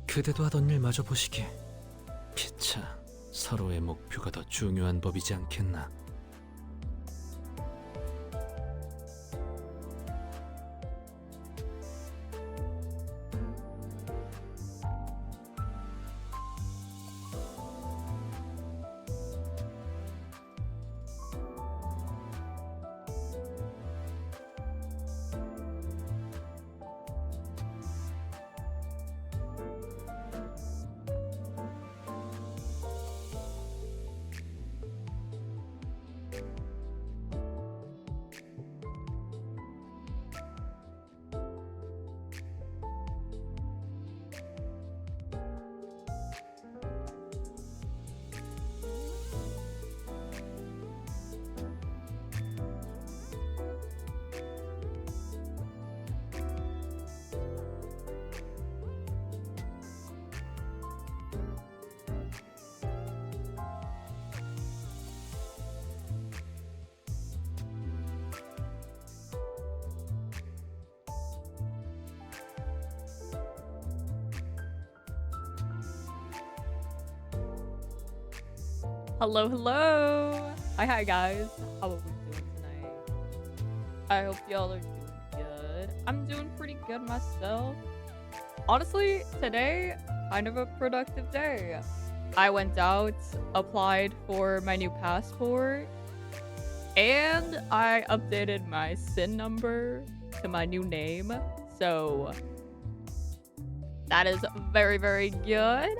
그대도 하던 일 마저 보시게. 피차, 서로의 목표가 더 중요한 법이지 않겠나. Hello, hello! Hi guys. How are we doing tonight? I hope y'all are doing good. I'm doing pretty good myself. Honestly, today, kind of a productive day. I went out, applied for my new passport, and I updated my SIN number to my new name. So, that is very, very good.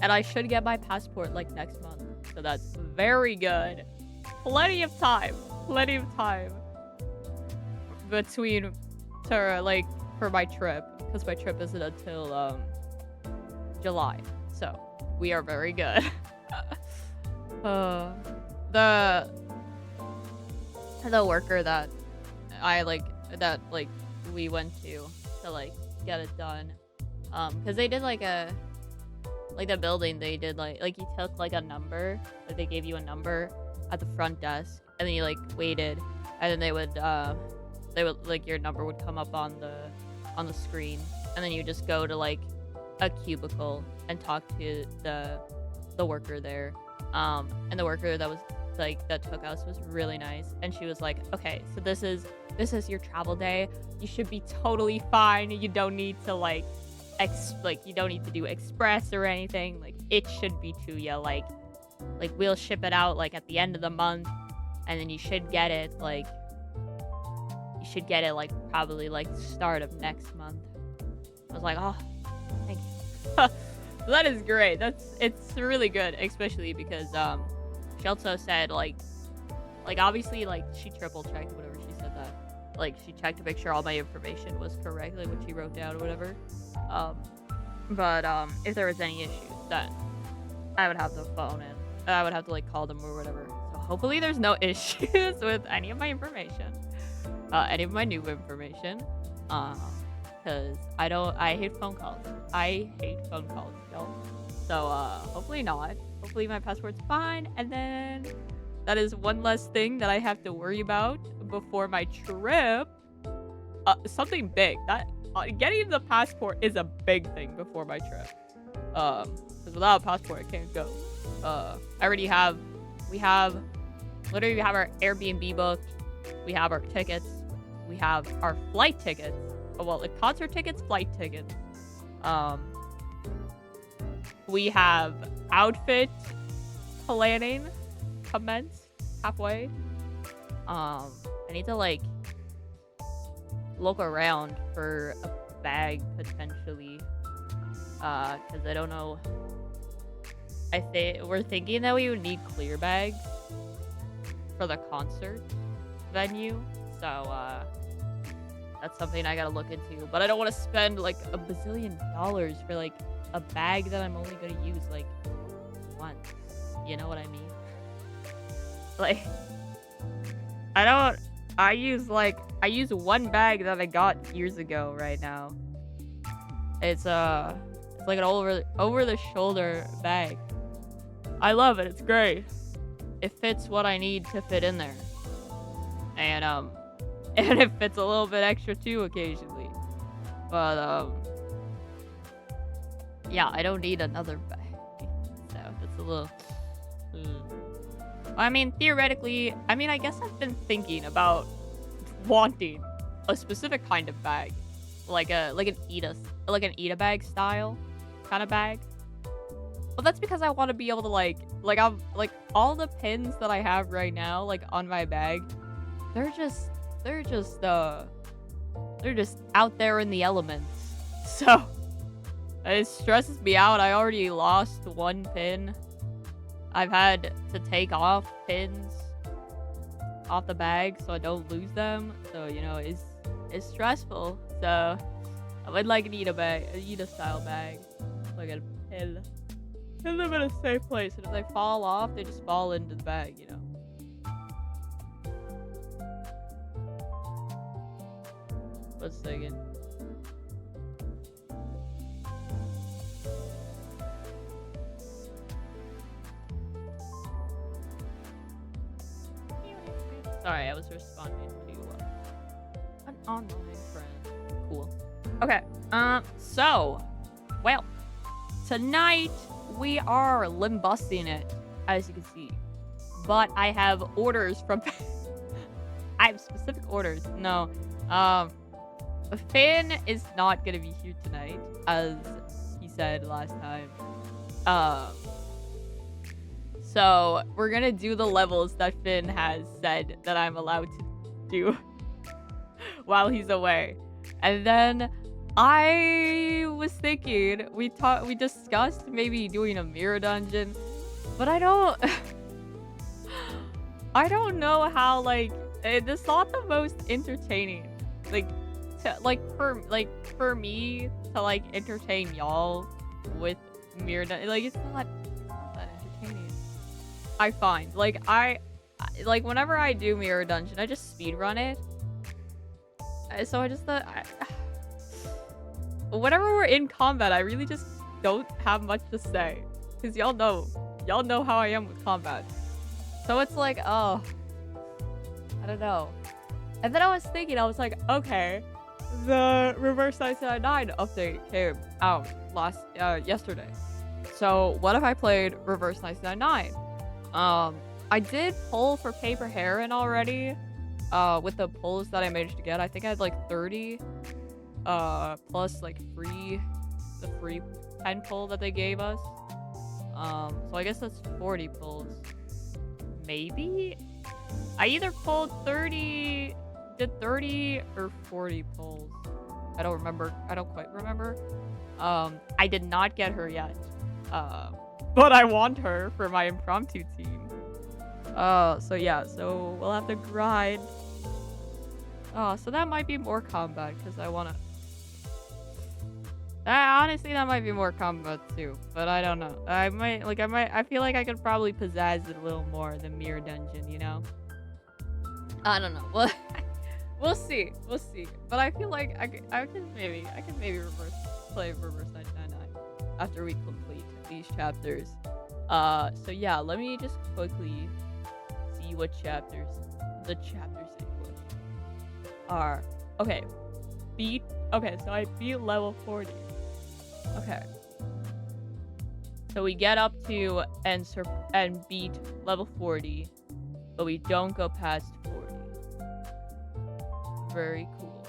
And I should get my passport like next month. So that's very good. Plenty of time. Plenty of time. Between for my trip. Because my trip isn't until July. So we are very good. The worker that we went to get it done. Because they did the building, they did you took a number, they gave you a number at the front desk, and then you waited, and then they would your number would come up on the screen, and then you just go to a cubicle and talk to the worker there, and the worker that was that took us was really nice, and she was like, okay, so this is your travel day, you should be totally fine, you don't need to you don't need to do express or anything, it should be to you, we'll ship it out at the end of the month, and then you should get it probably start of next month. I was like, oh, thank you. That is great. It's really good, especially because she also said obviously she triple checked whatever she said, that she checked to make sure all my information was correct, what she wrote down or whatever. But if there was any issues, then I would have to phone in. I would have to call them or whatever. So hopefully there's no issues with any of my information, any of my new information. Because I hate phone calls. I hate phone calls, y'all. So hopefully not. Hopefully my passport's fine, and then that is one less thing that I have to worry about before my trip. Something big that. Getting the passport is a big thing before my trip. Because without a passport, I can't go. We have our Airbnb booked. We have our tickets. We have our flight tickets. Well, concert tickets, flight tickets. We have outfit planning commenced halfway. I need to look around for a bag potentially, because I don't know. We're thinking that we would need clear bags for the concert venue, so that's something I gotta look into. But I don't want to spend a bazillion dollars for a bag that I'm only gonna use once. You know what I mean? I use one bag that I got years ago right now. It's an over the shoulder bag. I love it. It's great. It fits what I need to fit in there. And and it fits a little bit extra too occasionally. But Yeah, I don't need another bag. So that's a little. I mean, theoretically, I guess I've been thinking about wanting a specific kind of bag, like an Eda bag style kind of bag. But that's because I want to be able to I'm like all the pins that I have right now, like on my bag, they're just out there in the elements. So it stresses me out. I already lost one pin. I've had to take off pins off the bag so I don't lose them. So, you know, it's stressful. So I would like an Eda style bag. Like a pin. Pin them in a safe place. And if they fall off, they just fall into the bag, you know. One second. Sorry, I was responding to an online friend. Cool. Okay. So, well, tonight we are limbusting it, as you can see. But I have orders from. I have specific orders. No. Finn is not gonna be here tonight, as he said last time. So we're gonna do the levels that Finn has said that I'm allowed to do while he's away. And then I was thinking, we discussed maybe doing a mirror dungeon, but I don't know how, it's not the most entertaining. For me to entertain y'all with mirror dungeon, it's not that entertaining. I find whenever I do mirror dungeon, I just speedrun it. So I just thought, whenever we're in combat, I really just don't have much to say, because y'all know how I am with combat. So it's like, oh, I don't know. And then I was thinking, I was like, okay, the Reverse 999 update came out yesterday. So what if I played Reverse 999? I did pull for Paper Heron already, with the pulls that I managed to get. I think I had 30, plus the free pen pull that they gave us. So I guess that's 40 pulls. Maybe? I either pulled 30 or 40 pulls. I don't remember. I don't quite remember. I did not get her yet. But I want her for my impromptu team. So yeah, so we'll have to grind. So that might be more combat, because I wanna... honestly, that might be more combat too, but I don't know. I feel like I could probably pizzazz it a little more than Mirror Dungeon, you know? I don't know. Well, we'll see. But I feel like I can maybe play Reverse 999 after we complete these chapters. So yeah, let me just quickly see what the chapters in question are. Okay, so I beat level 40. Okay, so we get up to and beat level 40, but we don't go past 40. Very cool.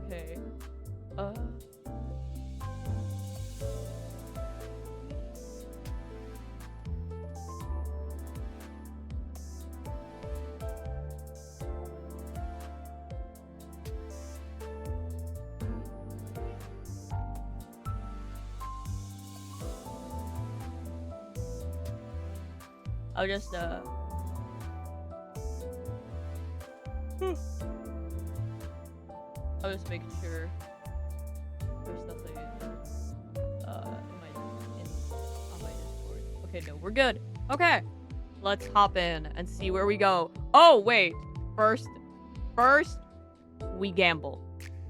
Okay. I'll just I was making sure there's nothing on my Discord. Okay, no, we're good. Okay, let's hop in and see where we go. Oh wait, first we gamble.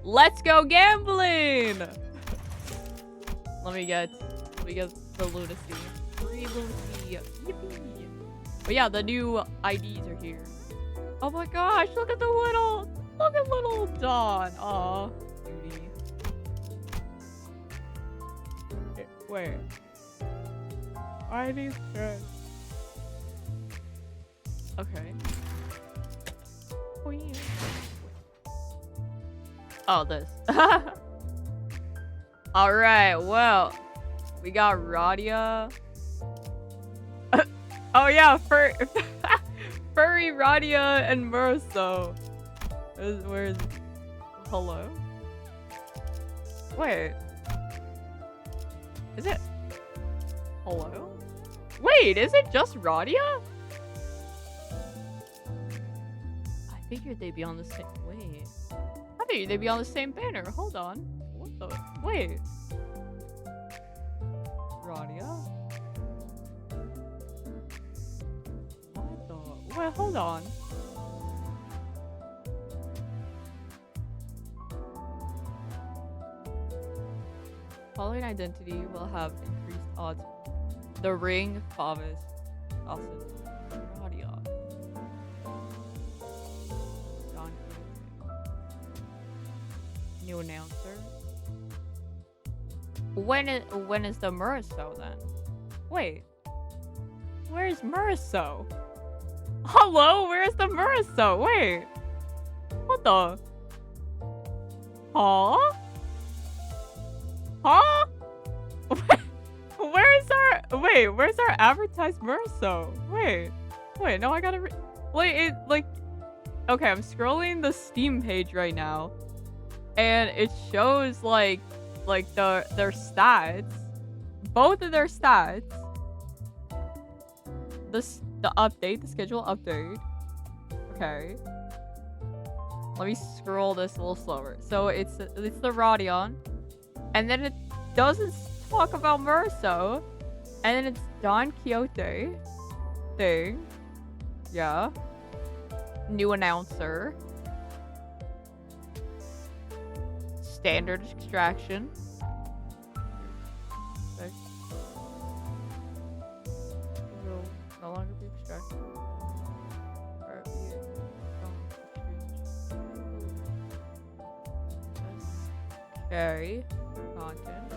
Let's go gambling. Let me get the lunacy. Free lunacy. Yippee. But yeah, the new IDs are here. Oh my gosh, look at little Dawn. Aw, cutie. Wait. Why these good? Okay. Oh, this. Alright, well. We got Radia. Oh yeah, Furry, Radia, and Murso. Where's... Hello? Wait. Is it... Hello? Wait, is it just Radia? I figured they'd be on the same... Wait. I figured they'd be on the same banner. Hold on. What the... Wait. Radia? What the... Wait, hold on. Following identity will have increased odds. The Ring, Favis, Austin, Radia. Don New announcer. When is the Murso then? Wait. Where's Murso? Hello, where's the Murso? Wait. What the? Huh? Huh? Where's our advertised Murso? Wait, no, I gotta wait, okay, I'm scrolling the Steam page right now, and it shows like their stats, both of their stats, the schedule update. Okay, let me scroll this a little slower. So it's the Radion, and then it doesn't talk about Murso, and then it's Don Quixote thing. Yeah. New announcer. Standard extraction. Okay. Will no longer be extracted. Okay. Content.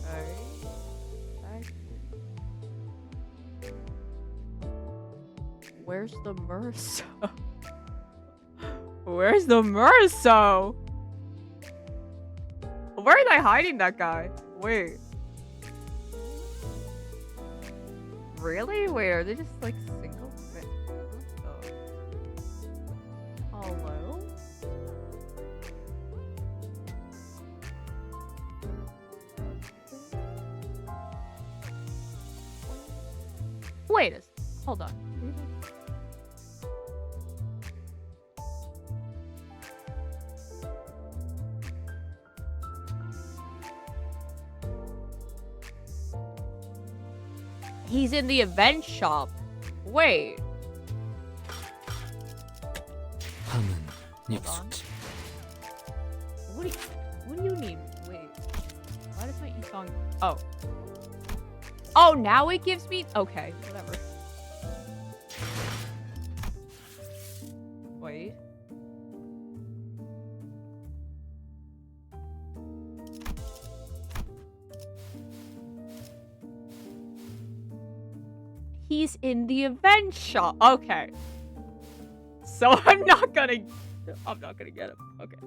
Okay. Where's the Murso? Where's the Murso? Where are they hiding that guy? Wait. Really? Wait, are they just like single? Wait. Oh. Hello? Wait a hold on. He's in the event shop. Wait. 밤은 익숙지. What do you mean? Wait. Why does my e-song... Oh. Oh, now it gives me... Okay, whatever. Wait. He's in the event shop. Okay. So I'm not gonna get him. Okay.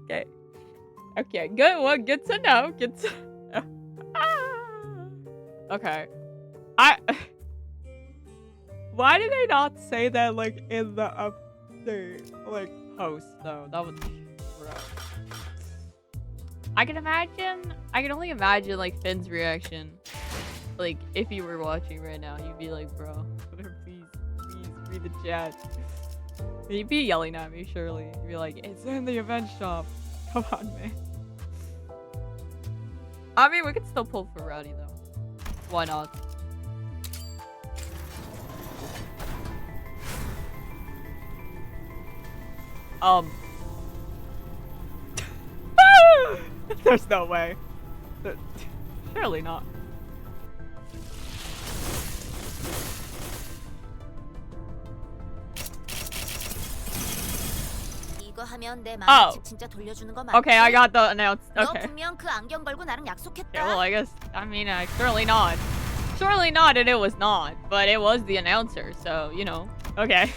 Okay. Okay, good. Well, good to know. Good to know. Okay. Why did they not say that like in the update like post though? That was rough. I can only imagine like Finn's reaction. Like, if you were watching right now, you'd be like, bro, please read the chat. You'd be yelling at me, surely. You'd be like, it's in the event shop. Come on, man. I mean, we could still pull for Rowdy, though. Why not? There's no way. Surely not. 그거 하면 내 Oh. 만화책 진짜 돌려주는 거 맞지? Okay, I got the announced. 너 Okay. 분명 그 안경 걸고 나랑 약속했다. Okay, well, I guess, I mean, surely not. Surely not, and it was not. But it was the announcer, so, you know. Okay.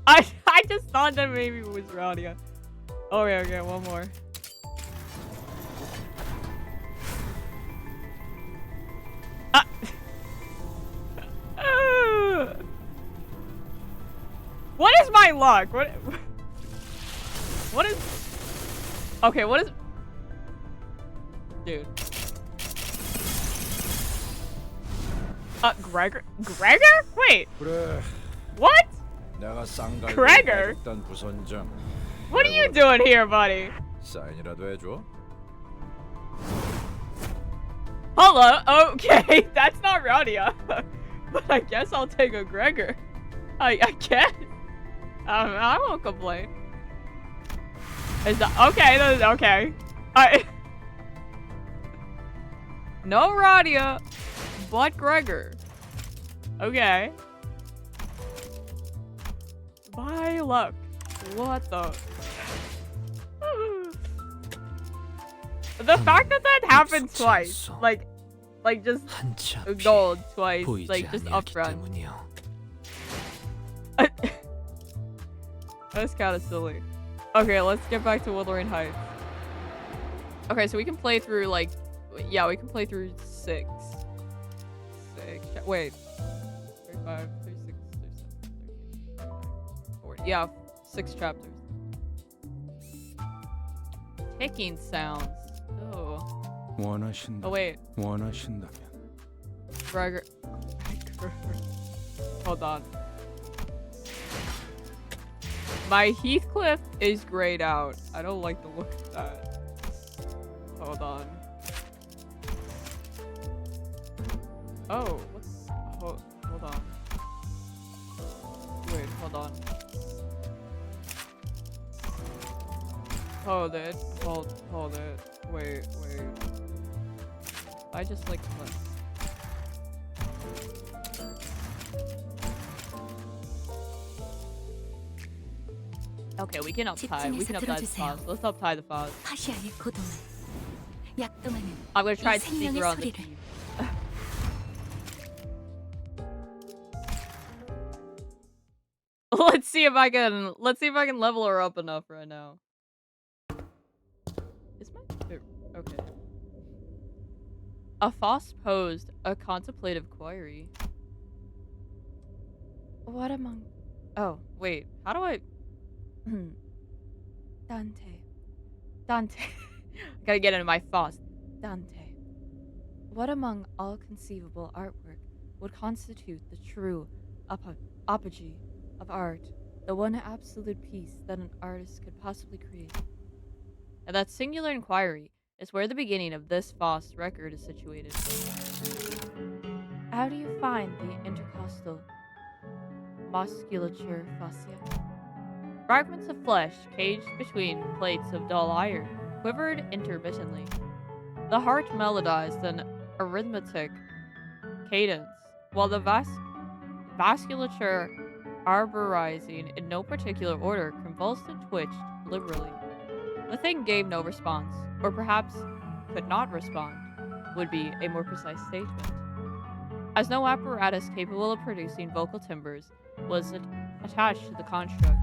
I just thought that maybe it was Radia. Okay, one more. What is my luck? What is... Okay, what is... Dude. Gregor? Wait, 그래, what? 내가 쌍갈비 Gregor? 일단 부선장. What are you doing here, buddy? 사인이라도 해줘. Hello, okay, that's not Radia. But I guess I'll take a Gregor. I guess. I won't complain. Is that okay? That is okay. No Radia, but Gregor. Okay. My luck. What the? The fact that that happened twice, like just 한치 앞이 gold twice, 보이지 like just 아니하기 upfront. 때문이요. That's kind of silly. Okay, let's get back to Wuthering Heights. Okay, so we can play through like, yeah, we can play through six. Wait, 35, 36, 37, 38, 40. Yeah, 6 chapters. Ticking sounds. Oh. 원하신다. Oh wait, 원하신다면. Gregor. Hold on. My Heathcliff is grayed out. I don't like the look of that. Hold on. Oh, what's... Hold on. Wait, hold on. Hold it. Hold it. Wait. I just like this. Okay, we can uptie. We can uptie the fuzz. Let's uptie the fuzz. 파시아의 고동은 약동하는 I'm gonna try 이 to sneak 생명의 around the 소리를. keys. Let's see if I can level her up enough right now. Is my okay. A Foss posed a contemplative query. What among... Oh, wait. How do I... Dante. I gotta get into my Foss. Dante. What among all conceivable artwork would constitute the true apogee of art, the one absolute piece that an artist could possibly create? And that singular inquiry is where the beginning of this Foss record is situated. How do you find the intercostal musculature fascia? Fragments of flesh caged between plates of dull iron quivered intermittently. The heart melodized an arithmetic cadence, while the vasculature, arborizing in no particular order, convulsed and twitched liberally. The thing gave no response, or perhaps could not respond, would be a more precise statement. As no apparatus capable of producing vocal timbres was attached to the construct.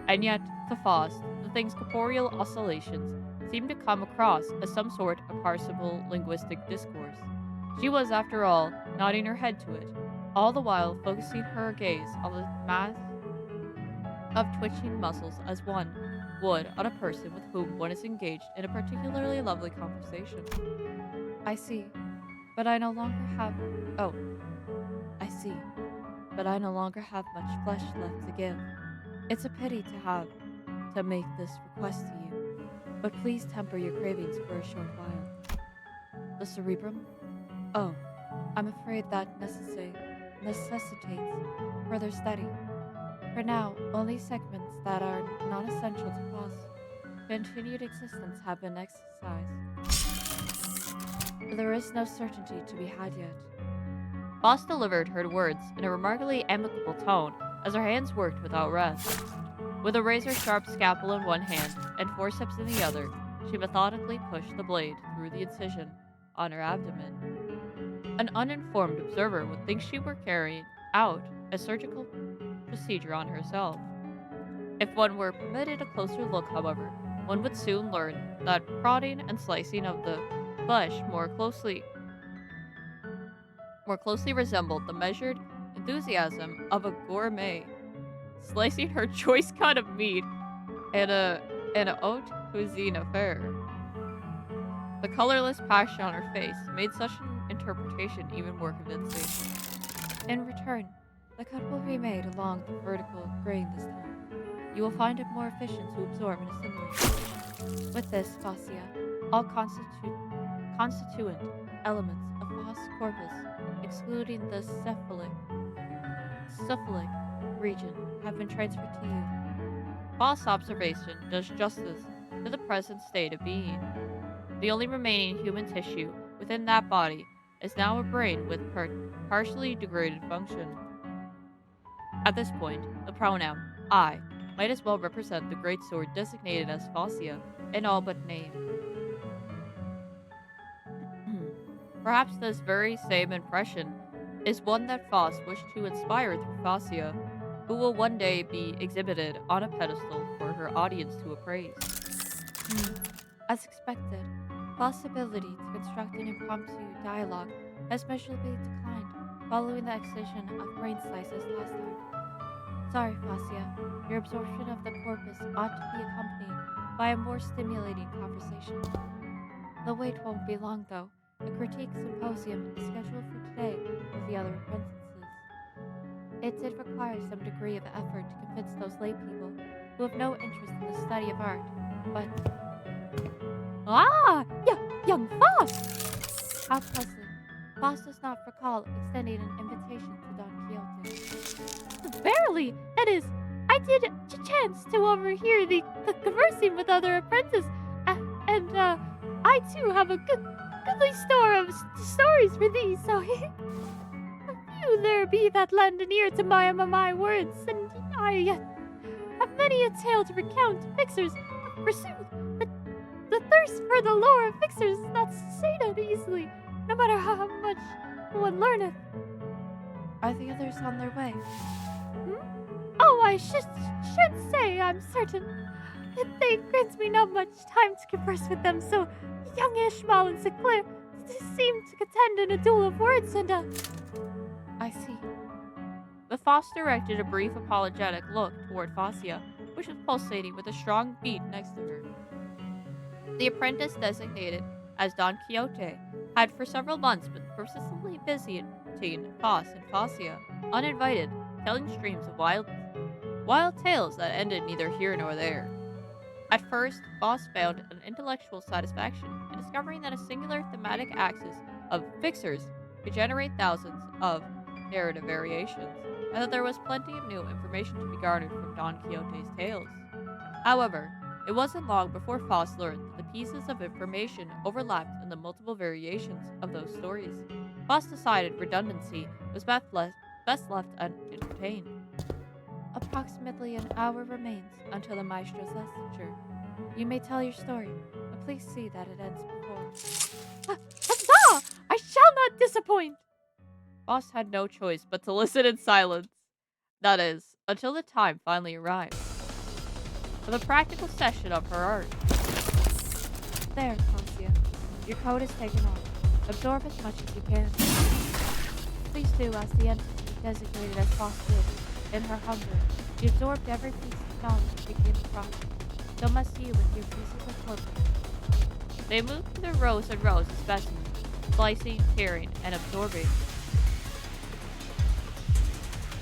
And yet, to Faust, the thing's corporeal oscillations seemed to come across as some sort of parsable linguistic discourse. She was, after all, nodding her head to it, all the while focusing her gaze on the mass of twitching muscles as one would on a person with whom one is engaged in a particularly lovely conversation. I see, but I no longer have... Oh. I see, but I no longer have much flesh left to give. It's a pity to make this request to you, but please temper your cravings for a short while. The cerebrum? Oh, I'm afraid that necessitates further study. For now, only segments that are non-essential to Faust's continued existence have been exercised. There is no certainty to be had yet. Faust delivered her words in a remarkably amicable tone as her hands worked without rest. With a razor-sharp scalpel in one hand and forceps in the other, she methodically pushed the blade through the incision on her abdomen. An uninformed observer would think she were carrying out a surgical procedure on herself. If one were permitted a closer look, however, one would soon learn that prodding and slicing of the flesh more closely resembled the measured enthusiasm of a gourmet, slicing her choice cut of meat in an haute cuisine affair. The colorless passion on her face made such an interpretation even more convincing. In return, the cut will be made along the vertical grain this time. You will find it more efficient to absorb and assimilate. With this fascia, all constituent elements of vas corpus, excluding the cephalic region, have been transferred to you. False observation does justice to the present state of being. The only remaining human tissue within that body is now a brain with partially degraded function. At this point, the pronoun I might as well represent the great sword designated as fascia in all but name. Perhaps this very same impression is one that Faust wished to inspire through fascia, who will one day be exhibited on a pedestal for her audience to appraise. As expected, Faust's ability to construct an impromptu dialogue has measurably declined following the excision of brain slices last time. Sorry, Fascia, your absorption of the corpus ought to be accompanied by a more stimulating conversation. The wait won't be long, though. A critique symposium is scheduled for today with the other apprentices. It did require some degree of effort to convince those lay people who have no interest in the study of art, but... Young Faust! How puzzling. Faust does not recall extending an invitation to Don Quixote. Verily, that is, I did chance to overhear the conversing with other apprentices, and I too have a goodly store of stories for thee, so few there be that lend an ear to my words, and I have many a tale to recount. Fixers, forsooth, the thirst for the lore of fixers is not sated easily, no matter how much one learneth. Are the others on their way? Oh, I should say, I'm certain. They grant me not much time to converse with them, so young Ishmael and Sinclair seem to contend in a duel of words, and I see. The Faust directed a brief apologetic look toward Fascia, which was pulsating with a strong beat next to her. The apprentice designated as Don Quixote had for several months been persistently visiting Faust and Fascia, uninvited, telling streams of wild tales that ended neither here nor there. At first, Faust found an intellectual satisfaction in discovering that a singular thematic axis of fixers could generate thousands of narrative variations, and that there was plenty of new information to be garnered from Don Quixote's tales. However, it wasn't long before Faust learned that the pieces of information overlapped in the multiple variations of those stories. Faust decided redundancy was best left unentertained. Approximately an hour remains until the maestro's lecture. You may tell your story, but please see that it ends before. Huzzah! I shall not disappoint! Faust had no choice but to listen in silence. That is, until the time finally arrived for the practical session of her art. There, Consia. Your coat is taken off. Absorb as much as you can. Please do as the entity designated as Faust did. In her hunger, she absorbed every piece of knowledge she came across. So must you with your pieces of corpus. They moved through rows and rows of specimens, slicing, tearing, and absorbing.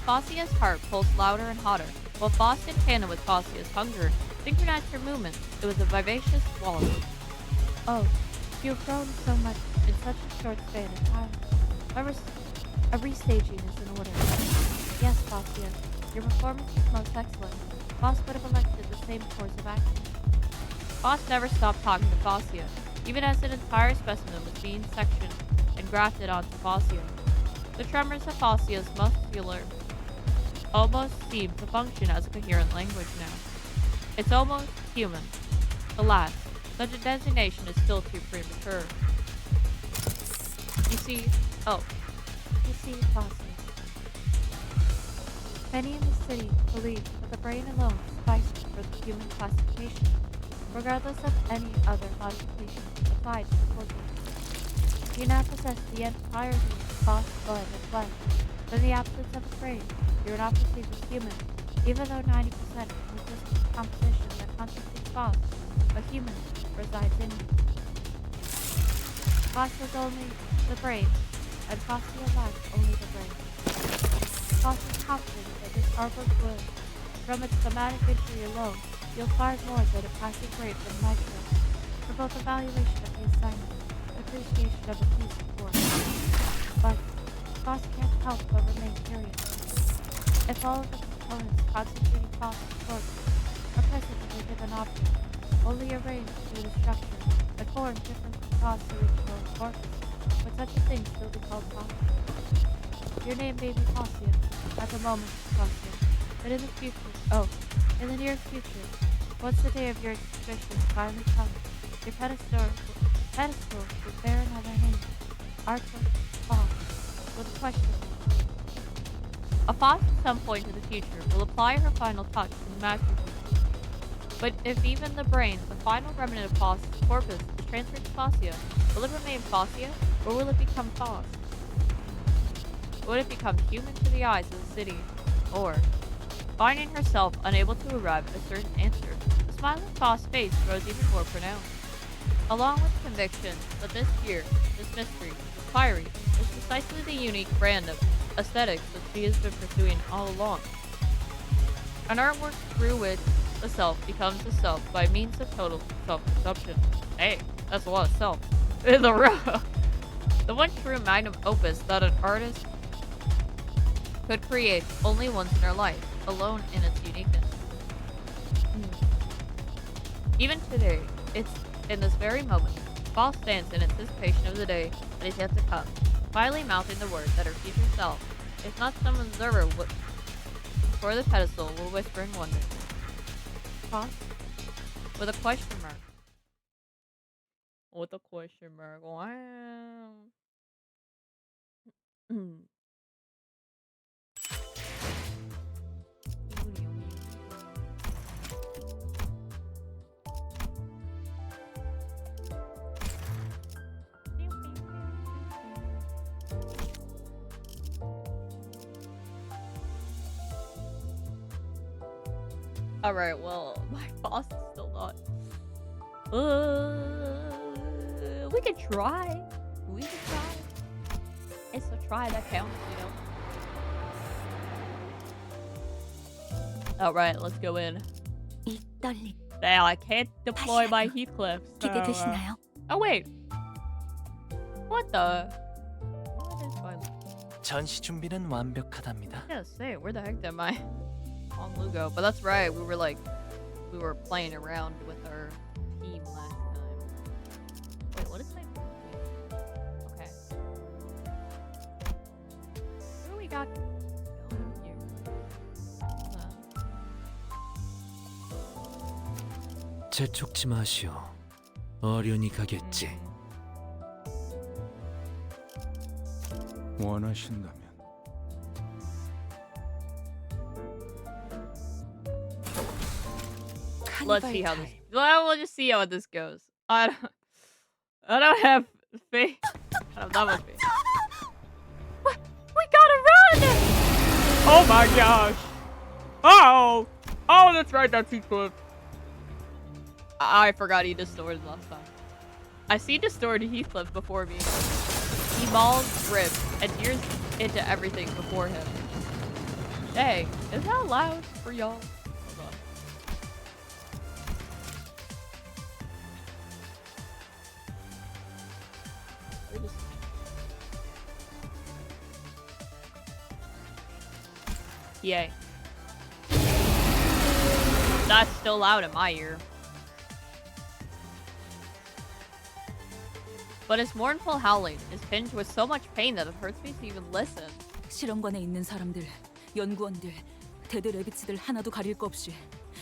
Fascia's heart pulsed louder and hotter, while Faust in tandem with Fascia's hunger synchronized her movements. It was a vivacious swallow. Oh, you have grown so much in such a short span of time. A restaging is in order. Yes, Fascia, your performance is most excellent. Faust would have elected the same course of action. Faust never stopped talking to Fascia, even as an entire specimen was being sectioned and grafted onto Fascia. The tremors of Fascia's muscular almost seemed to function as a coherent language now. It's almost human. Alas, such a designation is still too premature. You see, Foster. Many in the city believe that the brain alone suffices for the human classification, regardless of any other modifications applied to the culture. You now possess the entirety of Foss blood and flesh, but in the absence of a brain, you are not perceived as human, even though 90% of the physical composition that constitutes Foss, a human, resides in you. Foss has only the brain, and Fossia lacks only the brain. Foss is confident that this artwork will, from its thematic entry alone, you'll find more than a passing grade from Nitro, for both evaluation of the assignment and appreciation of a piece of work. But Foss can't help but remain curious. If all of the components constituting Foss's work are present in a given object, only arranged through the structure and form different from Foss's original corpus, would such a thing still be called Foss? Your name may be Fossia at the moment, Fossia, but in the future, in the near future, once the day of your exhibition finally comes, your pedestal will bear another name, Artwork Foss, with a question. A Foss at some point in the future will apply her final touch to the masterpiece. But if even the brain, the final remnant of Foss's corpus, is transferred to Fossia, will it remain Fossia, or will it become Foss? Would it become human to the eyes of the city? Or, finding herself unable to arrive at a certain answer, the smile on Foss' face grows even more pronounced. Along with the conviction that this fear, this mystery, this fiery, is precisely the unique brand of aesthetics that she has been pursuing all along. An artwork through which the self becomes the self by means of total self-consumption. Hey, that's a lot of self. The one true magnum opus that an artist could create only once in her life, alone in its uniqueness. Even today, it's in this very moment, Foss stands in anticipation of the day that is yet to come, quietly mouthing the words that her future self, if not some observer before the pedestal, will whisper in wonder. Foss? With a question mark. With a question mark. Wow. Alright, well, my boss is still not. We could try. It's a try that counts, you know? Alright, let's go in. 이 떨림 Now, I can't deploy my Heathcliff. So, 기대되시나요? oh, wait. What the? What is my... 전시 준비는 완벽하답니다. I gotta say, where the heck did my on Lugo? But that's right, we were playing around with our team last time. Wait, what is my okay. What do we got going here? 재촉지 마시오. 어련히 가겠지. 원하신다면 Let's see how this. Well, we'll just see how this goes. I don't have faith. I don't have that much faith. We gotta run! Oh my gosh! Oh, that's right. That's Heathcliff. I forgot he distorted last time. I see distorted Heathcliff before me. He mauls, rips, and tears into everything before him. Dang, is that loud for y'all? Hold on. Yay. That's still loud in my ear. But his mournful howling is tinged with so much pain that it hurts me to even listen. 실험관에 있는 사람들, 연구원들, 대대 레비츠들 하나도 가릴 거 없이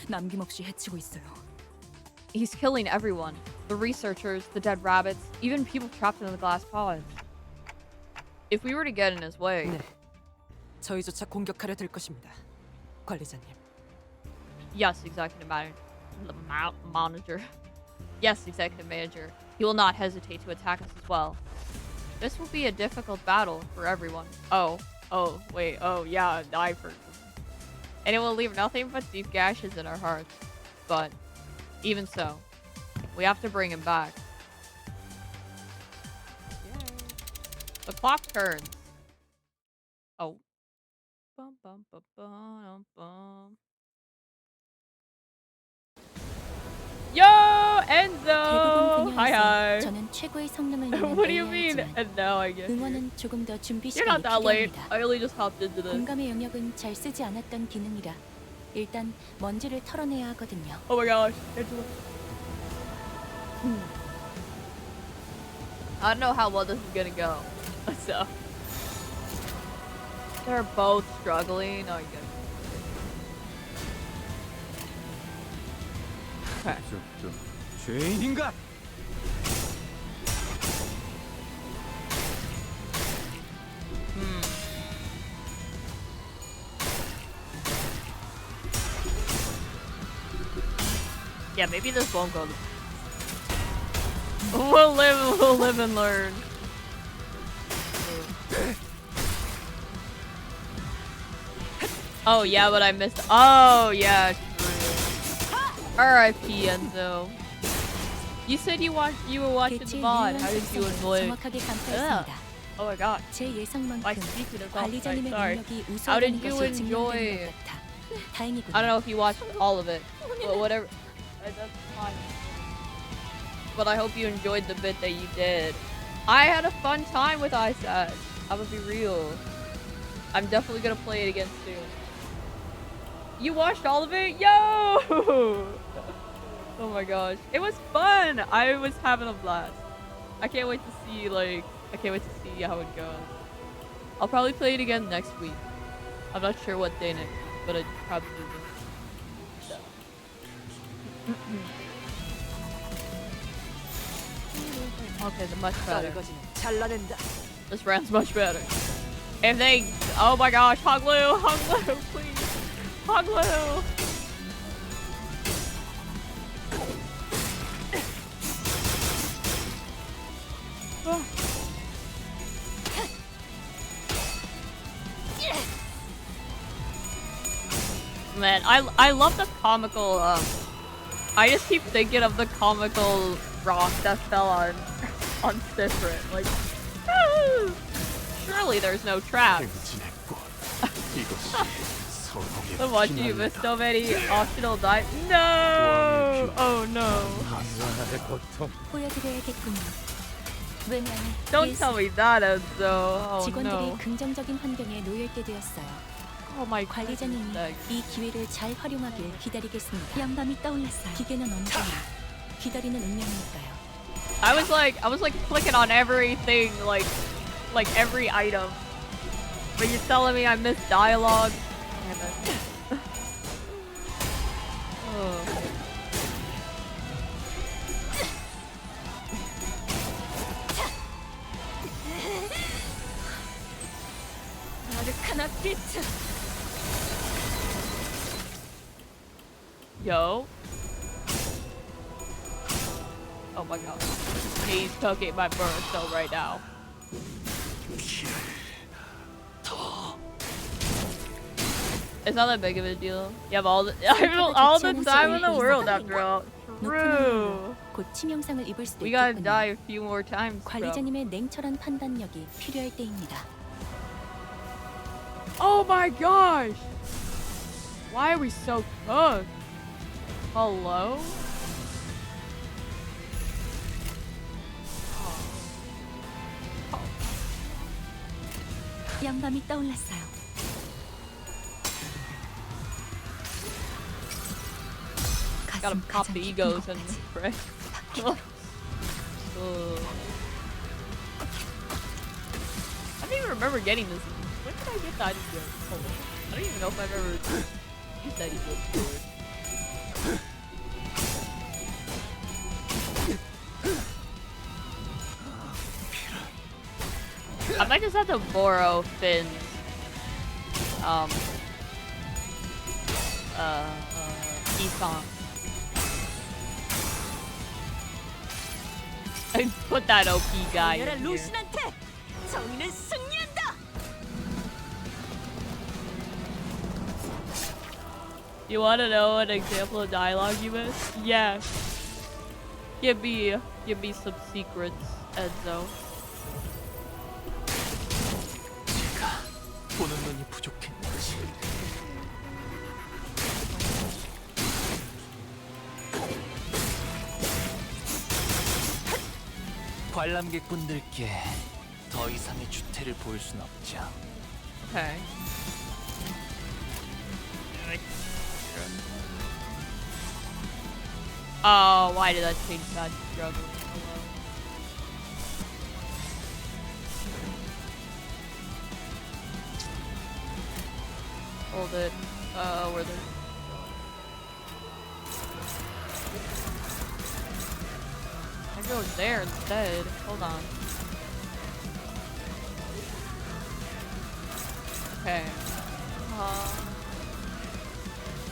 남김없이 해치고 있어요. He's killing everyone. The researchers, the dead rabbits, even people trapped in the glass pods. If we were to get in his way... 네, 저희조차 공격하려 들 것입니다, 관리자님. Yes, executive manager. Yes, executive manager. He will not hesitate to attack us as well. This will be a difficult battle for everyone. Oh, wait, yeah, I forgot. And it will leave nothing but deep gashes in our hearts. But, even so, we have to bring him back. Yay. The clock turns. Oh. Bum, bum, bum, bum, bum. Yo, Enzo! Hi. 저는 최고의 성능을 What do you mean? And now I get here. 응원은 조금 더 준비 You're not 시간이 that late. 필요합니다. I only just hopped into this. 공감의 영역은 잘 쓰지 않았던 기능이라 일단 먼지를 털어내야 하거든요. Oh my gosh. Angela. I don't know how well this is gonna go. So. They're both struggling. Oh, I get it. Okay. 죄인인가? Yeah, maybe this won't go. We'll live and learn. Oh yeah, but I missed. Oh yeah, true. R.I.P. Enzo. You said you were watching the VOD. How did you enjoy? 정확하게 Ugh. 간파했습니다. Oh my god. 제 My 예상만큼 speaker is off. 관리자님의 Sorry. 능력이 How did 우수하다는 you 것이 증명되는 enjoy? 것 같아. 다행이군요. I don't know if you watched all of it, but whatever. That's fine. But I hope you enjoyed the bit that you did. I had a fun time with ISAT. I'm gonna be real. I'm definitely gonna play it again soon. You watched all of it? Yo! Oh my gosh. It was fun! I was having a blast. I can't wait to see, I can't wait to see how it goes. I'll probably play it again next week. I'm not sure what day next week, but I probably will. So. Okay, the much better. 썰거지는 잘라낸다. This round's much better. If they... Oh my gosh, Hoglu, please. Hoglu. Man, I love the comical, I just keep thinking of the comical rock that fell on Sifrit. Like, surely there's no trap. I'm watching you miss so many optional dives. No! Oh no. 보여드려야겠군요. 왜냐면 Don't tell me that, Enzo. Oh 직원들이 no. 긍정적인 환경에 놓일 때 되었어요. Oh my 관리자님이 goodness. 이 기회를 잘 활용하길 기다리겠습니다. 양밤이 떠올랐어요. 기계는 언제나 기다리는 운명이니까요. I was like clicking on everything, like every item. But you're telling me I missed dialogue? Damn it. Oh. Yo. Oh my god. He's cooking my bird right now. It's not that big of a deal. You have all the time in the world after all. True. 곧 치명상을 입을 수도 We gotta 있겠군요. die a few more times. Bro. 관리자님의 냉철한 판단력이 필요할 때입니다. Oh my gosh! Why are we so cooked? Hello? 양밤이 떠올랐어요. Gotta 가슴 pop 가장 the 깊은 egos and 곳까지. right. I don't even remember getting this. When did I get that ego? Hold on. I don't even know if I've ever used that ego before. might just have to borrow Finn's e-song. I put that OP guy in here. 정의는 승리한다. You want to know an example of dialogue you missed? Yeah. Give me some secrets, Enzo. 제가 보는 눈이 부족했는지. 관람객분들께 더 이상의 주태를 보일 순 없죠. Okay. Oh, why did that change that struggling? Hello. Hold it. Where the I go there instead. Hold on. Okay.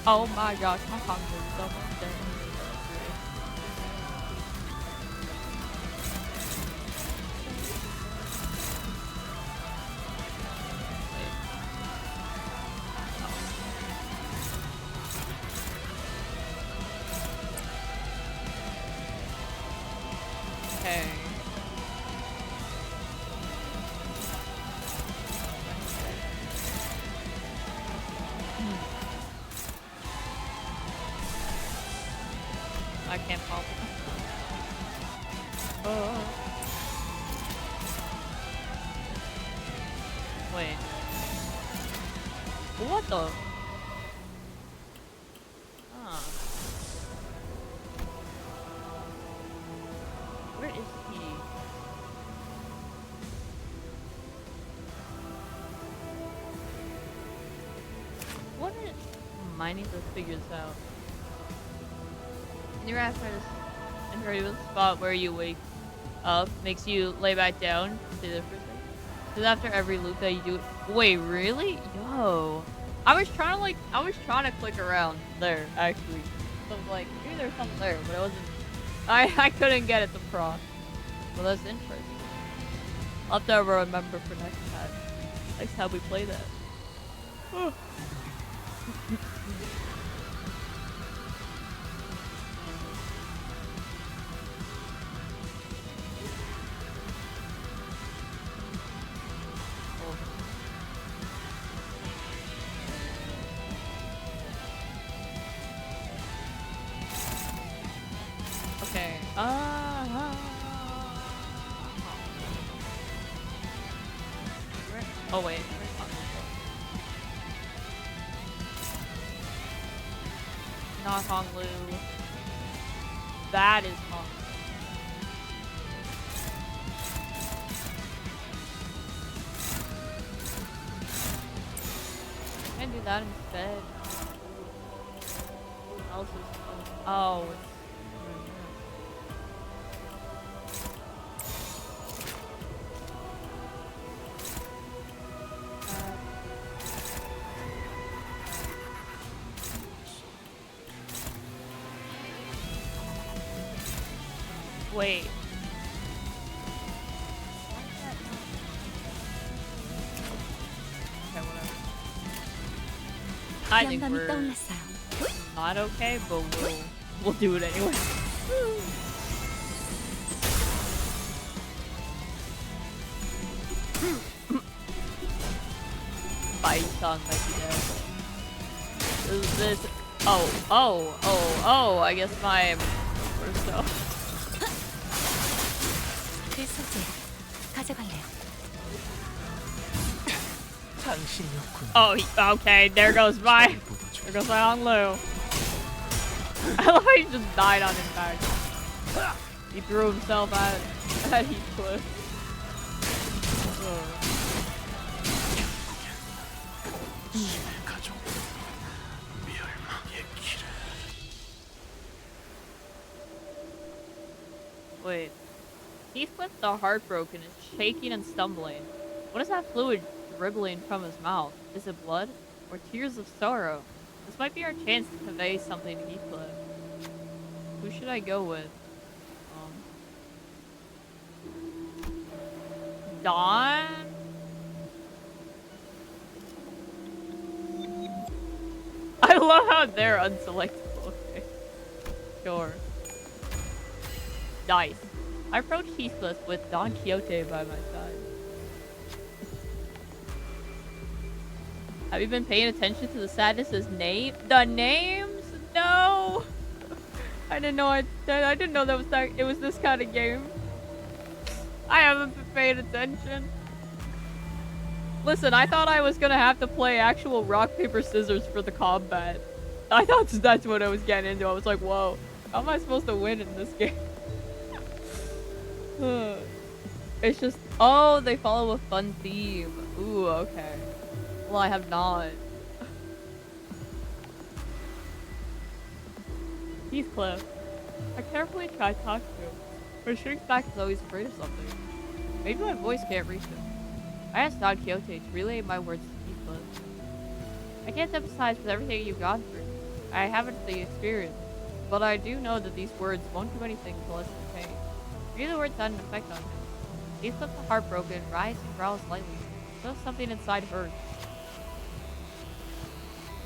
Oh my gosh, my hungry so much there. Okay. I can't pop it. Wait. What the? Ah. Where is he? What is... I need to figure this out. Your reference and hurry with the spot where you wake up makes you lay back down. Stay there for a second. Because after every loop that you do it. Wait, really? Yo. I was trying to click around there, actually. So I was like, maybe there's something there, but it wasn't. I couldn't get it to proc. Well, that's interesting. I'll have to remember for next time. Next time we play that. Okay. Oh wait. Not Honglu. That is Hong. I can do that instead. What else is oh, it's wait. Okay, whatever. I think 영감이 we're 떠올랐어요. not okay, but we'll do it anyway. Python might be dead. Is this? Oh! I guess my or so. 그 소재 가져갈래요. 당신이었군. Oh, okay. There goes my Honglu. I love how he just died on impact. He threw himself at Heathcliff. Wait. Heathcliff the Heartbroken is shaking and stumbling. What is that fluid dribbling from his mouth? Is it blood? Or tears of sorrow? This might be our chance to convey something to Heathcliff. Who should I go with? Dawn? I love how they're unselectable. Okay. Sure. Nice. I approached Heathcliff with Don Quixote by my side. Have you been paying attention to the sadness's name? The names? No! I didn't know I didn't know it was this kind of game. I haven't been paying attention. Listen, I thought I was gonna have to play actual rock, paper, scissors for the combat. I thought that's what I was getting into. I was like, whoa, how am I supposed to win in this game? It's just, oh, they follow a fun theme. Ooh, okay. Well, I have not. Heathcliff. I carefully try to talk to him, but he shrinks back as though he's afraid of something. Maybe my voice can't reach him. I asked Don Quixote to relay my words to Heathcliff. I can't sympathize with everything you've gone through. I haven't the experience, but I do know that these words won't do anything to lessen the pain. Maybe the words had an effect on him. Heathcliff, the heartbroken, rises and growls lightly, though something inside hurts.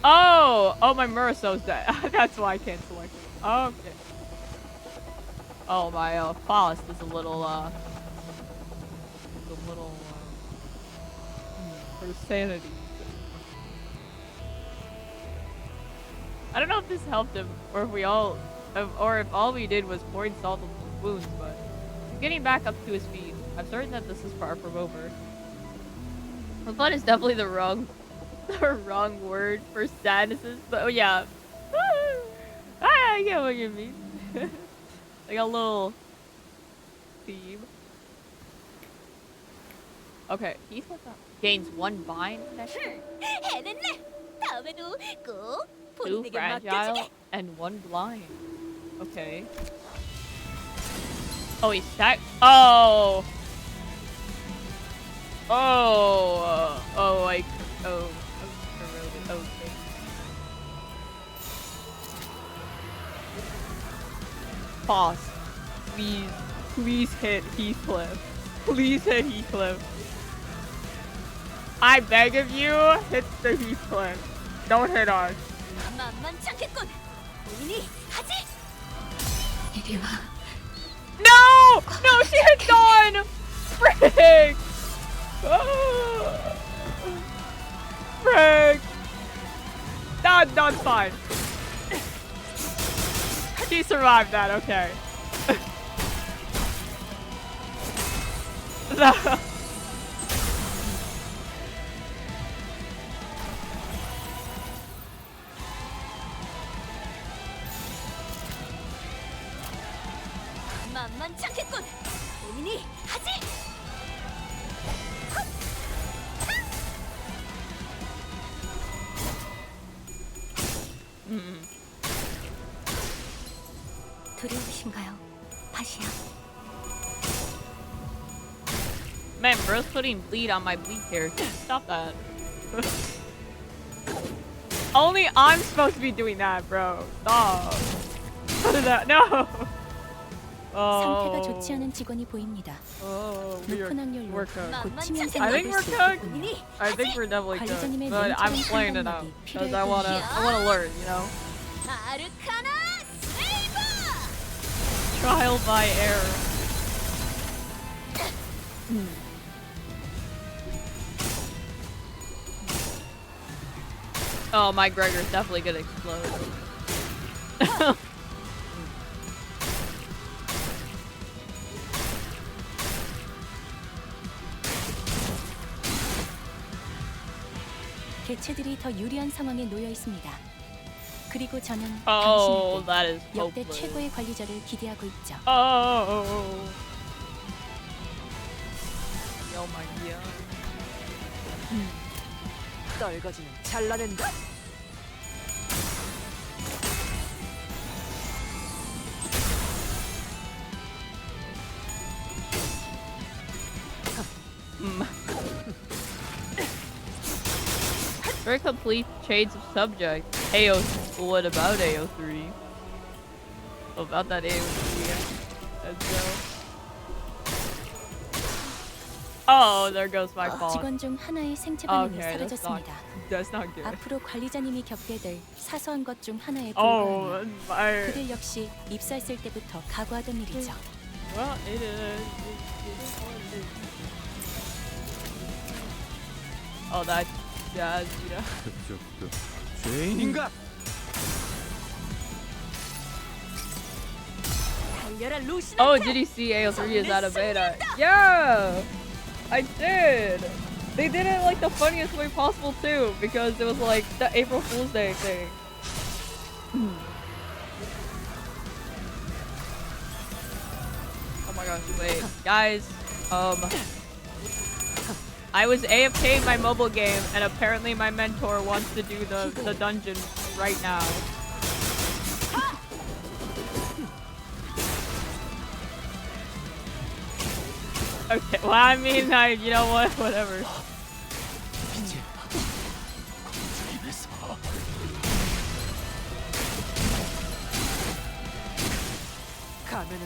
Oh, my Muriso's dead. That's why I can't select it. Okay. Oh, my Faust is a little her sanity. I don't know if this helped him, or if all we did was pouring salt on his wounds, but he's getting back up to his feet. I'm certain that this is far from over. Fun is definitely the wrong word for sadnesses, but oh yeah. I get what you mean. Like a little theme. Okay, Heathcliff gains 1 bind connection, 2 fragile, and 1 blind. Okay. Oh, he's stacked. Oh, like, oh, corroded. Okay. Pause. Please hit Heathcliff. Please hit Heathcliff. I beg of you, hit the Heathcliff. Don't hit us. No! No, she hit Dawn! Frick! Oh. Frick! Dawn's fine. She survived that, okay. No. 두려우신가요? 다시요. Man, bro's putting bleed on my bleed character. Stop that. Only I'm supposed to be doing that, bro. Stop. No. 상태가 좋지 않은 직원이 보입니다. Oh, 높은 확률로 we're cooked. 곧 치명상을 I think 입을 we're 수 cooked. 있군요. I think we're definitely 관리자님의 cooked. But I'm 냉철한 playing it out 판단력이 because 필요할 I wanna learn, you know. Trial by error. Oh, my Gregor's definitely gonna explode. 개체들이 더 유리한 상황에 놓여 있습니다. 그리고 저는 Oh, 당신에게 that is 역대 hopeless. 최고의 관리자를 기대하고 있죠. Oh my god. 떨거지는 잘라낸다. Very complete shades of subject. AO. What about AO3? About that AO3. Let's go. Oh, there goes my fault. 직원 중 하나의 생체 반응이 Okay, 사라졌습니다. that's not good. 앞으로 관리자님이 겪게 될 사소한 것 중 하나에 Oh, 불과하며 my. 그들 역시 입사했을 때부터 각오하던 일이죠. Well, it is. Oh, that's jazzy. 그쪽도 죄인인가? Oh, did you see AO3 is out of beta? Yeah, I did. They did it like the funniest way possible too, because it was like the April Fool's Day thing. Oh my gosh, wait, guys. I was AFK in my mobile game, and apparently my mentor wants to do the dungeon right now. Okay, well, I mean, you know what? Whatever.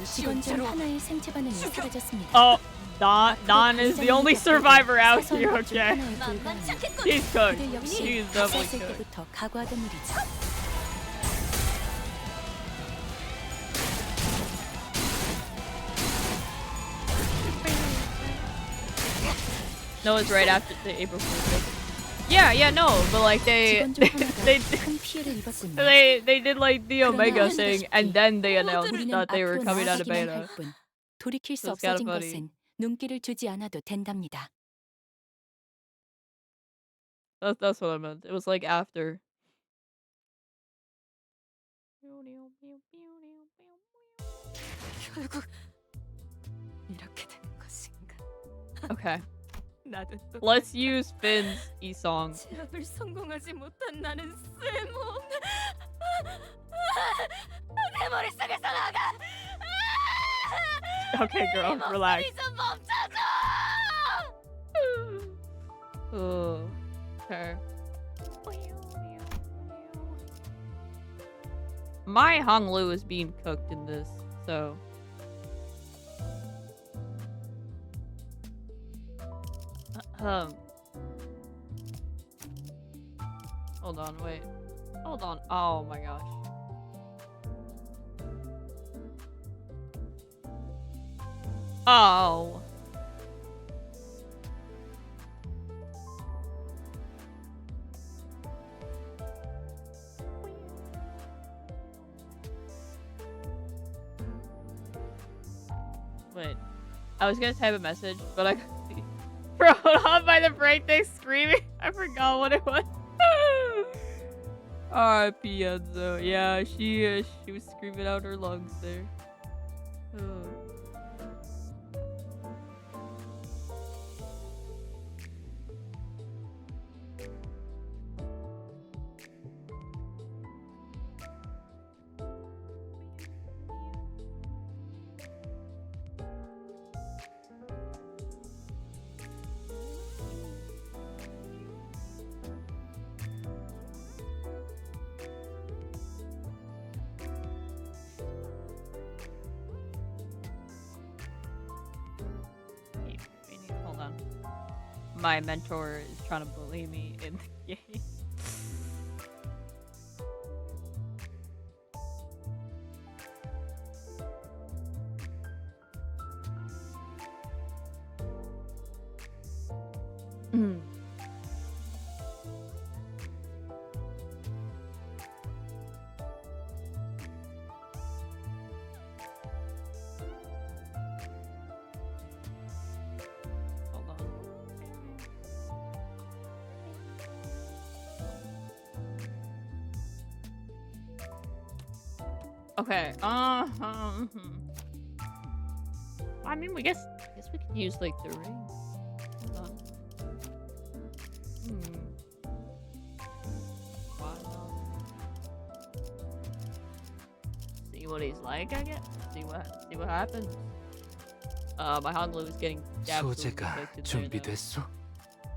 직원 중 하나의 생체 반응이 사라졌습니다. Oh, Don is the only survivor out here. Okay, he's cooked. 그들 역시 He's definitely 입사했을 cooked. 때부터 각오하던 일이죠. No, it's right after the April Fool's Day. Yeah, no, but like they 직원 중 하나가 they 큰 피해를 입었군요. they did like the Omega thing, and then they announced 우리는 that they were 앞으로 coming out of 나아가기만 beta. 할 뿐, 돌이킬 수 That's kinda 없어진 funny. 것은 눈길을 주지 않아도 된답니다. That's what I meant. It was like after. 결국 이렇게 된 것인가? Okay, 나도 또 let's use Finn's E song. 제압을 성공하지 못한 나는 쓸모. 내 머릿속에서 나가. Okay, girl, relax. 좀 멈춰줘. Okay. My Honglu is being cooked in this, so. Hold on, wait. Hold on. Oh my gosh. Oh. Wait. I was gonna type a message, but I bro, on by the break thing screaming. I forgot what it was. R.I.P. Enzo. Yeah, she was screaming out her lungs there. Oh. Hold on. My mentor is trying to bully me in the game. Hold on. Okay. I mean, I guess we could use like the ring. Hold on. Why not? See what he's like, I guess. See what happens. My Honglu is getting absolutely 소재가 cooked in there now. 준비됐소?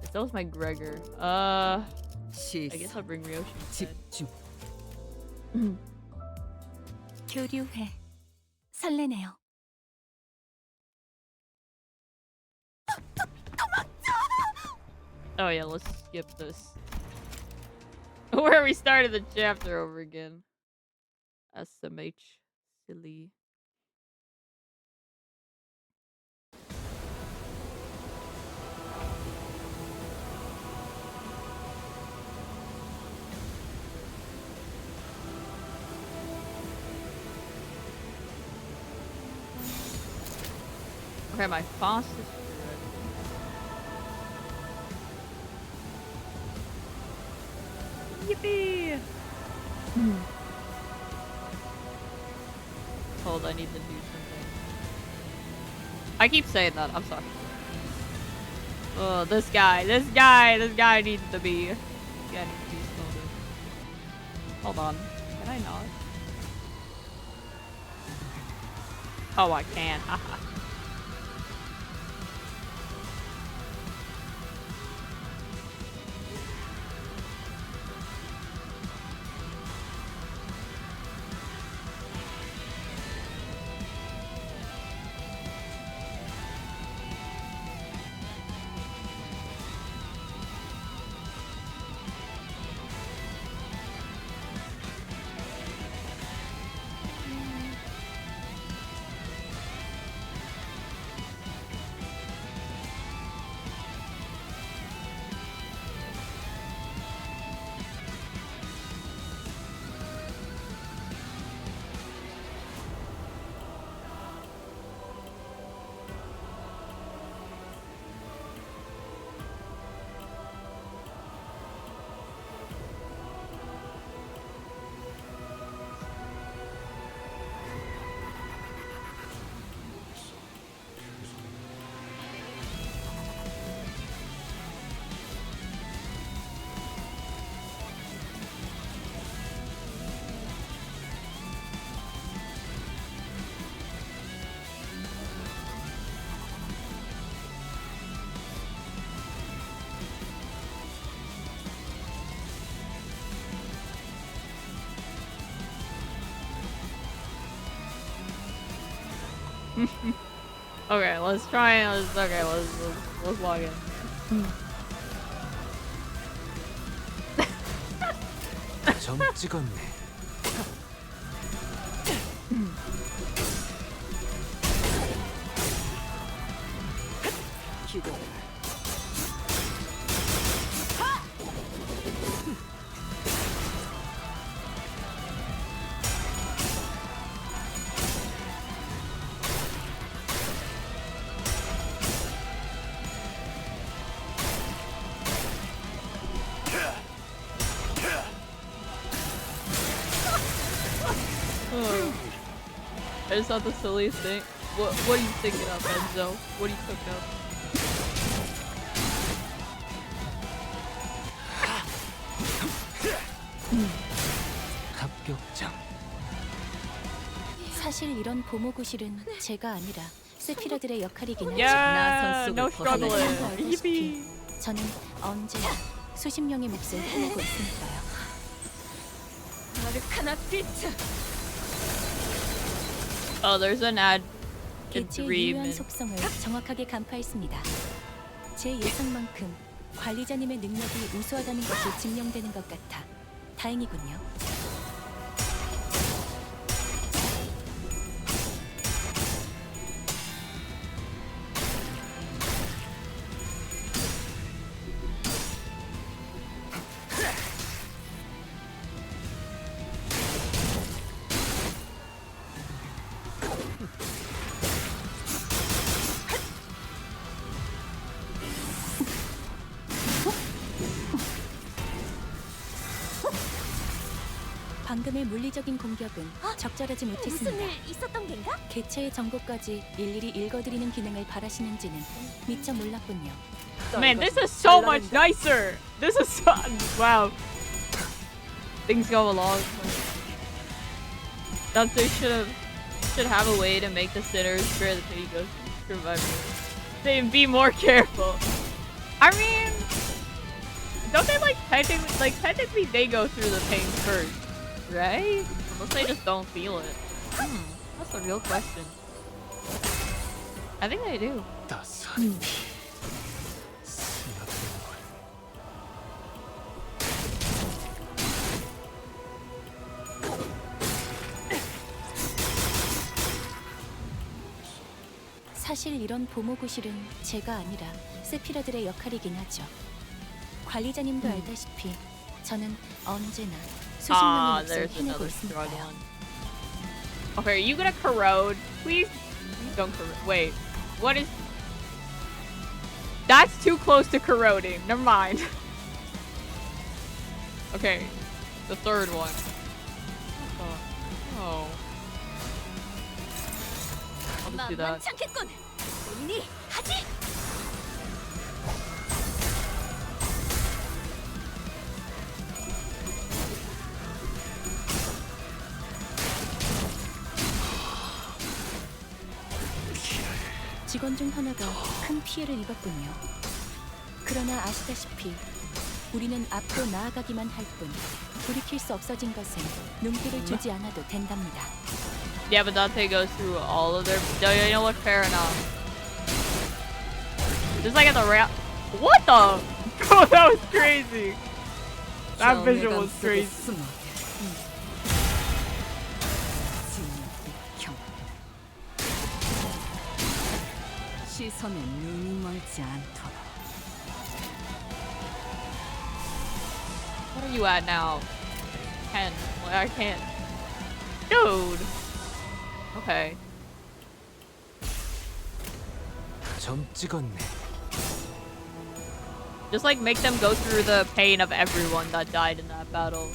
If that was my Gregor. I guess I'll bring Ryoshi instead. 집중. 교류회. 설레네요. Oh yeah, let's skip this. Where we started the chapter over again. SMH. Silly. Okay, my fastest Yippee! Hold, I need to do something. I keep saying that, I'm sorry. Oh, this guy needs to be smoother. Hold on. Can I not? Oh, I can. Haha. Okay, let's try and let's log in. 점 찍었네. 기대. I just thought the silliest thing. What are you thinking of, Enzo? What are you cooking up? 합격장. 사실 이런 보모구실은 제가 아니라 세피라들의 역할이긴 하죠. Yeah, no 다들 struggling. 알다시피 저는 언제나 수십 명의 몫을 해내고 있으니까요. Oh, there's an ad. In 개체의 3 유효한 minutes. 속성을 정확하게 간파했습니다. 제 예상만큼 관리자님의 능력이 우수하다는 것이 증명되는 것 같아 다행이군요. 방금의 물리적인 공격은 적절하지 못했습니다. 있었던 겐가? 개체의 정보까지 일일이 읽어드리는 기능을 바라시는지는 미처 몰랐군요. Man, this is so much nicer. This is so wow. Things go along. That they should have a way to make the sinners sure the pity goes to survive. They be more careful. I mean, don't they technically they go through the pain first, right? Unless they just don't feel it. That's a real question. I think they do. 따스한 피 스며드는 걸 사실 이런 보모구실은 제가 아니라 세피라들의 역할이긴 하죠. 관리자님도 알다시피 저는 언제나 수십 명의 몫을 There's 해내고 another 있으니까요. struggling. Okay, are you gonna corrode? Please don't corrode. Wait, what is? That's too close to corroding. Never mind. Okay, the third one. Oh. I'll just do that. 만만찮겠군. 본인이 하지. 직원 중 하나가 큰 피해를 입었군요. 그러나 아시다시피 우리는 앞으로 나아가기만 할 뿐 돌이킬 수 없어진 것에 눈길을 주지 않아도 된답니다. Yeah, but Dante goes through all of their. Yeah, you know what? Fair enough. Just like at the rail. What the? Oh, that was crazy. That visual was crazy. 시선에 눈이 멀지 않도록. What are you at now? 10. Well, I can't. Dude. Okay. 점 찍었네. Just like make them go through the pain of everyone that died in that battle.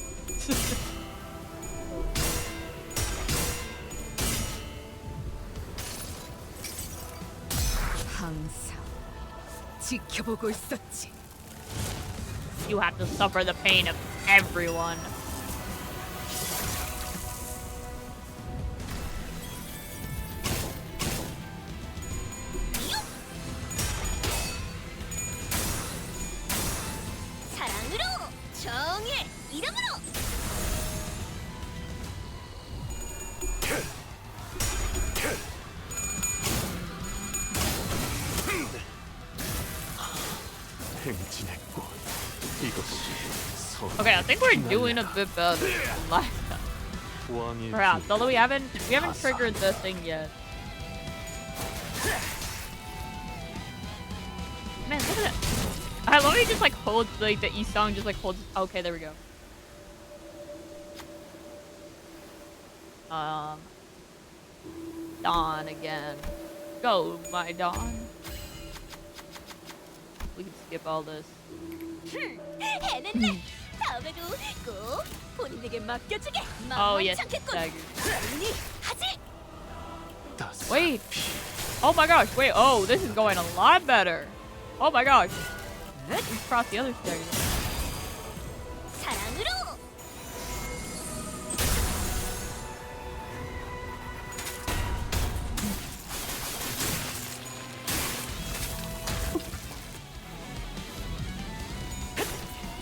항상 지켜보고 있었지. You have to suffer the pain of everyone. 사랑으로 정의 이름으로. 행진의 꽃 이것이 서로 Okay, I think we're doing a bit better than last time. 왕의 Perhaps, although we haven't triggered the thing yet. Man, look at that. I love how he just like holds like the East song just like holds. Okay, there we go. Dawn again. Go, my Dawn. We can skip all this. 해냈네. 다음에도 꼭 본인에게 맡겨주게. Oh yes, 만만찮겠군. dagger. 본인이 하지. 따스한 Wait. 피 Oh my gosh, wait, oh, this is going a lot better. Oh my gosh. We crossed the other stairs. 사랑으로.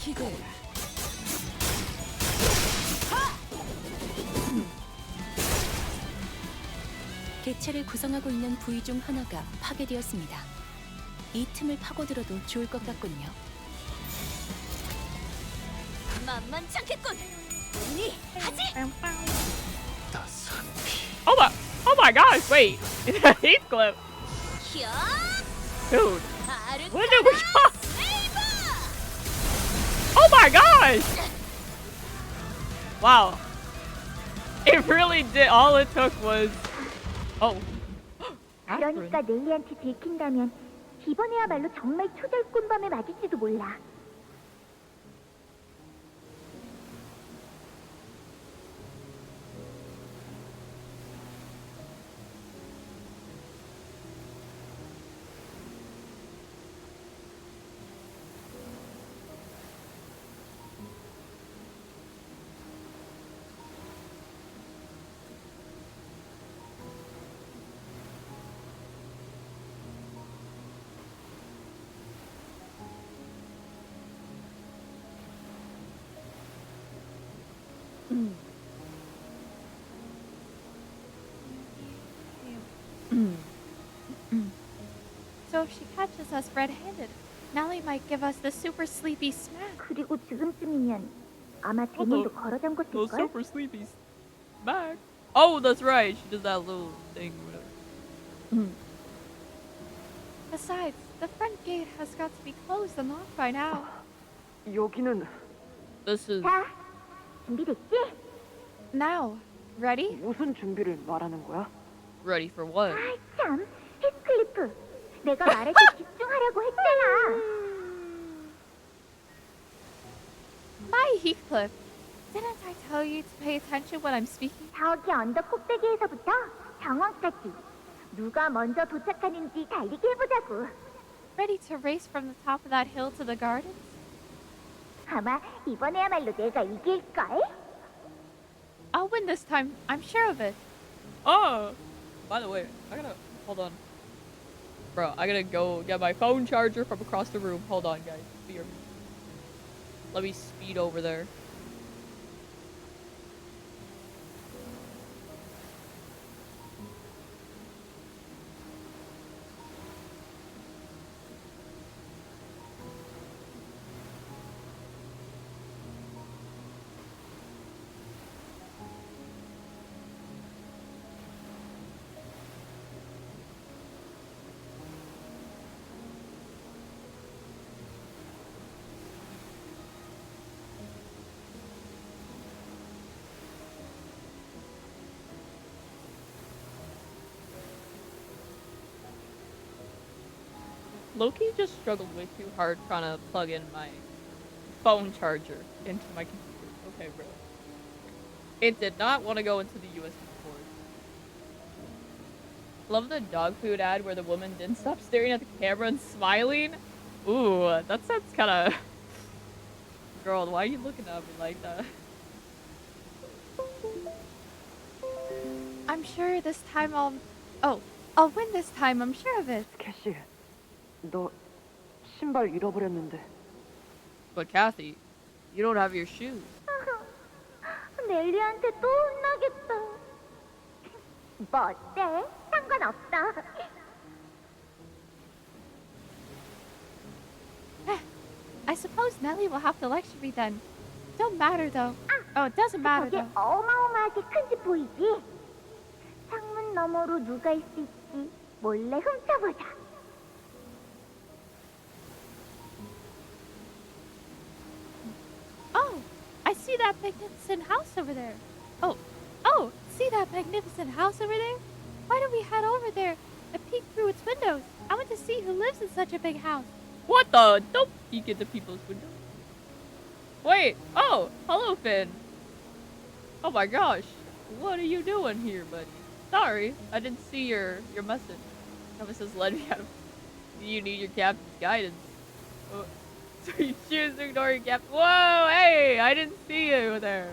기대해라. 개체를 구성하고 있는 부위 중 하나가 파괴되었습니다. 이 틈을 파고들어도 좋을 것 같군요. 만만찮겠군. 본인이 하지. 따스한 피 Oh my gosh, wait. Heat clip. 히어. Dude, 아르카나 when did we go? 세이버. Oh my gosh! Wow. It really did, all it took was. Oh. 그러니까 네이한테 들킨다면 이번에야말로 정말 초절꾼밤에 맞을지도 몰라. So if she catches us red-handed, Nellie might give us the super sleepy smack. 그리고 지금쯤이면 아마 대문도 걸어 잠궜을걸? sleepy smack. Oh, that's right. She does that little thing, whatever. Besides, the front gate has got to be closed and locked by now. 여기는 This is 자, 준비됐지? now. Ready? 무슨 준비를 말하는 거야? Ready for what? 아, 참, 히스클리프. 내가 말할 때 집중하라고 했잖아. My Heathcliff. Didn't I tell you to pay attention when I'm speaking? 저기 언덕 꼭대기에서부터 정원까지 누가 먼저 도착하는지 달리기 해보자고. Ready to race from the top of that hill to the gardens? 아마 이번에야말로 내가 이길걸? I'll win this time. I'm sure of it. Oh, by the way, I gotta hold on, bro. I gotta go get my phone charger from across the room. Hold on, guys. Let me speed over there. Loki just struggled way too hard trying to plug in my phone charger into my computer. Okay, bro. It did not want to go into the USB port. Love the dog food ad where the woman didn't stop staring at the camera and smiling. Ooh, that sounds kind of... Girl, why are you looking at me like that? I'm sure this time I'll win this time. I'm sure of it. 캐시, 너 신발 잃어버렸는데. But Kathy, you don't have your shoes. 넬리한테 또 혼나겠다. 뭐 어때? 상관없어. I suppose Nellie will have to lecture me then. Don't matter though. Oh, it doesn't matter 저게 though. 어마어마하게 큰 집 보이지? 창문 너머로 누가 있을지 몰래 훔쳐보자. Oh, I see that magnificent house over there. Oh, see that magnificent house over there? Why don't we head over there and peek through its windows? I want to see who lives in such a big house. What the? Don't peek into people's windows. Wait, oh, hello, Finn. Oh my gosh, what are you doing here, buddy? Sorry, I didn't see your message. Nemesis led me out of... You need your captain's guidance. Oh. So you choose to ignore your captain. Whoa, hey, I didn't see you there.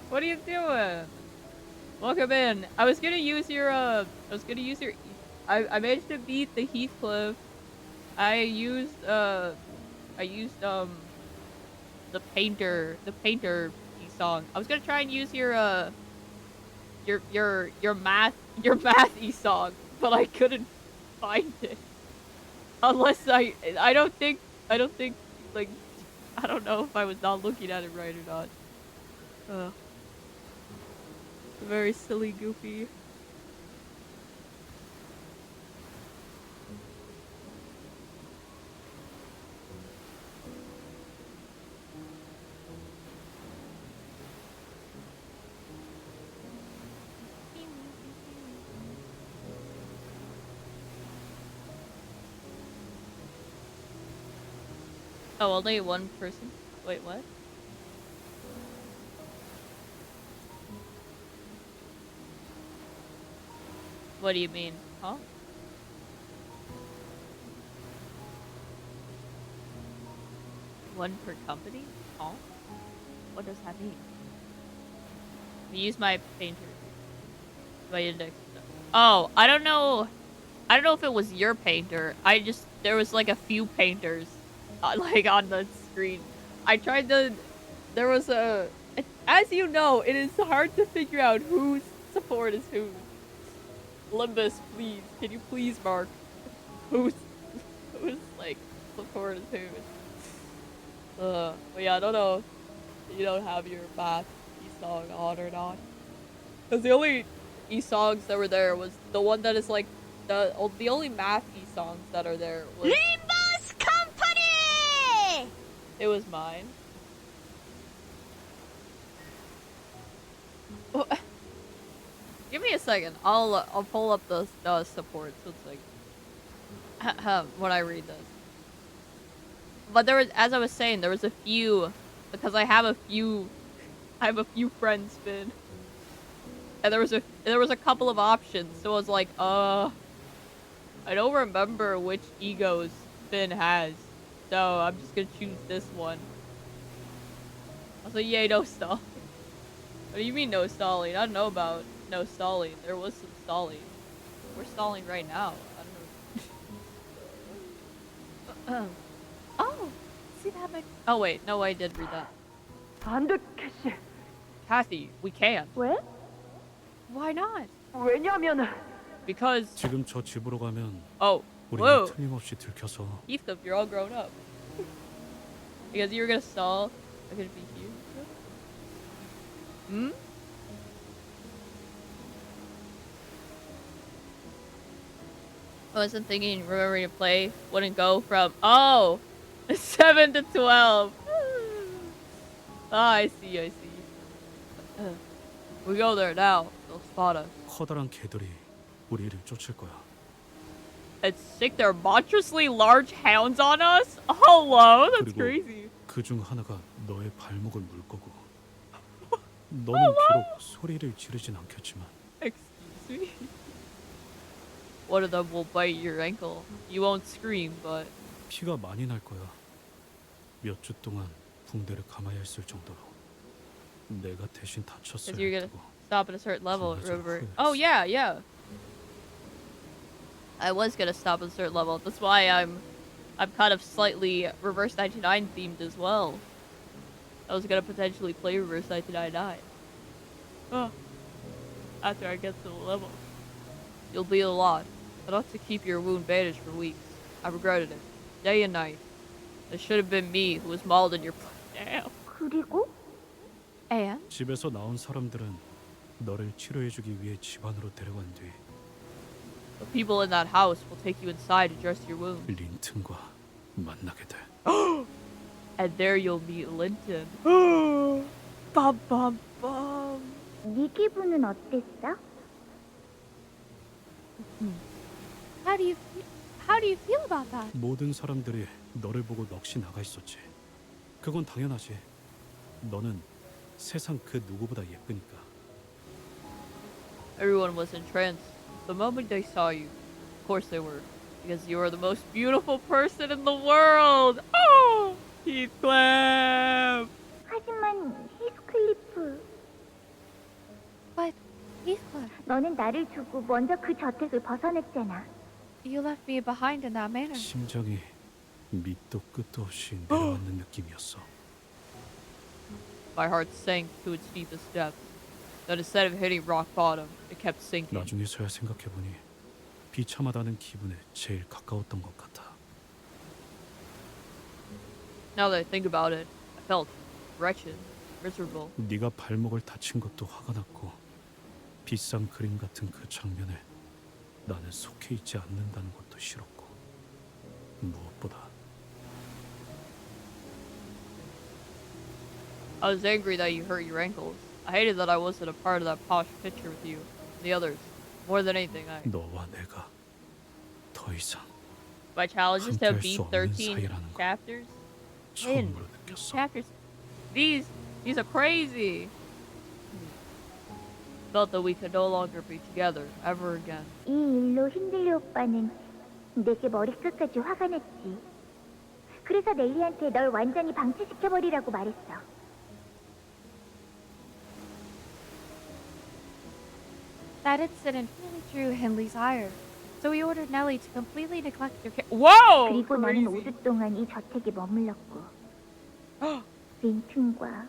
What are you doing? Welcome in. I was gonna use your, I managed to beat the Heathcliff. I used the painter song. I was gonna try and use your math song, but I couldn't find it. Unless I don't think, like, I don't know if I was not looking at it right or not. Very silly, goofy. Oh, only one person? Wait, what? What do you mean? Huh? One per company? Huh? What does that mean? Use my painter. My index. Oh, I don't know. I don't know if it was your painter. There was like a few painters. Like on the screen. I tried to... There was a... As you know, it is hard to figure out whose support is whose. Limbus, please. Can you please mark who's like before the tune? But yeah, I don't know if you don't have your math e-song on or not. Because the only e-songs that were there was the one that is like the only math e-songs that are there was 리버스 컴퍼니! it was mine. Oh, give me a second. I'll pull up the support. So it's like when I read this. But there was, as I was saying, there was a few because I have a few friends spin, and there was a couple of options. So I was like, I don't remember which egos Finn has, so I'm just gonna choose this one. I was like, yay, no stall. What do you mean no stalling? I don't know about no stalling. There was some stalling. We're stalling right now. I don't know. Oh, see that? Oh wait, no, I did read that. 안돼, 캐시. Kathy, we can't. 왜? Why not? 왜냐면 Because 지금 저 집으로 가면 oh, 우리는 whoa, 틀림없이 들켜서 Heathcliff, you're all grown up. Because you were gonna stall. I could be here. Hmm. I wasn't thinking remembering to play wouldn't go from 7 to 12. I see. We go there now. They'll spot us. 커다란 개들이 우리를 쫓을 거야. And stick their monstrously large hounds on us? Hello? That's 그리고 crazy. 그중 하나가 너의 발목을 물 거고. 너는 비록 소리를 지르진 않겠지만 Excuse me? One of them will bite your ankle. You won't scream, but 피가 많이 날 거야. 몇 주 동안 붕대를 감아야 했을 정도로. 내가 대신 다쳤어야 because you're gonna 했고. stop at a certain level. 맞아, Remember? 후회했어. Oh yeah. I was gonna stop at a certain level. That's why I'm kind of slightly Reverse 99 themed as well. I was gonna potentially play Reverse 99. Oh, after I get to the level, you'll bleed a lot. Enough to keep your wound bandaged for weeks. I regretted it, day and night. It should have been me who was mauled in your. Damn. 그리고? And 집에서 나온 사람들은 너를 치료해주기 위해 집 안으로 데려간 뒤 the people in that house will take you inside to dress your wound. 린튼과 만나게 돼. And there you'll meet Linton. Bum bum bum. 네 기분은 어땠어? How do you feel about that? 모든 사람들이 너를 보고 넋이 나가 있었지. 그건 당연하지. 너는 세상 그 누구보다 예쁘니까. Everyone was entranced the moment they saw you. Of course they were, because you are the most beautiful person in the world. Oh, Heathcliff. 하지만 히스클리프, But Heathcliff, 너는 나를 두고 먼저 그 저택을 벗어났잖아. you left me behind in that manner. 심장이 밑도 끝도 없이 내려앉는 느낌이었어. My heart sank to its deepest depths. Then instead of hitting rock bottom, it kept sinking. 나중에서야 생각해보니 비참하다는 기분에 제일 가까웠던 것 같아. Now that I think about it, I felt wretched, miserable. 네가 발목을 다친 것도 화가 났고 비싼 그림 같은 그 장면에 나는 속해 있지 않는다는 것도 싫었고 무엇보다 I was angry that you hurt your ankles. I hated that I wasn't a part of that posh picture with you, the others. More than anything, 너와 내가 더 이상 my challenge is to 함께할 beat 수 없는 13 사이라는 거 chapters. 처음으로 These 느꼈어. chapters, these are crazy. Felt that we could no longer be together ever again. 이 일로 힌들리 오빠는 내게 머리끝까지 화가 났지. 그래서 넬리한테 널 완전히 방치시켜버리라고 말했어. That incident really drew Hindley's ire, so he ordered Nellie to completely neglect your care. Whoa! 그리고 나는 Crazy. 5주 동안 이 저택에 머물렀고 린튼과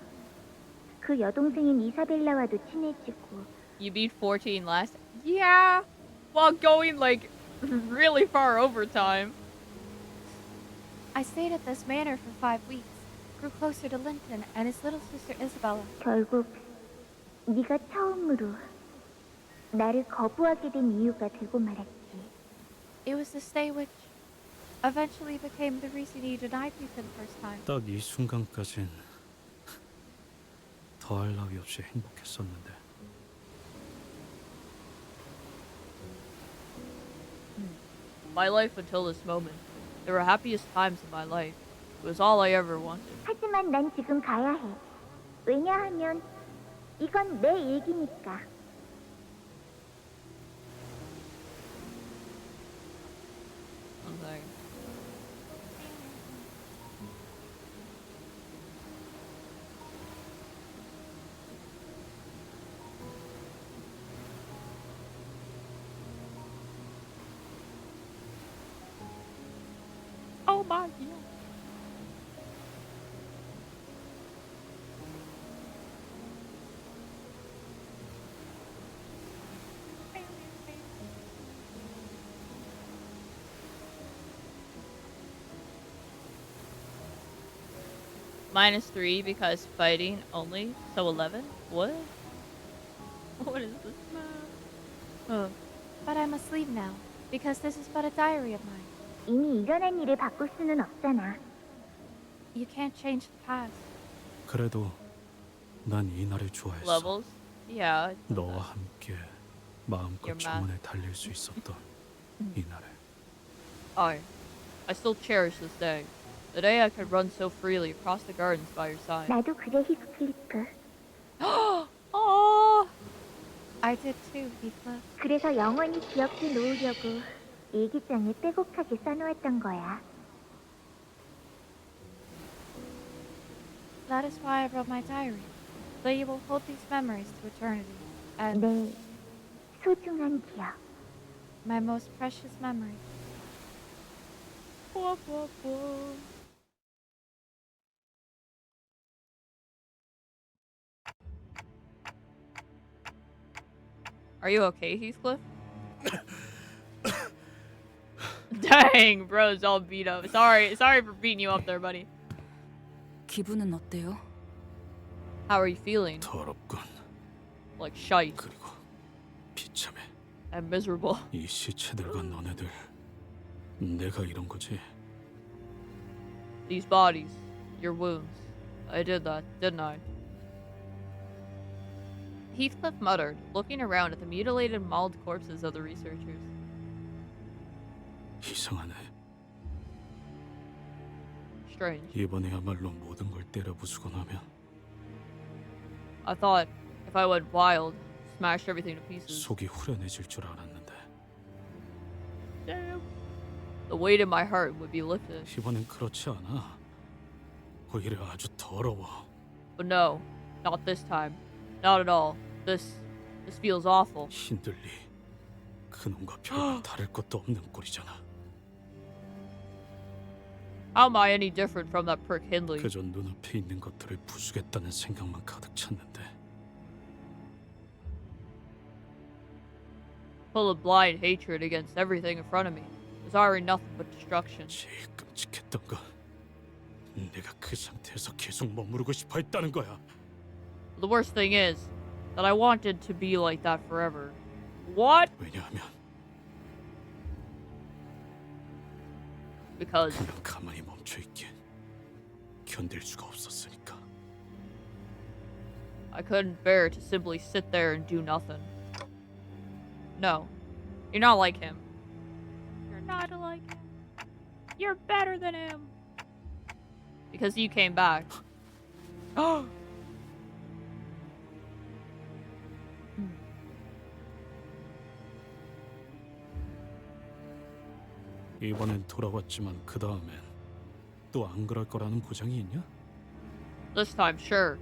그 여동생인 이사벨라와도 친해지고 You beat 14 last. Yeah. while going like really far overtime. I stayed at this manor for 5 weeks, grew closer to Linton and his little sister Isabella. 결국 네가 처음으로 나를 거부하게 된 이유가 되고 말았지. It was the stay which eventually became the reason he denied me for the first time. 딱 이 순간까진 더할 나위 없이 행복했었는데 My life until this moment. There were happiest times in my life. It was all I ever wanted. 하지만 난 지금 가야 해. 왜냐하면 이건 내 얘기니까. One second. Oh my god. -3 because fighting only, so 11? What? What is this math? But I must leave now, because this is but a diary of mine. 이미 일어난 일을 바꿀 수는 없잖아. You can't change the past. 그래도 난 이 날을 좋아했어. Levels? Yeah. it's not 너와 bad. 함께 마음껏 Your math. 정원에 달릴 수 있었던 이 날을. I still cherish this day. The day I could run so freely across the gardens by your side. 나도 그래 히스클리프. Oh, I did too, Heathcliff. 그래서 영원히 기억해 놓으려고 일기장에 빼곡하게 써놓았던 거야. That is why I wrote my diary. So you will hold these memories to eternity. And 내 소중한 기억. my most precious memory. Are you okay, Heathcliff? Dang, bro's all beat up. Sorry for beating you up there, buddy. 기분은 어때요? How are you feeling? 더럽군. Like shite 그리고 비참해. and miserable. 이 시체들과 너네들 내가 이런 거지. These bodies, your wounds. I did that, didn't I? Heathcliff muttered, looking around at the mutilated, mauled corpses of the researchers. 이상하네. Strange. 이번에야말로 모든 걸 때려 부수고 나면 I thought if I went wild, smashed everything to pieces. 속이 후련해질 줄 알았는데 Damn. The weight in my heart would be lifted. 이번엔 그렇지 않아. 오히려 아주 더러워. But no, not this time. Not at all. This feels awful. 신들리 그놈과 별로 다를 것도 없는 꼴이잖아. How am I any different from that prick Hindley? 그저 눈앞에 있는 것들을 부수겠다는 생각만 가득 찼는데 Full of blind hatred against everything in front of me, desiring nothing but destruction. 제일 끔찍했던 건 내가 그 상태에서 계속 머무르고 싶어 했다는 거야. The worst thing is that I wanted to be like that forever. What? 왜냐하면 Because 그냥 가만히 멈춰 있기엔 견딜 수가 없었으니까. I couldn't bear to simply sit there and do nothing. No, you're not like him. You're not like him. You're better than him. Because you came back. 이번엔 돌아왔지만 그 다음엔 또 안 그럴 거라는 보장이 있냐? This time, sure.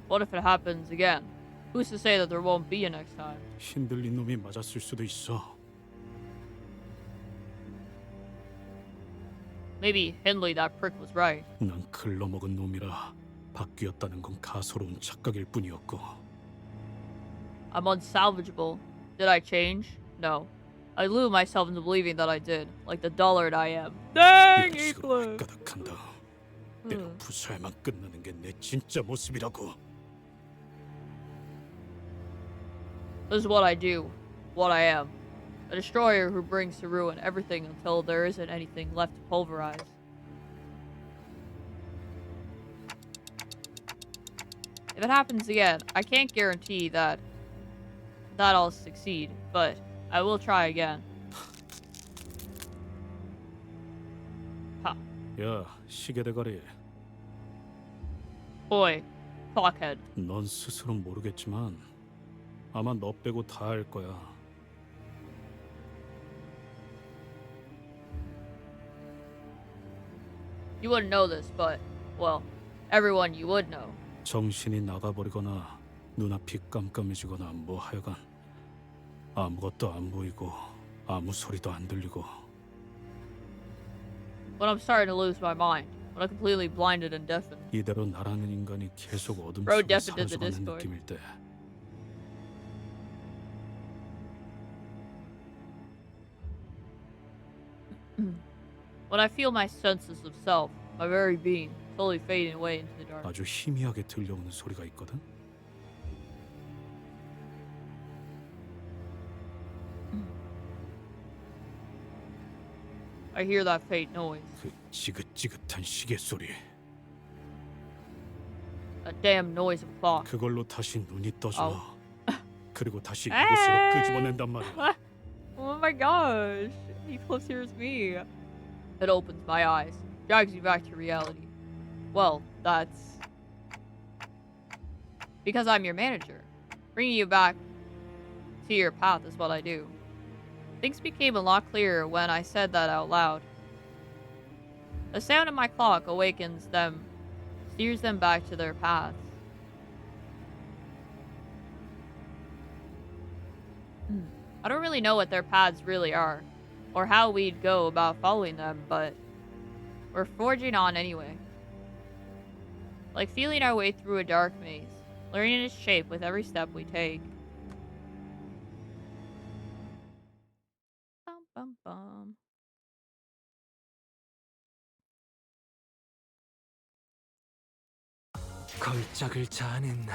What if it happens again? Who's to say that there won't be a next time? 신들린 놈이 맞았을 수도 있어. Maybe Hindley, that prick, was right. 난 글러먹은 놈이라 바뀌었다는 건 가소로운 착각일 뿐이었고 I'm unsalvageable. Did I change? No. I lure myself into believing that I did, like the dullard I am. Dang, 이런 식으로 Heathcliff! 헷가닥한다. 때로 부숴야만 끝나는 게 내 진짜 모습이라고. This is what I do, what I am. A destroyer who brings to ruin everything until there isn't anything left to pulverize. If it happens again, I can't guarantee that I'll succeed, but I will try again. Ha. 야, 시계 대가리. Boy, clockhead. 넌 스스로 모르겠지만 아마 너 빼고 다 알 거야. You wouldn't know this, but, well, everyone you would know. 정신이 나가버리거나 눈앞이 깜깜해지거나 뭐 하여간 아무것도 안 보이고 아무 소리도 안 들리고 When I'm starting to lose my mind. When I'm completely blinded and deafened. 이대로 나라는 인간이 계속 어둠 Bro 속에 deafened in the 사라져가는 Discord. 느낌일 때 When I feel my senses of self, my very being, slowly fading away into the dark. 아주 희미하게 들려오는 소리가 있거든. I hear that faint noise. 그 지긋지긋한 시계 소리. That damn noise of a clock. 그걸로 다시 눈이 떠져. 그리고 다시 에이. 이곳으로 끄집어낸단 말이야. Oh my gosh. He close hears me. It opens my eyes, drags me back to reality. Well, that's because I'm your manager. Bringing you back to your path is what I do. Things became a lot clearer when I said that out loud. The sound of my clock awakens them, steers them back to their paths. I don't really know what their paths really are, or how we'd go about following them, but we're forging on anyway. Like feeling our way through a dark maze, learning its shape with every step we take. Bum, bum, bum. 걸작을 자아냈나.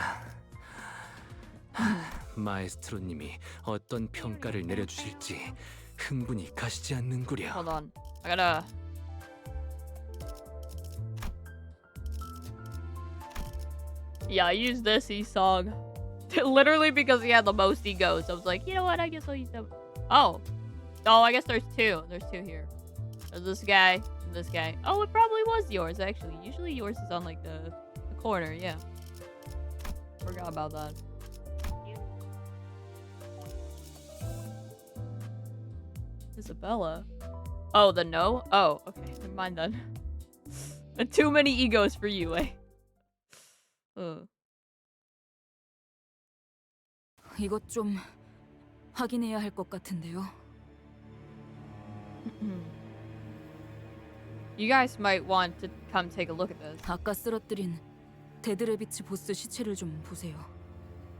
마에스트로님이 어떤 평가를 내려주실지 흥분이 가시지 않는구려. Hold on. I gotta... Yeah, I used this song literally because he had the most egos. I was like, you know what? I guess I'll use that. Oh. Oh, I guess there's two. There's two here. There's this guy and this guy. Oh, it probably was yours, actually. Usually yours is on, like, the corner. Yeah. Forgot about that. Isabella. Oh, the no? Oh, okay. Never mind then. Too many egos for you, eh? 이것 좀 확인해야 할 것 같은데요. You guys might want to come take a look at this. 아까 쓰러뜨린 데드래비츠 보스 시체를 좀 보세요.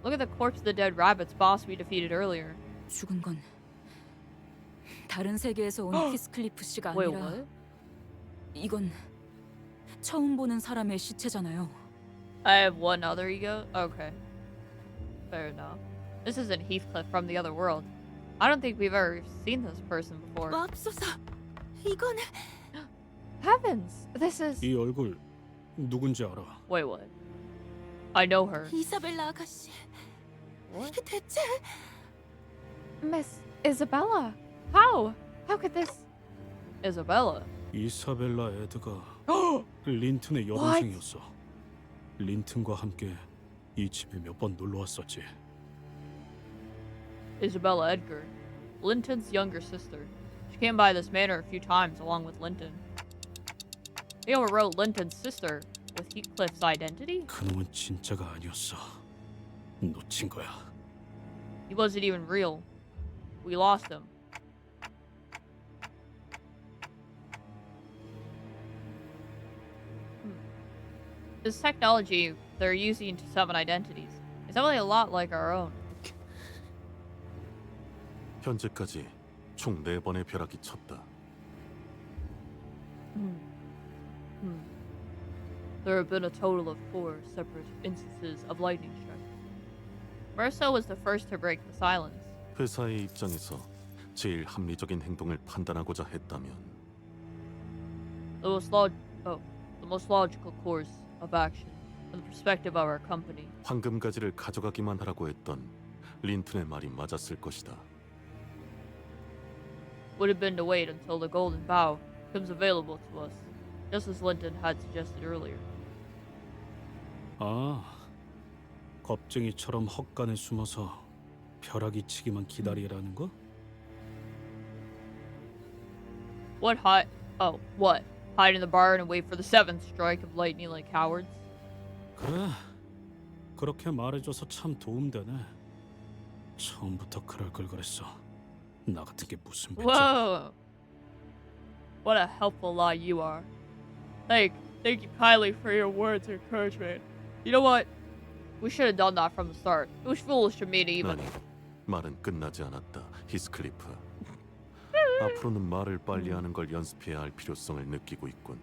Look at the corpse of the dead rabbit's boss we defeated earlier. 죽은 건 다른 세계에서 온 히스클리프 씨가 Wait, 아니라 what? 이건 처음 보는 사람의 시체잖아요. I have one other ego? Okay. Fair enough. This isn't Heathcliff from the other world. I don't think we've ever seen this person before. 맙소사, 이건 Heavens! This is... 이 얼굴 누군지 알아? Wait, what? I know her. 이사벨라 아가씨. What? 대체 Miss Isabella. How? How could this... Isabella? 이사벨라 에드가 린튼의 여동생이었어. 린튼과 함께 이 집에 몇 번 놀러 왔었지. Isabella Edgar. Linton's younger sister. She came by this manor a few times along with Linton. They overwrote Linton's sister with Heathcliff's identity? 그놈은 진짜가 아니었어. 놓친 거야. He wasn't even real. We lost him. This technology they're using to summon identities is definitely a lot like our own. 현재까지 총 4번의 벼락이 쳤다. There have been a total of 4 separate instances of lightning strikes. Merso was the first to break the silence. 회사의 입장에서 제일 합리적인 행동을 판단하고자 했다면 The most logical course of action from the perspective of our company 황금가지를 가져가기만 하라고 했던 린튼의 말이 맞았을 것이다. would have been to wait until the golden bough becomes available to us, just as Linton had suggested earlier. 아, 겁쟁이처럼 헛간에 숨어서 벼락이 치기만 기다리라는 거? What? Hide in the barn and wait for the 7th strike of lightning like cowards? 그래, 그렇게 말해줘서 참 도움되네. 처음부터 그럴 걸 그랬어. 나 같은 게 무슨 배짱. Whoa! What a helpful lie you are. Thank you kindly for your words of encouragement. You know what? We should have done that from the start. It was foolish of me to even. 아니, 말은 끝나지 않았다. 히스클리프. 앞으로는 말을 빨리 하는 걸 연습해야 할 필요성을 느끼고 있군.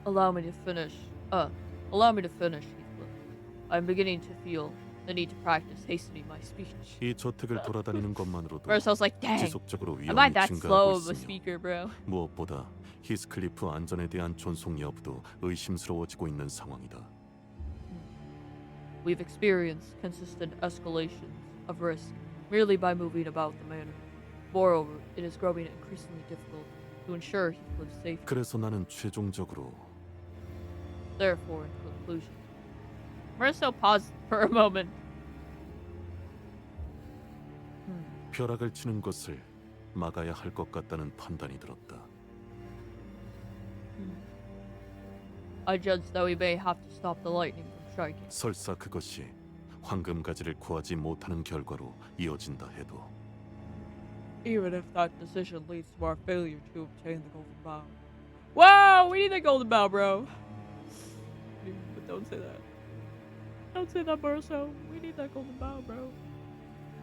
Allow me to finish, Heathcliff. I'm beginning to feel the need to practice hastening my speech. 이 저택을 돌아다니는 것만으로도 First, I was like, dang, 지속적으로 am I 위험이 that slow 증가하고 of a 있으며 speaker, bro? 무엇보다 히스클리프 안전에 대한 존속 여부도 의심스러워지고 있는 상황이다. We've experienced consistent escalations of risk merely by moving about the manor. Moreover, it is growing increasingly difficult to ensure Heathcliff's safety. 그래서 나는 최종적으로 Therefore, in conclusion, Merso paused for a moment. 벼락을 치는 것을 막아야 할 것 같다는 판단이 들었다. I judge that we may have to stop the lightning from striking. 설사 그것이 황금가지를 구하지 못하는 결과로 이어진다 해도 Even if that decision leads to our failure to obtain the golden bough. Wow, we need the golden bough, bro. But don't say that. Don't say that, Merso. We need that golden bough, bro.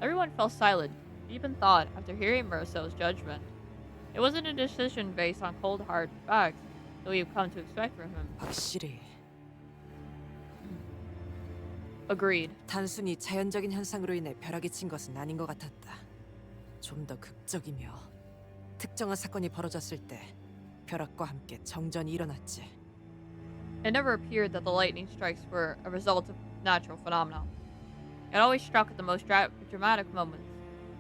Everyone fell silent, deep in thought after hearing Merso's judgment. It wasn't a decision based on cold hard facts that we have come to expect from him. 확실히 Agreed. 단순히 자연적인 현상으로 인해 벼락이 친 것은 아닌 것 같았다. 좀 더 극적이며 특정한 사건이 벌어졌을 때 벼락과 함께 정전이 일어났지. It never appeared that the lightning strikes were a result of natural phenomena. It always struck at the most dramatic moments,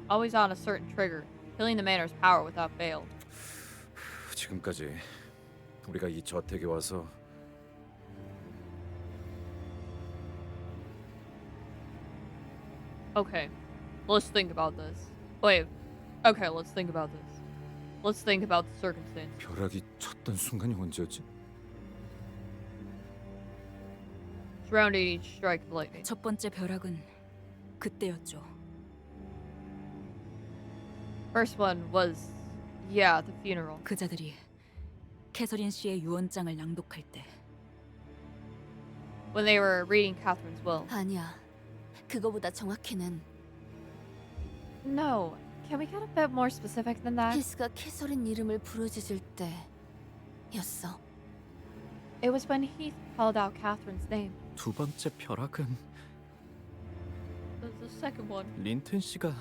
always on a certain trigger, killing the manor's power without fail. 지금까지 우리가 이 저택에 와서 Okay, let's think about this. Wait, okay, let's think about this. Let's think about the circumstance. 벼락이 쳤던 순간이 언제였지? Surrounding each strike of lightning. 첫 번째 벼락은 그때였죠. First one was, yeah, the funeral. 그자들이 캐서린 씨의 유언장을 낭독할 때. When they were reading Catherine's will. 아니야. 그거보다 정확히는 No, can we get a bit more specific than that? 히스가 캐서린 이름을 부르짖을 때였어. It was when Heath called out Catherine's name. 두 번째 벼락은 The second one. 린튼 씨가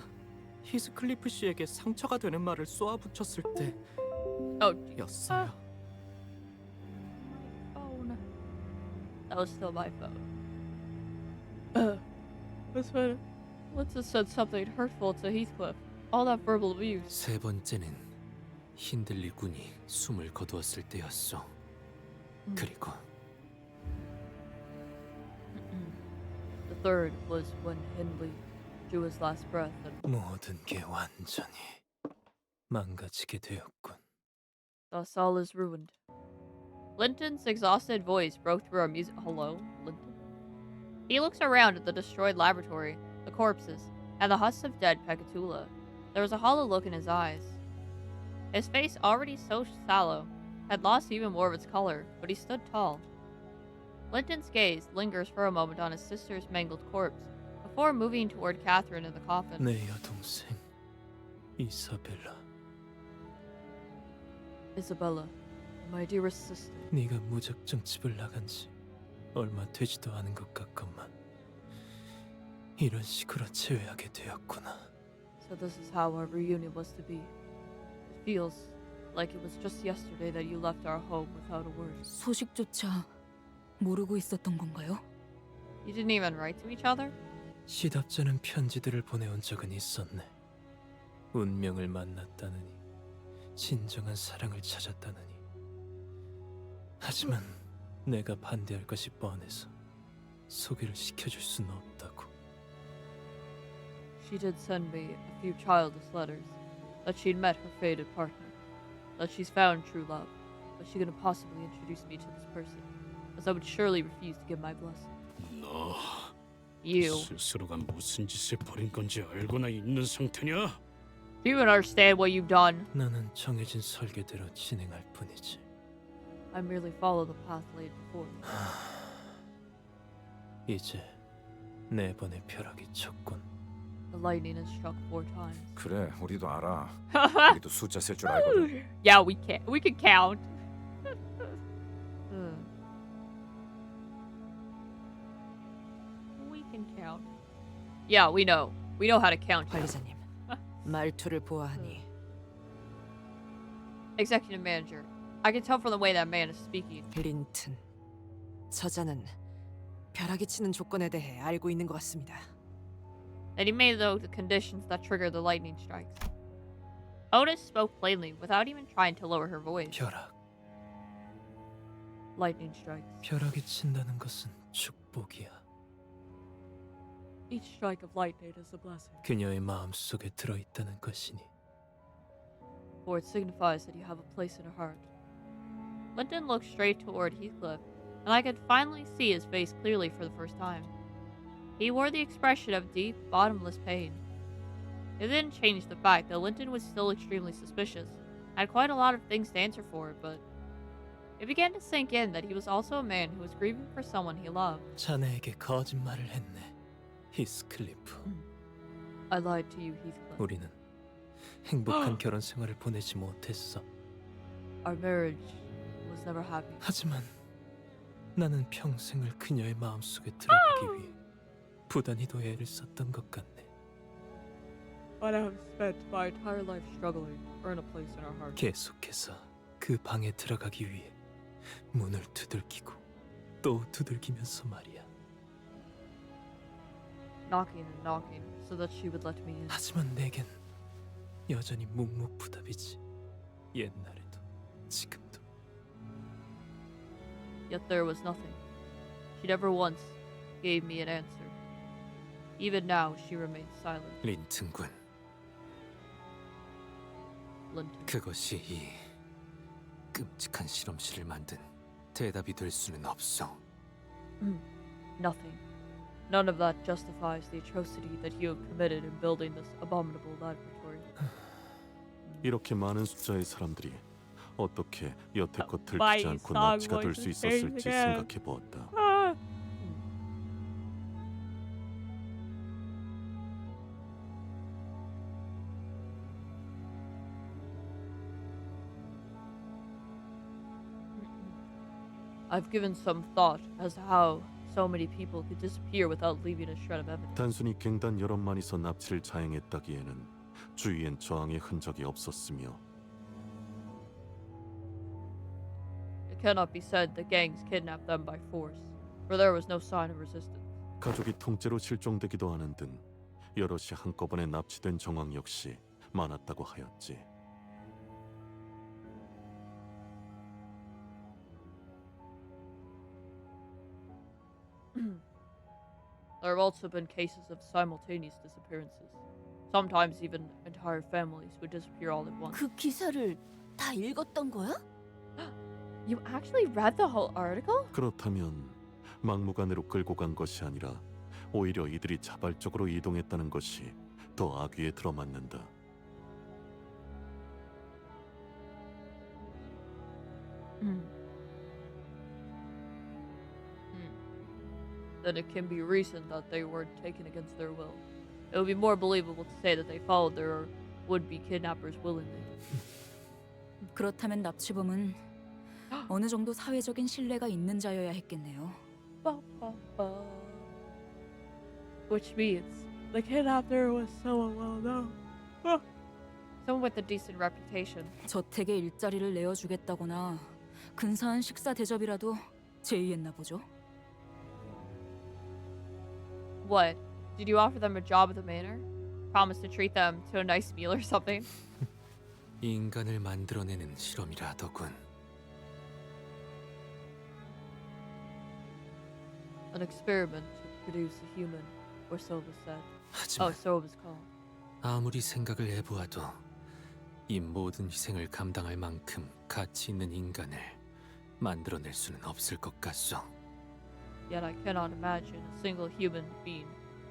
히스클리프 씨에게 상처가 되는 말을 쏘아붙였을 Oh, 때였어요. phone. That was still my phone. This one. Let's have said something hurtful to Heathcliff. All that verbal abuse. 세 번째는 힌들리군이 숨을 거두었을 때였어. 그리고 The third was when Hindley drew his last breath and 모든 게 완전히 망가지게 되었군. thus all is ruined. Linton's exhausted voice broke through our music. Hello, Linton? He looks around at the destroyed laboratory, the corpses, and the husks of dead Pecatula. There was a hollow look in his eyes. His face, already so sallow, had lost even more of its color, but he stood tall. Linton's gaze lingers for a moment on his sister's mangled corpse, before moving toward Catherine in the coffin. 내 여동생 이사벨라, Isabella, my dearest sister. 네가 무작정 집을 나간 지 얼마 되지도 않은 것 같건만 이런 식으로 제외하게 되었구나. So this is how our reunion was to be. It feels like it was just yesterday that you left our home without a word. 소식조차 모르고 있었던 건가요? You didn't even write to each other? 시답잖은 편지들을 보내온 적은 있었네. 운명을 만났다느니 진정한 사랑을 찾았다느니. 하지만 내가 반대할 것이 뻔해서 소개를 시켜줄 수는 없다고. She did send me a few childish letters that she'd met her fated partner, that she's found true love, but she couldn't possibly introduce me to this person, as I would surely refuse to give my blessing. 너 You. 스스로가 무슨 짓을 벌인 건지 알고나 있는 상태냐? Do you understand what you've done? 나는 정해진 설계대로 진행할 뿐이지. I merely follow the path laid before me. 이제 4번의 벼락이 쳤군. The lightning has struck 4 times. 그래, 우리도 알아. 우리도 숫자 셀 줄 알거든. Yeah, we can. We can count. We can count. Yeah, we know. We know how to count. 관리자님, 말투를 보아하니 Executive manager. I can tell from the way that man is speaking. 린튼, 저자는 벼락이 치는 조건에 대해 알고 있는 것 같습니다. That he made those the conditions that trigger the lightning strikes. Otis spoke plainly without even trying to lower her voice. 벼락. Lightning strikes. 벼락이 친다는 것은 축복이야. Each strike of lightning is a blessing, 그녀의 마음속에 들어있다는 것이니. for it signifies that you have a place in her heart. Linton looked straight toward Heathcliff, and I could finally see his face clearly for the first time. He wore the expression of deep, bottomless pain. It didn't change the fact that Linton was still extremely suspicious, had quite a lot of things to answer for, but it began to sink in that he was also a man who was grieving for someone he loved. 자네에게 거짓말을 했네, 히스클리프. I lied to you, Heathcliff. 우리는 행복한 결혼 생활을 보내지 못했어. Our marriage was never happy. 하지만 나는 평생을 그녀의 마음속에 들어가기 위해 부단히도 애를 썼던 것 같네. But I have spent my entire life struggling to earn a place in our heart. 계속해서 그 방에 들어가기 위해 문을 두들기고 또 두들기면서 말이야. Knocking and knocking so that she would let me in. 하지만 내겐 여전히 묵묵부답이지. 옛날에도 지금도. Yet there was nothing. She never once gave me an answer. Even now, she remains silent. 린튼군, Linton. 그것이 이 끔찍한 실험실을 만든 대답이 될 수는 없어. Nothing. None of that justifies the atrocity that you have committed in building this abominable laboratory. 이렇게 많은 숫자의 사람들이 어떻게 여태껏 My 들키지 않고 song 납치가 될 voice 수 is changed 있었을지 again. 생각해 보았다. I've given some thought as to how so many people could disappear without leaving a shred of evidence. 단순히 갱단 여럿만이서 납치를 자행했다기에는 주위엔 저항의 흔적이 없었으며 It cannot be said that gangs kidnapped them by force, for there was no sign of resistance. 가족이 통째로 실종되기도 하는 등 여럿이 한꺼번에 납치된 정황 역시 많았다고 하였지. There have also been cases of simultaneous disappearances. Sometimes even entire families would disappear all at once. 그 기사를 다 읽었던 거야? You actually read the whole article? 그렇다면 막무가내로 끌고 간 것이 아니라 오히려 이들이 자발적으로 이동했다는 것이 더 악위에 들어맞는다. Then it can be reasoned that they weren't taken against their will. It would be more believable to say that they followed their would-be kidnappers willingly. 그렇다면 납치범은 어느 정도 사회적인 신뢰가 있는 자여야 했겠네요. Which means the kidnapper was someone well known. Someone with a decent reputation. 저택에 일자리를 내어주겠다거나 근사한 식사 대접이라도 제의했나 보죠. What? Did you offer them a job at the manor? Promise to treat them to a nice meal or something? 인간을 만들어내는 실험이라더군. An experiment to produce a human, or so it was said. 하지만 So it was called. 아무리 생각을 해보아도 이 모든 희생을 감당할 만큼 가치 있는 인간을 만들어낼 수는 없을 것 같소. Yet I cannot imagine a single human being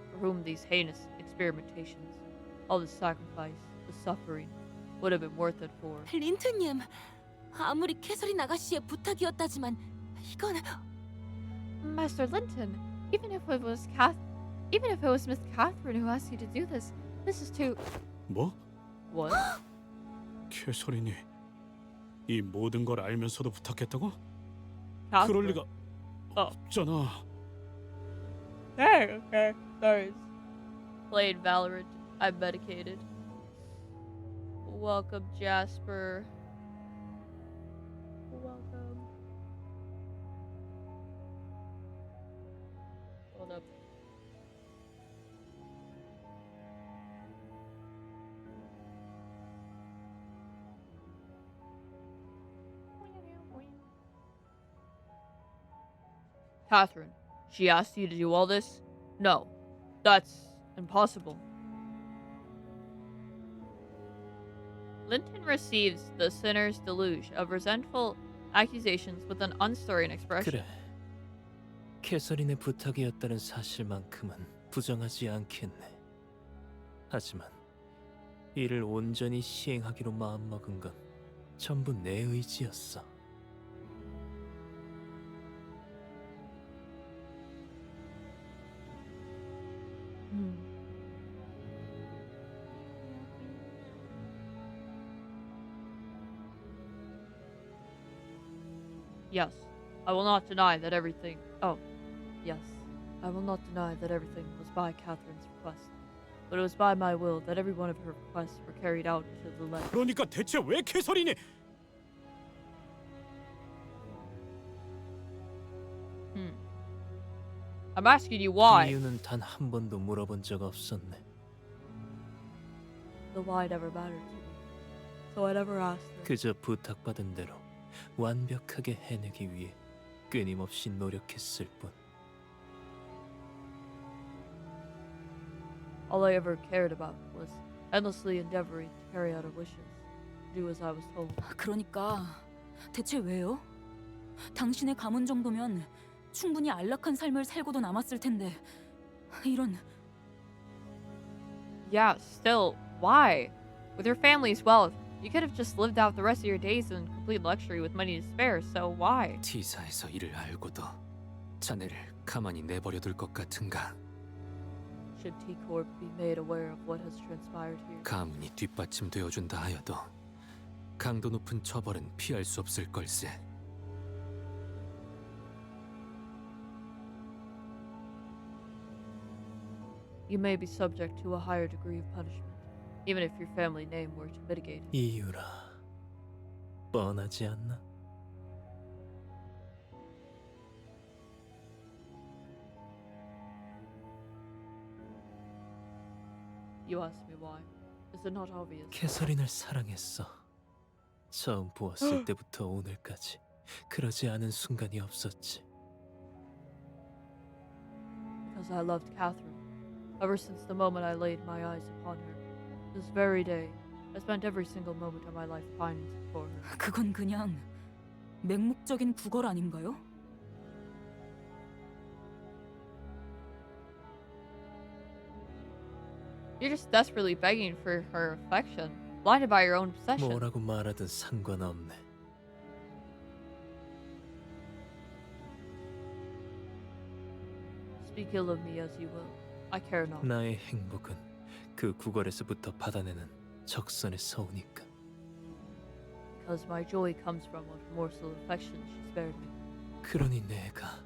for whom these heinous experimentations, all the sacrifice, the suffering, would have been worth it for. 린트님, 아무리 캐서린 아가씨의 부탁이었다지만 이건 Master Linton, even if it was Miss Catherine who asked you to do this, this is too. 뭐? What? 캐서린이 이 모든 걸 알면서도 부탁했다고? Catherine. 그럴 리가 어. 없잖아. Hey, okay. Sorry. Played Valorant. I'm medicated. Welcome, Jasper. Welcome. Hold up. Catherine, she asked you to do all this? No, that's impossible. Linton receives the sinner's deluge of resentful accusations with an unstirring expression. 그래. 캐서린의 부탁이었다는 사실만큼은 부정하지 않겠네. 하지만 이를 온전히 시행하기로 마음먹은 건 전부 내 의지였어. Yes, I will not deny that everything. Oh, yes, I will not deny that everything was by Catherine's request, but it was by my will that every one of her requests were carried out to the letter. 그러니까 대체 왜 캐서린이 I'm asking you why. 이유는 단 한 번도 물어본 적 없었네. The why never mattered to me, so I never asked her. 그저 부탁받은 대로 완벽하게 해내기 위해 끊임없이 노력했을 뿐. All I ever cared about was endlessly endeavoring to carry out her wishes, do as I was told. 그러니까 대체 왜요? 당신의 가문 정도면 충분히 안락한 삶을 살고도 남았을 텐데 이런 Yeah, still, why? With your family's wealth, you could have just lived out the rest of your days in complete luxury with money to spare, so why? T사에서 일을 알고도 자네를 가만히 내버려둘 것 같은가? Should T-Corp be made aware of what has transpired here? 가문이 뒷받침되어준다 하여도 강도 높은 처벌은 피할 수 없을 걸세. You may be subject to a higher degree of punishment, even if your family name were to mitigate it. 이유라 뻔하지 않나? You ask me why. Is it not obvious? 캐서린을 사랑했어. 처음 보았을 때부터 오늘까지 그러지 않은 순간이 없었지. Because I loved Catherine. Ever since the moment I laid my eyes upon her, this very day, I spent every single moment of my life pining for her. 그건 그냥 맹목적인 구걸 아닌가요? You're just desperately begging for her affection, blinded by your own obsession. 뭐라고 말하든 상관없네. Speak ill of me as you will. I care not. 나의 행복은 그 구걸에서부터 받아내는 적선에 서우니까. Because my joy comes from what morsel of affection she spared me. 그러니 내가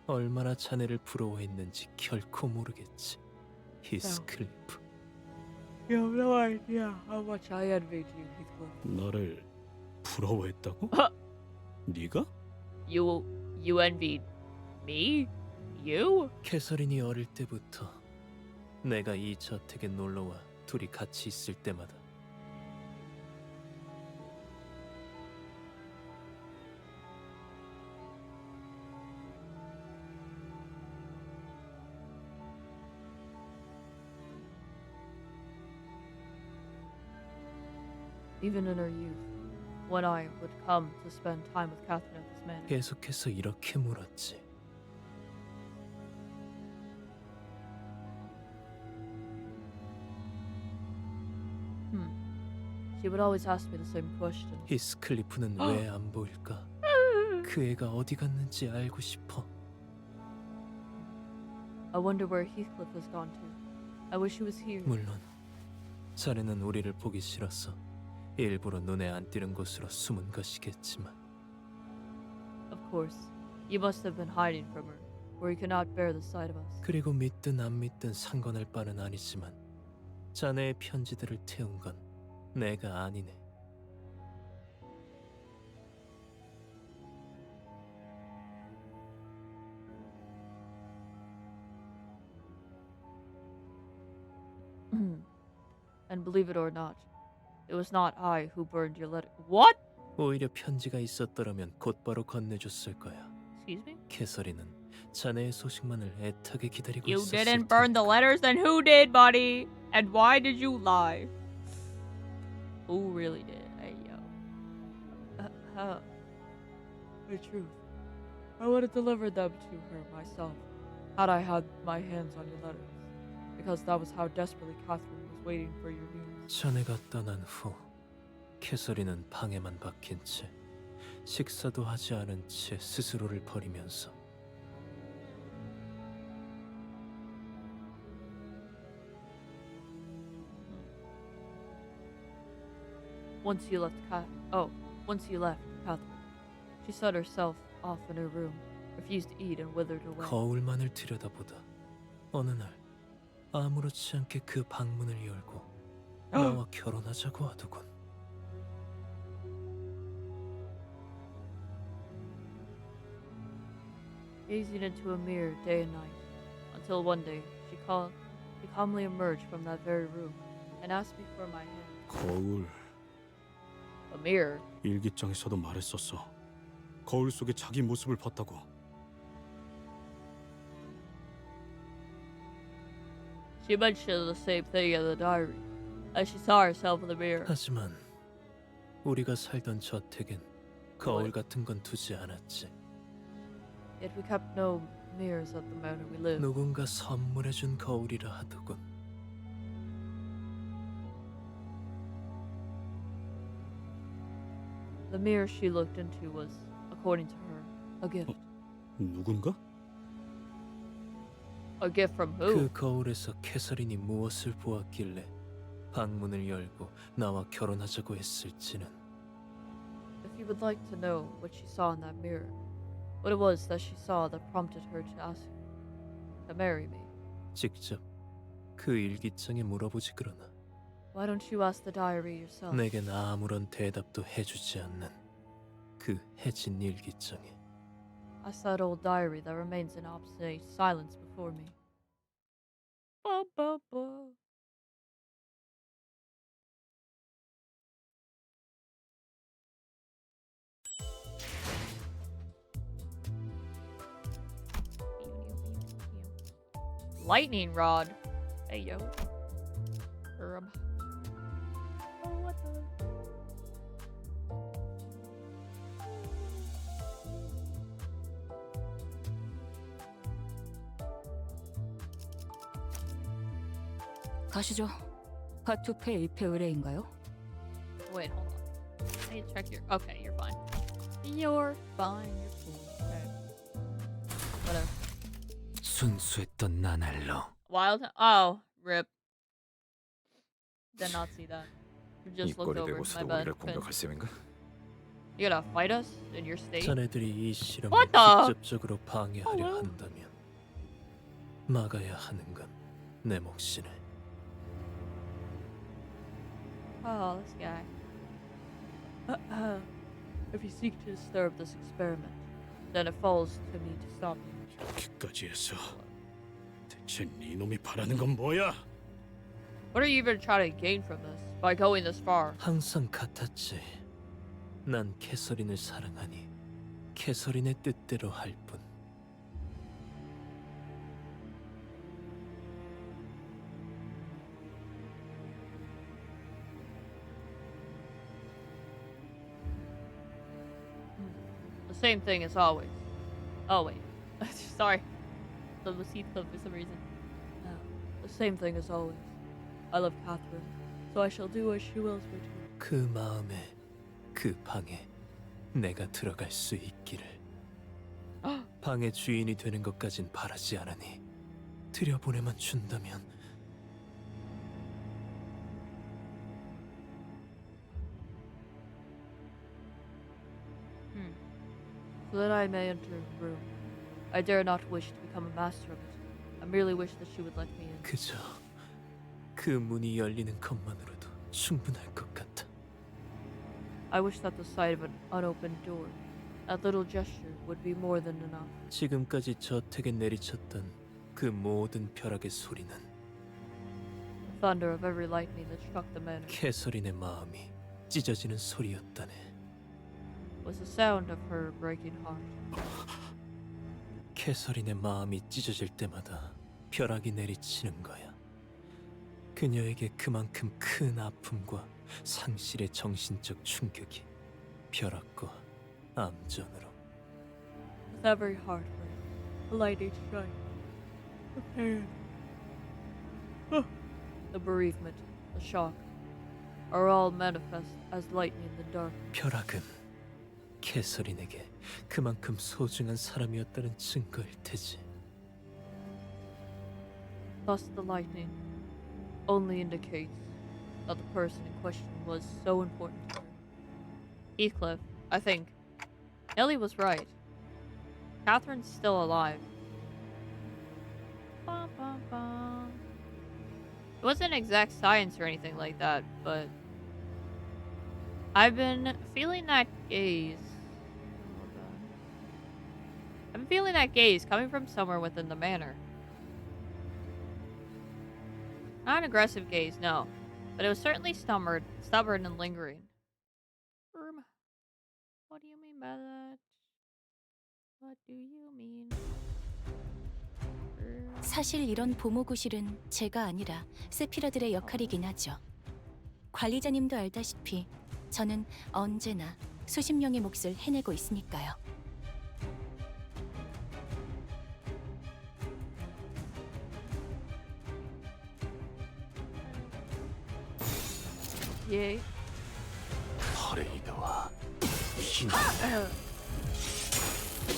얼마나 자네를 부러워했는지 결코 모르겠지. 히스클리프. You have no idea how much I envied you, Heathcliff. 나를 부러워했다고? 네가? You envied me? You? 캐서린이 어릴 때부터 내가 이 저택에 놀러와 둘이 같이 있을 때마다 Even in her youth, when I would come to spend time with Catherine at this manor. 계속해서 이렇게 물었지. She would always ask me the same question. 히스클리프는 왜 안 보일까? 그 애가 어디 갔는지 알고 싶어. I wonder where Heathcliff has gone to. I wish he was here. 물론 자네는 우리를 보기 싫어서 일부러 눈에 안 띄는 곳으로 숨은 것이겠지만 Of course, you must have been hiding from her, where you could not bear the sight of us. 그리고 믿든 안 믿든 상관할 바는 아니지만 자네의 편지들을 태운 건 내가 아니네. And believe it or not, it was not I who burned your letter. What? 오히려 편지가 있었더라면 곧바로 건네줬을 거야. Excuse me? 캐서린은 자네의 소식만을 애타게 기다리고 You 있었을 didn't burn the 테니까. letters, then who did, buddy? And why did you lie? Who really did? Hey, yo. The truth. I would have delivered them to her myself, had I had my hands on your letters, because that was how desperately Catherine was waiting for your news. 자네가 떠난 후 캐서린은 방에만 박힌 채 식사도 하지 않은 채 스스로를 버리면서 Once you left Catherine, she shut herself off in her room, refused to eat, and withered away. 거울만을 들여다보다 어느 날 아무렇지 않게 그 방문을 열고 나와 결혼하자고 하더군. Gazing into a mirror day and night, until one day she calmly emerged from that very room and asked me for my hand. 거울. A mirror? 일기장에서도 말했었어. 거울 속에 자기 모습을 봤다고. She mentioned the same thing in the diary, as she saw herself in the mirror. 하지만 우리가 살던 저택엔 거울 같은 건 두지 않았지. Yet we kept no mirrors at the manor we lived. 누군가 선물해준 거울이라 하더군. The mirror she looked into was, according to her, a gift. 누군가? A gift from who? 그 거울에서 캐서린이 무엇을 보았길래 방문을 열고 나와 결혼하자고 했을지는 If you would like to know what she saw in that mirror, what it was that she saw that prompted her to ask to marry me, 직접 그 일기장에 물어보지 그러나 why don't you ask the diary yourself? 내겐 아무런 대답도 해주지 않는 그 해진 일기장에 Ask that old diary that remains in obstinate silence before me. Ba, ba, ba. Lightning rod. Hey yo. Oh, what the? 가시죠. 파투페 1패 의뢰인가요? Wait, hold on. I need to check your. Okay, you're fine. You're fine. You're cool. Okay. Whatever. 순수했던 나날로 Wild. Oh, rip. Did not see that. Just 이 looked 꼴이 over. My 되고서도 bad. 우리를 Finn. 공격할 셈인가? You gonna fight us in your state? 자네들이 이 실험을 What the? 직접적으로 방해하려 한다면 막아야 하는 건 내 몫이네. Oh, this guy. If you seek to disturb this experiment, then it falls to me to stop you. 이렇게까지 해서 대체 네 놈이 바라는 건 뭐야? What are you even trying to gain from this by going this far? 항상 같았지. 난 캐서린을 사랑하니 캐서린의 뜻대로 할 뿐. The same thing as always. Oh wait, sorry. The seat clip for some reason. No, the same thing as always. I love Catherine, so I shall do as she wills me to. 그 마음에 그 방에 내가 들어갈 수 있기를. 방의 주인이 되는 것까진 바라지 않으니 들여보내만 준다면 So that I may enter the room. I dare not wish to become a master of it. I merely wish that she would let me in. 그저 그 문이 열리는 것만으로도 충분할 것 같아. I wish that the sight of an unopened door, that little gesture, would be more than enough. 지금까지 저택에 내리쳤던 그 모든 벼락의 소리는 The thunder of every lightning that struck the manor 캐서린의 마음이 찢어지는 소리였다네. was the sound of her breaking heart. 캐서린의 마음이 찢어질 때마다 벼락이 내리치는 거야. 그녀에게 그만큼 큰 아픔과 상실의 정신적 충격이 벼락과 암전으로. With every heartbreak, a lightning strike, the pain, the bereavement, the shock, are all manifest as lightning in the dark. 벼락은 캐서린에게 그만큼 소중한 사람이었다는 증거일 테지. Thus, the lightning only indicates that the person in question was so important to her. Heathcliff, I think. Ellie was right. Catherine's still alive. Bum, bum, bum. It wasn't exact science or anything like that, but I've been feeling that gaze. Hold on. I've been feeling that gaze coming from somewhere within the manor. Not an aggressive gaze, no. But it was certainly stubborn and lingering. What do you mean by that? What do you mean? 사실 이런 보모구실은 제가 아니라 세피라들의 역할이긴 하죠. 관리자님도 알다시피 저는 언제나 수십 명의 몫을 해내고 있으니까요. 예. 퍼레이드와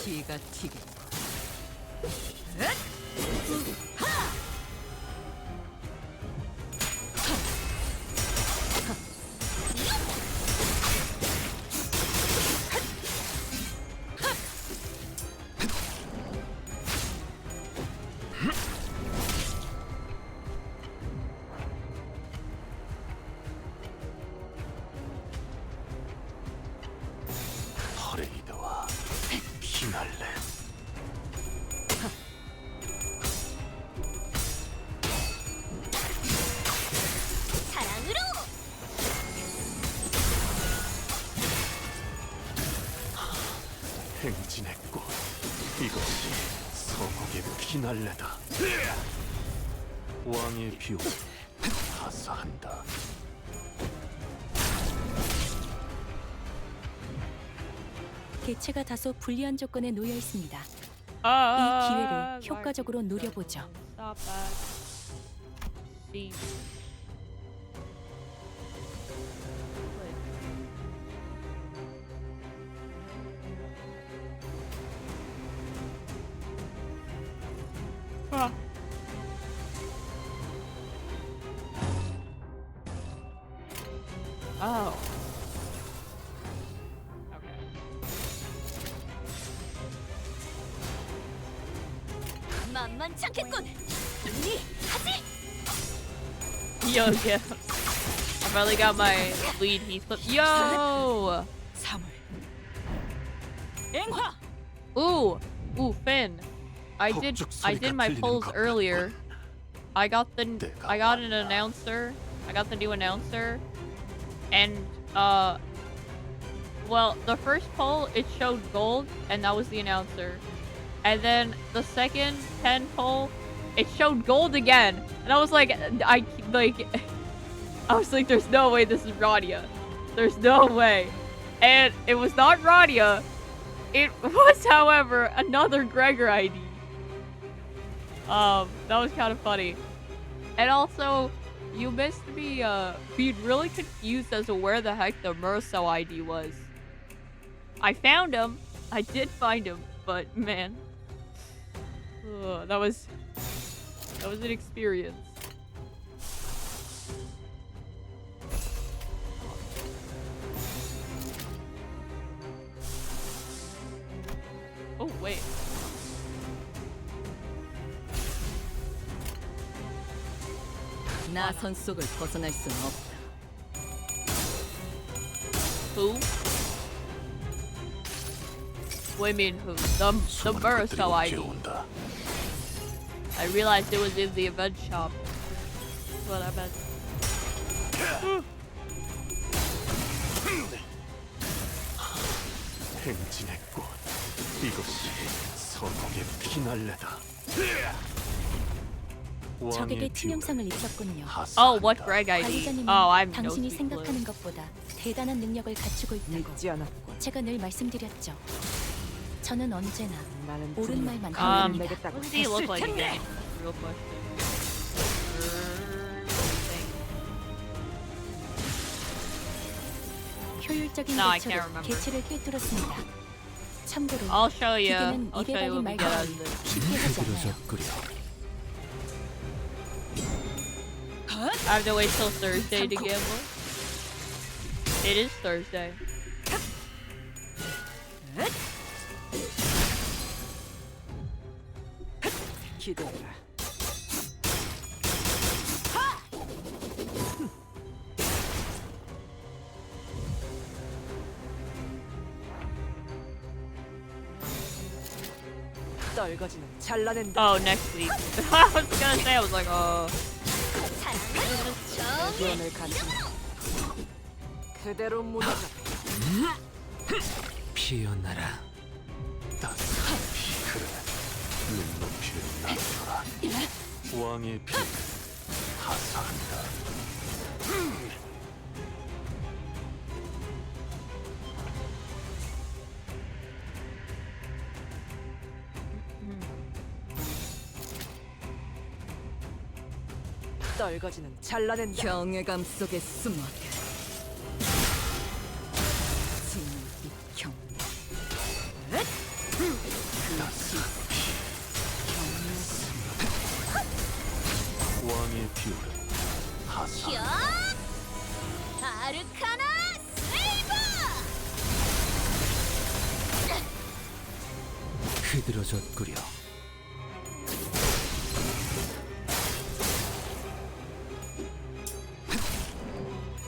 기가 튀게. 퍼레이드와 피날레. 사랑으로! 행진의 꽃. 이것이 서곡의 피날레다. 왕의 비호 하사한다. 개체가 다소 불리한 조건에 놓여 있습니다. 이 기회를 효과적으로 노려보죠. Stop that. See. 만만치 않겠군. 니 하지. Yo, yeah. I finally got my lead Heathcliff. Yo! 사물. 앵화. Ooh, Finn. I did my polls earlier. I got an announcer. I got the new announcer. And well, the first poll it showed gold and that was the announcer. And then the second 10 poll it showed gold again. And I was like there's no way this is Radia. There's no way. And it was not Radia. It was, however, another Gregor ID. That was kind of funny. And also, you missed me being really confused as to where the heck the Merso ID was. I found him. I did find him, but man, that was an experience. Oh wait. 나선 속을 벗어날 수는 없다. Who? What do you mean who? The Murso ID. I realized it was in the event shop. That's what I meant. 행진의 꽃. 이것이 서곡의 피날레다. 적에게 치명상을 입혔군요. Oh, what Greg ID? 관리자님은 Oh, I'm no 당신이 speak blue. 생각하는 것보다 대단한 능력을 갖추고 있다고 믿지 않았고. 제가 늘 말씀드렸죠. 저는 언제나 나는 옳은 말만 Um, 합니다. what does he look like again? Real question. 효율적인 No, I 대처로 can't remember. 개체를 꿰뚫었습니다. 참고로 I'll show you. 기계는 I'll show 입에 you 달린 when we 말 get out 따위 of this. 쉽게 하지 않아요. 그러셨구려. I have to wait till Thursday to gamble. It is Thursday. 기대라. 떨거지는 잘라낸다. Oh, next week. I was gonna say, I was like, oh. 의견을 가진 그대로 무너져. 피어나라. 따스한 피 그래. 눈높이를 낮춰라. 왕의 피 하사한다. 떨거지는 잘라낸다. 경외감 속에 숨어라. 진빛형. 왕의 비율은 하사한다. 아르카나 세이버! 흐드러졌구려.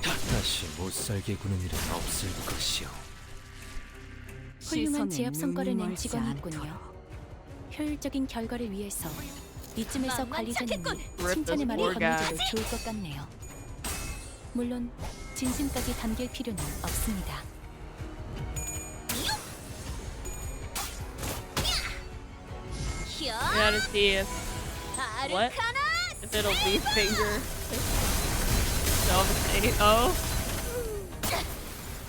다시 못살게 구는 일은 없을 것이오. 훌륭한 제압 성과를 낸 직원이 있군요. 효율적인 결과를 위해서 이쯤에서 관리자님이 칭찬의 말이 건네져도 좋을 것 같네요. 물론 진심까지 담길 필요는 없습니다. We gotta see if if it'll be finger. Oh,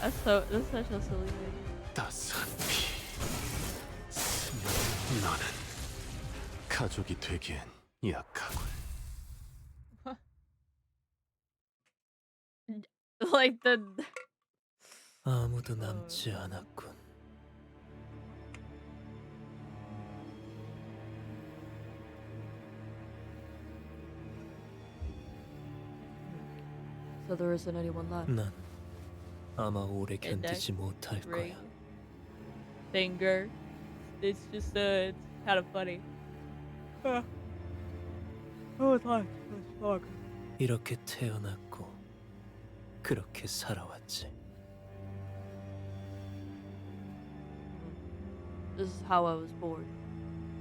that's such a silly thing. 따스한 피 스며 너는 가족이 되기엔 약하군. Like the 아무도 남지 않았군. so there isn't anyone left. 난 아마 오래 Index, 견디지 못할 ring, 거야. finger. It's just it's kind of funny. 이렇게 태어났고 그렇게 살아왔지. This is how I was born.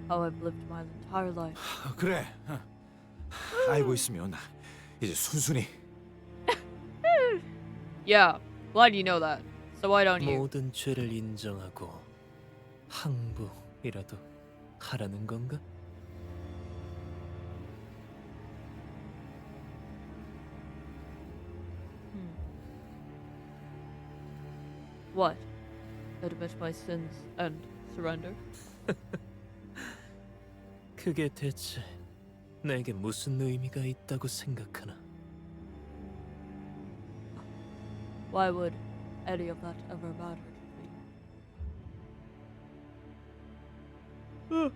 How I've lived my entire life. 그래. 알고 있으면 이제 순순히 Yeah, glad you know that. So why don't you? 모든 죄를 인정하고 항복이라도 하라는 건가? What? Admit my sins and surrender? 그게 대체 내게 무슨 의미가 있다고 생각하나? Why would any of that ever matter to me?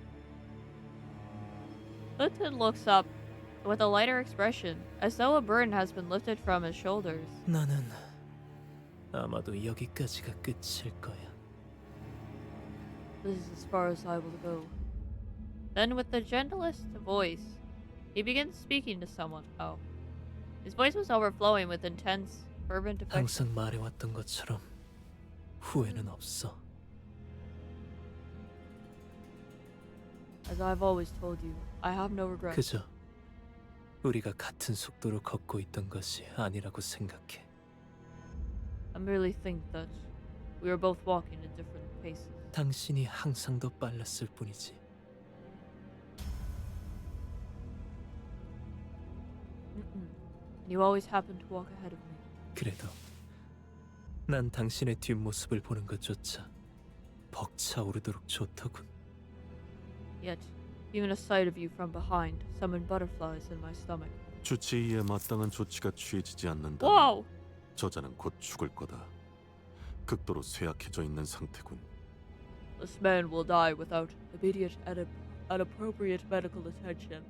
Linton looks up with a lighter expression, as though a burden has been lifted from his shoulders. 나는 아마도 여기까지가 끝일 거야. This is as far as I will go. Then, with the gentlest voice, he begins speaking to someone. Oh. His voice was overflowing with intense, fervent affection. 항상 말해왔던 것처럼 후회는 없어. As I've always told you, I have no regrets. 그저 우리가 같은 속도로 걷고 있던 것이 아니라고 생각해. I merely think that we are both walking at different paces. 당신이 항상 더 빨랐을 뿐이지. You always happen to walk ahead of me. 그래도 난 당신의 뒷모습을 보는 것조차 벅차오르도록 좋더군. Yet, even a sight of you from behind summoned butterflies in my stomach. 주치의에 마땅한 조치가 취해지지 않는다. Whoa! 저자는 곧 죽을 거다. 극도로 쇠약해져 있는 상태군. This man will die without immediate and appropriate medical attention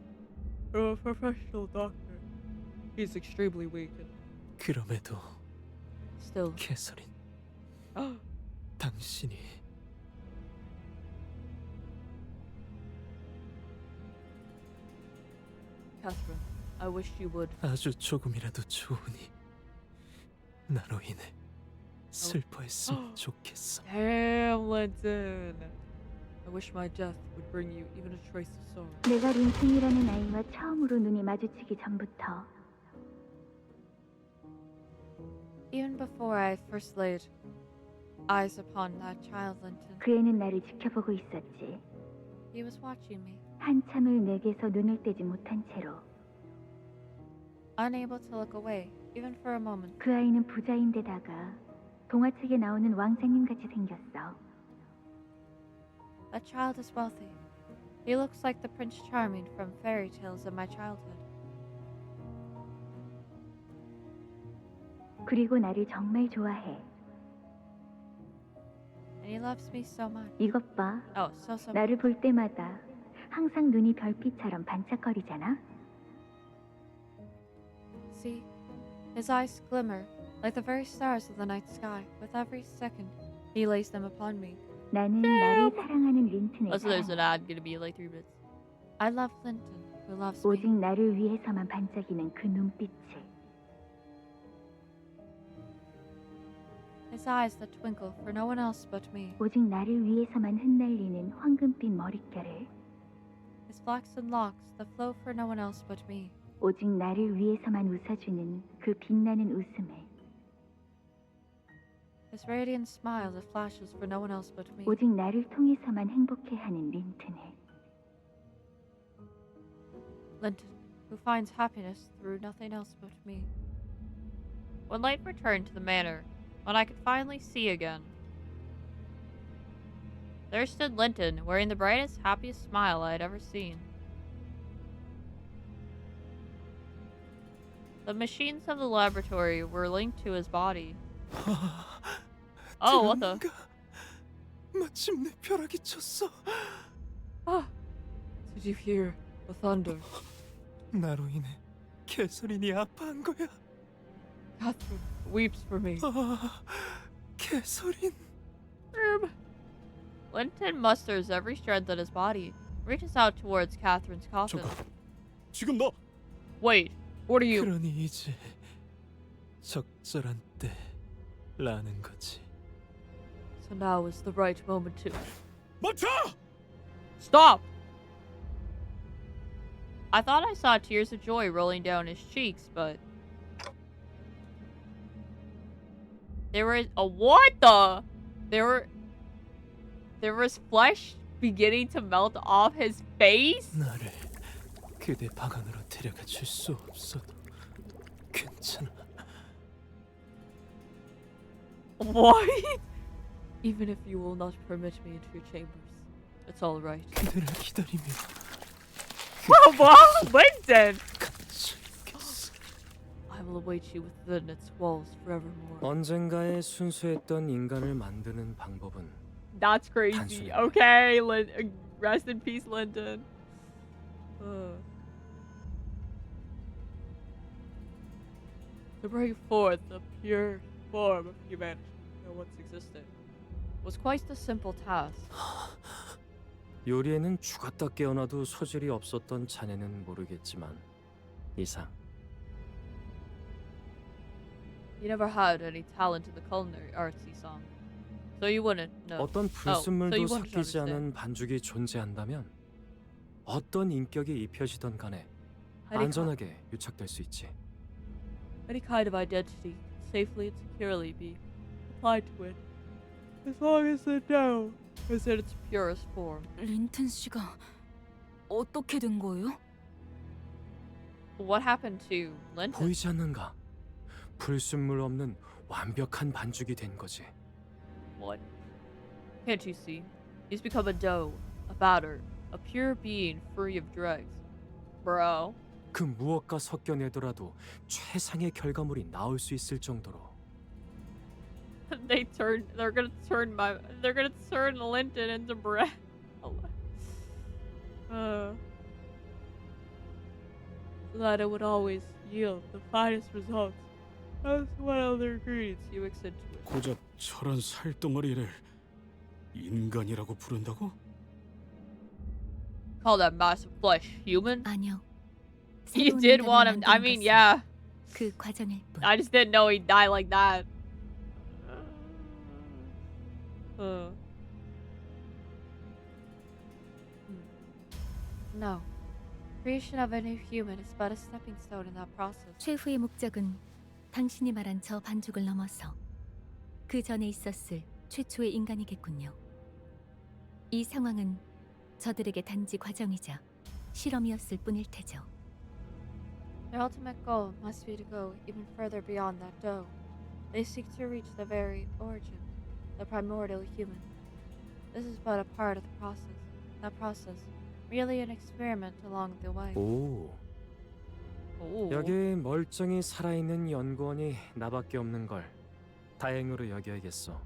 from a professional doctor. He's extremely weak and 그럼에도 still. 캐서린, 당신이 Catherine, I wish you would. 아주 조금이라도 좋으니 나로 인해 슬퍼했으면 좋겠어. Damn, Linton. I wish my death would bring you even a trace of sorrow. 내가 린튼이라는 아이와 처음으로 눈이 마주치기 전부터 Even before I first laid eyes upon that child, Linton, 그 애는 나를 지켜보고 있었지. he was watching me, 한참을 내게서 눈을 떼지 못한 채로. unable to look away, even for a moment. 그 아이는 부자인데다가 동화책에 나오는 왕자님 같이 생겼어. That child is wealthy. He looks like the Prince Charming from fairy tales of my childhood. 그리고 나를 정말 좋아해. And he loves me so much. 이것 봐. Oh, so much. 나를 볼 때마다 항상 눈이 별빛처럼 반짝거리잖아. See, his eyes glimmer like the very stars of the night sky. With every second, he lays them upon me. 나는 나를 사랑하는 린튼을 Also, there's an 사랑해. ad gonna be like 3 minutes. I love Linton, who loves 오직 me. 나를 위해서만 반짝이는 그 눈빛을. His eyes that twinkle for no one else but me. 오직 나를 위해서만 흩날리는 황금빛 머릿결을. His flaxen locks that flow for no one else but me. 오직 나를 위해서만 웃어주는 그 빛나는 웃음을. His radiant smile that flashes for no one else but me. 오직 나를 통해서만 행복해하는 린튼을. Linton, who finds happiness through nothing else but me. When light returned to the manor, when I could finally see again, there stood Linton, wearing the brightest, happiest smile I had ever seen. The machines of the laboratory were linked to his body. Oh, what the? 마침내 벼락이 쳤어. Did you hear the thunder? 나로 인해 캐서린이 아파한 거야. Catherine weeps for me. 캐서린. Linton musters every strength in his body, Reaches out towards Catherine's coffin. 잠깐, 지금 나 Wait, what are you? 그러니 이제 적절한 때라는 거지. So now is the right moment to 멈춰! stop. I thought I saw tears of joy rolling down his cheeks, but there was a what the? There was flesh beginning to melt off his face. 나를 그대 방 안으로 데려가 줄 수 없어도 괜찮아. What? Even if you will not permit me into your chambers, it's all right. 그대를 기다리며 Well, listen. 갇혀 있겠어. I will await you within its walls forevermore. 언젠가에 순수했던 인간을 만드는 방법은 That's crazy. 단순해. Okay, rest in peace, Lyndon. To bring forth the pure form of humanity that once existed was quite a simple task. 요리에는 죽었다 깨어나도 소질이 없었던 자네는 모르겠지만 이상 You never had any talent in the culinary arts, Isang. So you wouldn't know. 어떤 so 불순물도 you wouldn't 섞이지 understand. 않은 반죽이 존재한다면 어떤 인격이 입혀지던 간에 Any 안전하게 유착될 수 있지. Any kind of identity can safely and securely be applied to it, as long as the dough is in its purest form. 린튼 씨가 어떻게 된 거예요? What happened to Linton? 보이지 않는가? 불순물 없는 완벽한 반죽이 된 거지. What? Can't you see? He's become a dough, a batter, a pure being free of dregs. Bro. 그 무엇과 섞여내더라도 최상의 결과물이 나올 수 있을 정도로. they're gonna turn Linton into bread. So that it would always yield the finest results. That's what other ingredients you mix into it. 고작 저런 살덩어리를 인간이라고 부른다고? Call that mass of flesh human? 아니요. You 새로운 did 인간을 want him. I 만드는 mean, 것은 yeah. 그 과정일 뿐. I just didn't know he'd die like that. No. Creation of a new human is but a stepping stone in that process. 최후의 목적은 당신이 말한 저 반죽을 넘어서 그 전에 있었을 최초의 인간이겠군요. 이 상황은 저들에게 단지 과정이자 실험이었을 뿐일 테죠. Their ultimate goal must be to go even further beyond that dough. They seek to reach the very origin, the primordial human. This is but a part of the process. That process, merely an experiment along the way. 오, Oh. 여기 멀쩡히 살아있는 연구원이 나밖에 없는 걸 다행으로 여겨야겠어.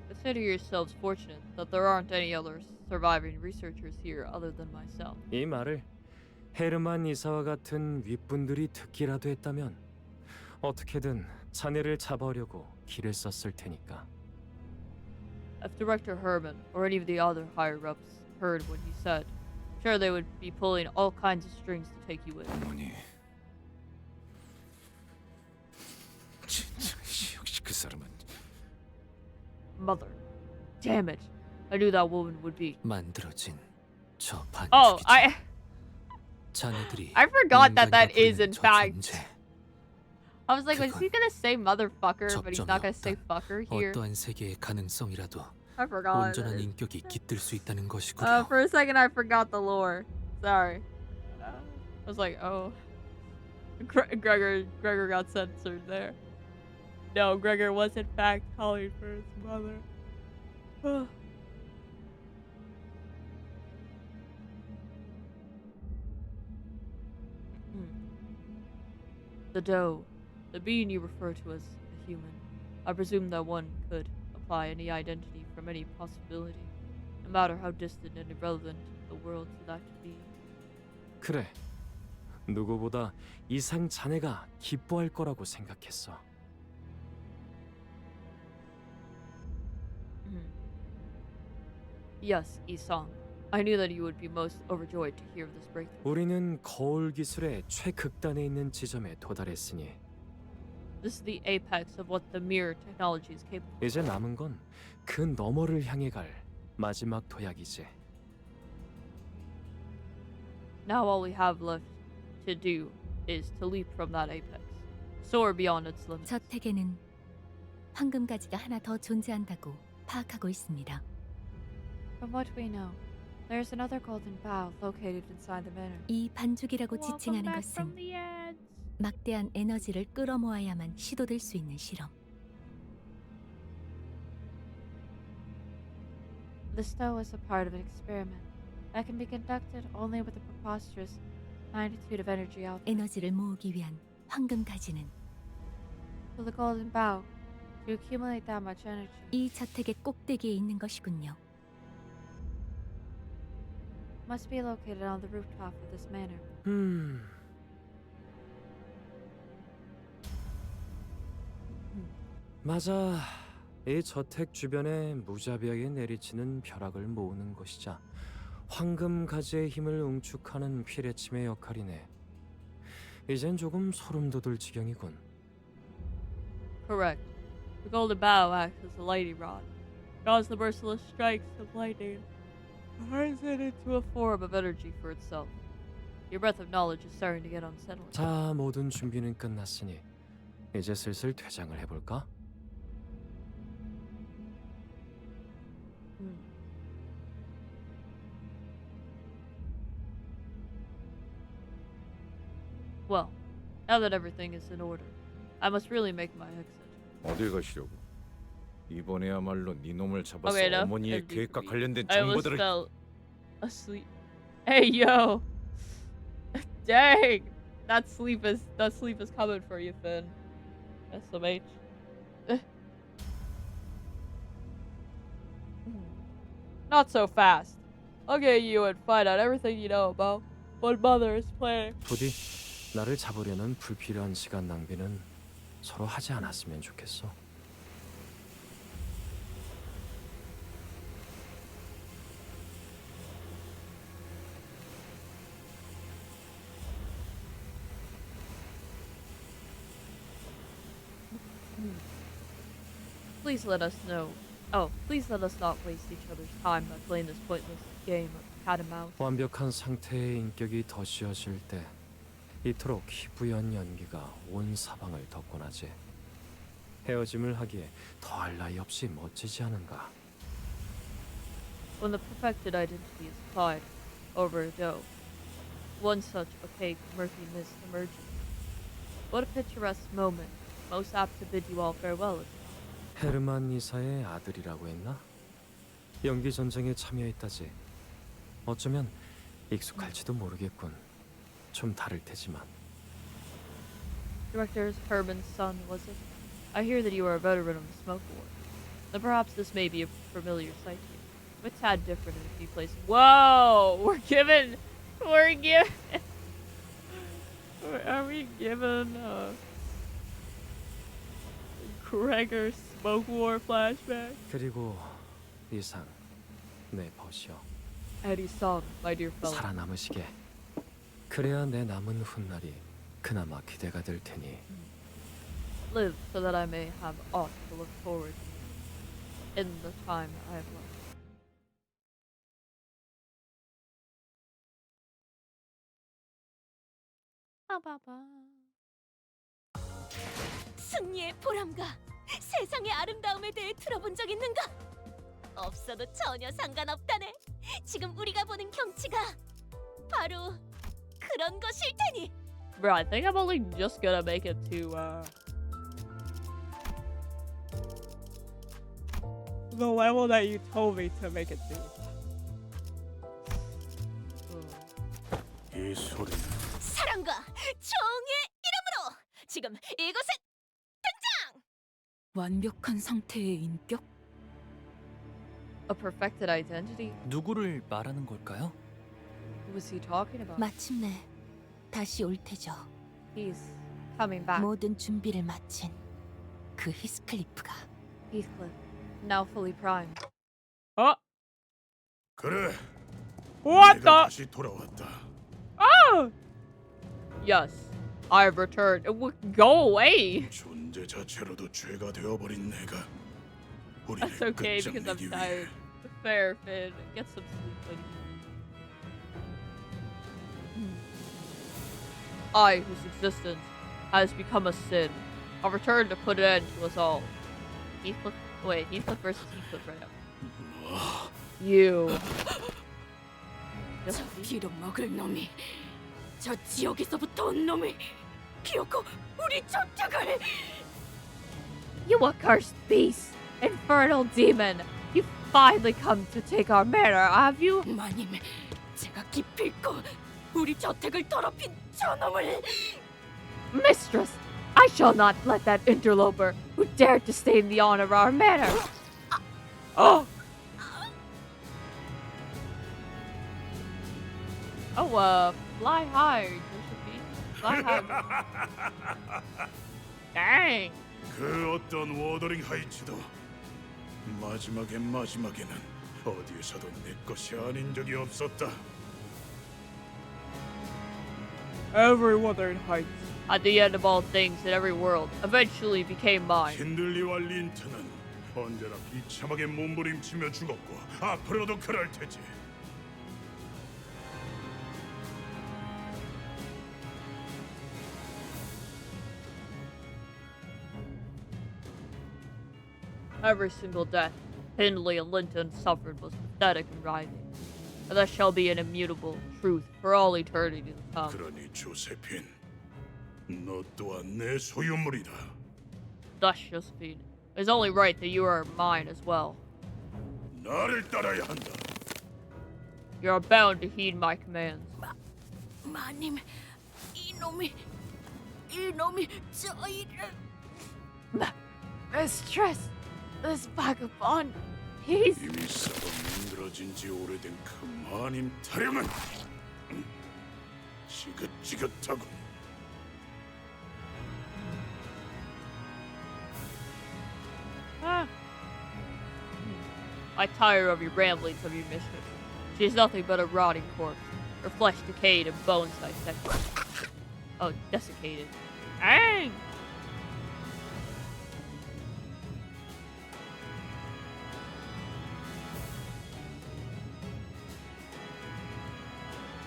Consider yourselves fortunate that there aren't any other surviving researchers here other than myself. 이 말을 헤르만 이사와 같은 윗분들이 듣기라도 했다면 어떻게든 자네를 잡아오려고 길을 썼을 테니까. If Director Herman or any of the other higher-ups heard what he said, sure they would be pulling all kinds of strings to take you in. 어머니. 진짜 역시 그 사람은 Mother. Damn it. I knew that woman would be. 만들어진 저 Oh, 반죽이지. 자네들이 I forgot that that 인간이라 is in 부르는 저 fact. 존재. I was like, was he gonna say motherfucker, but he's not 접점이 gonna say 없던 fucker here? 어떠한 세계의 가능성이라도 I forgot. 온전한 인격이 깃들 수 있다는 것이구려. For a second, I forgot the lore. Sorry. I was like, oh. Gregor got censored there. No, Gregor was in fact calling for his mother. The dough. The being you refer to as a human. I presume that one could apply any identity from any possibility, no matter how distant and irrelevant the world to that be. 그래, 누구보다 이상 자네가 기뻐할 거라고 생각했어. Yes, Isong. I knew that you would be most overjoyed to hear of this breakthrough. 우리는 거울 기술의 최극단에 있는 지점에 도달했으니 This is the apex of what the mirror technology is capable of. 이제 남은 건 그 너머를 향해 갈 마지막 도약이지. Now all we have left to do is to leap from that apex, soar beyond its limits. 저택에는 황금가지가 하나 더 존재한다고 파악하고 있습니다. From what we know, there's another golden bough located inside the manor. 이 반죽이라고 Welcome 지칭하는 back 것은 from the ads. 막대한 에너지를 끌어모아야만 시도될 수 있는 실험. The stow is a part of an experiment that can be conducted only with a preposterous magnitude of energy output. 에너지를 모으기 위한 황금가지는 For the golden bough to accumulate that much energy, 이 저택의 꼭대기에 있는 것이군요. must be located on the rooftop of this manor. 맞아. 이 저택 주변에 무자비하게 내리치는 벼락을 모으는 것이자 황금 가지의 힘을 응축하는 피레침의 역할이네. 이젠 조금 소름 돋을 지경이군. Correct. The golden bough acts as a lightning rod, draws the merciless strikes of lightning, and turns it into a form of energy for itself. Your breath of knowledge is starting to get unsettling. 자, 모든 준비는 끝났으니 이제 슬슬 퇴장을 해볼까? Well, now that everything is in order, I must really make my exit. 어딜 가시려고? 이번에야말로 네 놈을 잡아서 Okay, enough. 어머니의 Ending 계획과 for me. 관련된 I almost 정보들을 fell asleep. Hey yo, dang, that sleep is coming for you, Finn. SMH. Not so fast. I'll get you and find out everything you know about what Mother is planning. 부디 나를 잡으려는 불필요한 시간 낭비는 서로 하지 않았으면 좋겠어. Please let us know. Oh, please let us not waste each other's time by playing this pointless game of cat and mouse. 완벽한 상태의 인격이 덧씌워질 때 이토록 희부연 연기가 온 사방을 덮곤 하지. 헤어짐을 하기에 더할 나위 없이 멋지지 않은가. When the perfected identity is applied over a dough, one such opaque, murky mist emerges. What a picturesque moment, most apt to bid you all farewell. 헤르만 이사의 아들이라고 했나? 연기 전쟁에 참여했다지. 어쩌면 익숙할지도 모르겠군. 좀 다를 테지만. Director Herman's son, was it? I hear that you are a veteran of the smoke war. Then perhaps this may be a familiar sight to you. But a tad different in a few places. Whoa! Are we given Gregor smoke war flashback? 그리고 이상 내 버시여. Eddie Song, my dear fellow. 살아남으시게. 그래야 내 남은 훗날이 그나마 기대가 될 테니. Live so that I may have aught to look forward to in the time I have left. 승리의 보람과 세상의 아름다움에 대해 들어본 적 있는가? 없어도 전혀 상관없다네. 지금 우리가 보는 경치가 바로 그런 것일 테니. Bro, I think I'm only just gonna make it to the level that you told me to make it to. 이 소리는 사랑과 정의 이름으로 지금 이곳에 등장! 완벽한 상태의 인격? A perfected identity? 누구를 말하는 걸까요? Who was he talking about? 마침내 다시 올 테죠. He's coming back. 모든 준비를 마친 그 히스클리프가 Heathcliff, now fully primed. Oh! 그래. What 내가 the? 다시 돌아왔다. Oh! Yes, I have returned. Go away. 존재 자체로도 죄가 되어버린 내가 That's 우리를 okay because I'm 끝장내기 tired. 위해 Fair, Finn. Get some sleep, buddy. I, whose existence has become a sin, have returned to put an end to us all. Heathcliff. Wait, Heathcliff versus Heathcliff right now. You. 저 피로 먹을 놈이, 저 지옥에서부터 온 놈이 기어코 우리 저택을. You accursed beast! Infernal demon! You've finally come to take our manor, have you? 마님, 제가 기필코 우리 저택을 더럽힌 저놈을. Mistress! I shall not let that interloper who dared to stain the honor of our manor. Oh! Oh, fly high, Josephine. Fly high. Dang! 그 어떤 워더링 하이츠도 마지막에는 어디에서도 내 것이 아닌 적이 없었다. Every Wuthering Heights. At the end of all things in every world, eventually became mine. 힌들리와 린트는 언제나 비참하게 몸부림치며 죽었고 앞으로도 그럴 테지. Every single death Hindley and Linton suffered was pathetic and writhing, and that shall be an immutable truth for all eternity to come. 그러니 조세핀, 너 또한 내 소유물이다. Thus, Josephine, it is only right that you are mine as well. 나를 따라야 한다. You are bound to heed my commands. 마님, 이놈이 저희를. Mistress, this vagabond, he's... 이미 썩어 문드러진 지 오래된 그 마님 타령은 지긋지긋하군. I tire of your ramblings of your mistress. She is nothing but a rotting corpse, her flesh decayed and bones dissected. Oh, desiccated. Dang!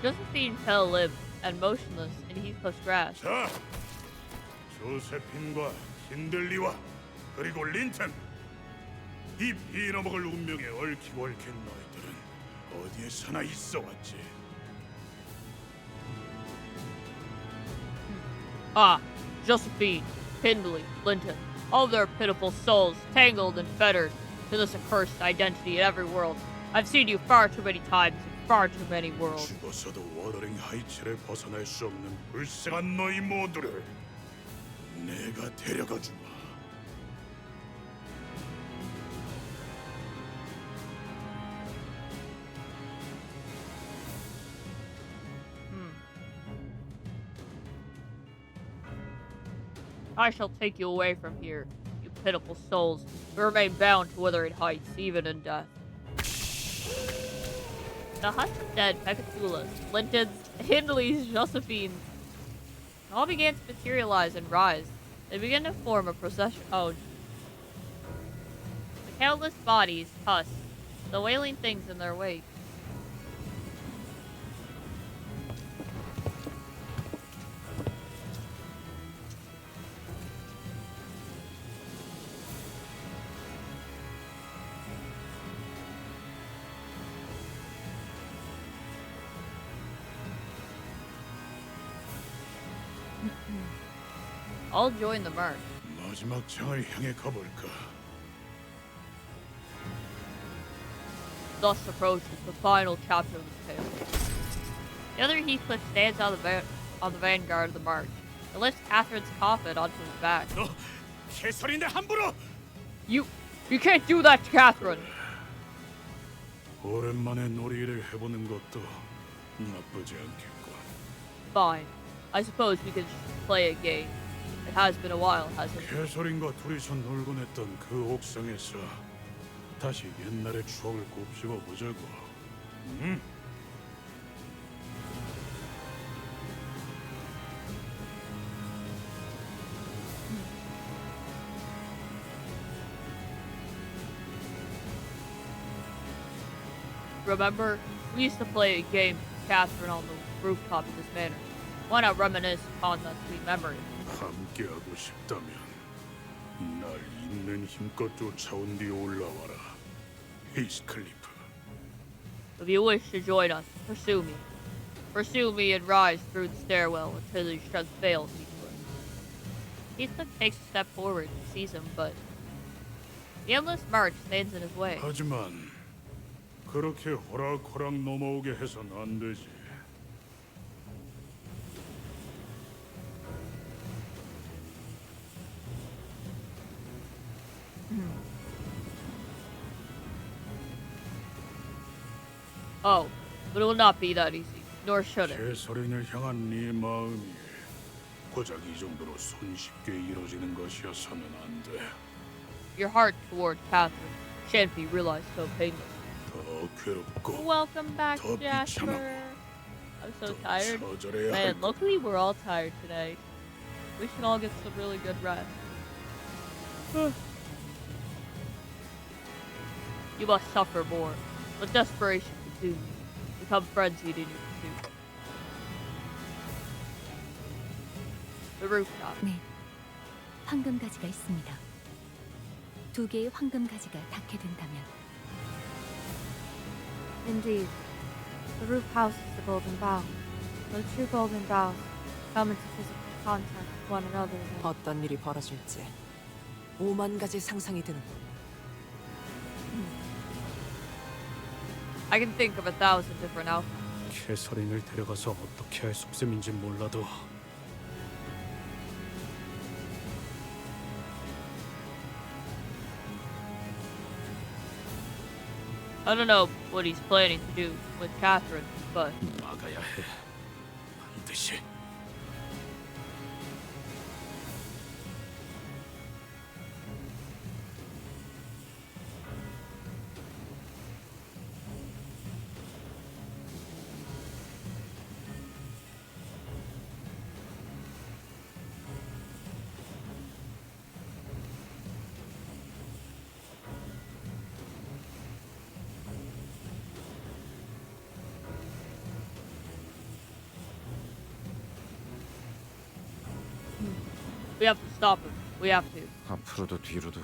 Josephine fell limp and motionless in Heathcliff's grasp. 자, 조세핀과 힌들리와 그리고 린튼, 이 빌어먹을 운명에 얽히고 얽힌 너희들은 어디에서나 있어왔지. Ah, Josephine, Hindley, Linton, all their pitiful souls tangled and fettered to this accursed identity in every world. I've seen you far too many times in far too many worlds. 죽어서도 워더링 하이츠를 벗어날 수 없는 불쌍한 너희 모두를 내가 데려가 주마. I shall take you away from here, you pitiful souls, who remain bound to Wuthering Heights, even in death. The huts of dead Pecatulas, Lintons, Hindleys, Josephines, all began to materialize and rise. They began to form a procession. Oh. The countless bodies, husks, the wailing things in their wake. I'll join the march. 마지막 장을 향해 가볼까? Thus approaches the final chapter of this tale. The other Heathcliff stands on the vanguard of the march and lifts Catherine's coffin onto his back. 너 개소리인데 함부로! You can't do that to Catherine! 오랜만에 놀이를 해보는 것도 나쁘지 않겠군. Fine. I suppose we could play a game. It has been a while, hasn't it? 캐서린과 둘이서 놀곤 했던 그 옥상에서 다시 옛날의 추억을 곱씹어 보자고. 응? Remember, we used to play a game with Catherine on the rooftop in this manner. Why not reminisce upon that sweet memory? 함께하고 싶다면 날 있는 힘껏 쫓아온 뒤 올라와라. 히스클리프. If you wish to join us, pursue me. Pursue me and rise through the stairwell until your strength fails me to it. Heathcliff takes a step forward and sees him, but the endless march stands in his way. 하지만 그렇게 호락호락 넘어오게 해선 안 되지. Oh, but it will not be that easy, nor should it. 캐서린을 향한 네 마음이 고작 이 정도로 손쉽게 이루어지는 것이어서는 안 돼. Your heart toward Catherine shan't be realized so painless. 더 괴롭고 Welcome back, 더 Jasper. 비참하고 I'm so 더 tired. 처절해야 할 Man, luckily we're all tired today. We should all get some really good rest. You must suffer more. Let desperation consume you. Become frenzied in your pursuit. The rooftop. 네, 황금 가지가 있습니다. 2개의 황금 가지가 닿게 된다면 Indeed, the roof houses the golden bough. The two golden boughs come into physical contact with one another. Then 어떤 일이 벌어질지 5만 가지 상상이 드는. I can think of 1,000 different outcomes. 캐서린을 데려가서 어떻게 할 속셈인지 몰라도 I don't know what he's planning to do with Catherine, but 막아야 해. 반드시. we have to stop him. We have to. 앞으로도 뒤로도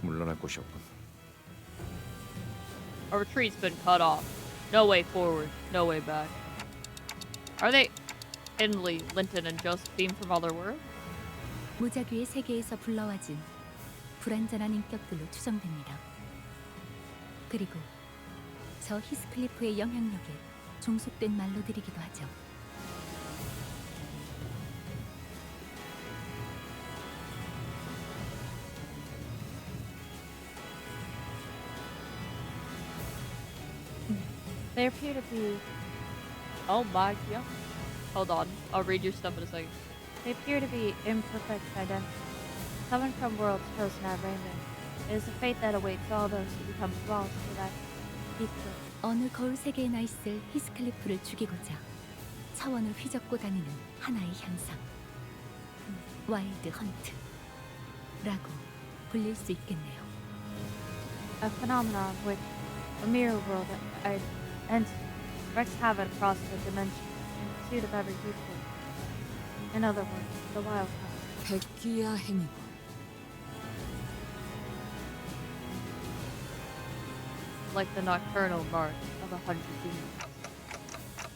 물러날 곳이 없군. Our retreat's been cut off. No way forward, no way back. Are they Hindley, Linton, and Josephine from Otherworld? 무작위의 세계에서 불러와진 불완전한 인격들로 추정됩니다. 그리고 저 히스클리프의 영향력에 종속된 말로들이기도 하죠. they appear to be Oh my god. Hold on. I'll read your stuff in a second. imperfect identities, coming from worlds chosen at random. It is a fate that awaits all those who become lost to that Heathcliff. 어느 거울 세계에나 있을 히스클리프를 죽이고자 차원을 휘젓고 다니는 하나의 현상, 와일드 헌트라고 불릴 수 있겠네요. A phenomenon which a mirror world entity wreaks havoc across the dimension in pursuit of every Heathcliff. In other words, the wild hunt. 백기야 행위군. Like the nocturnal march of 100 demons.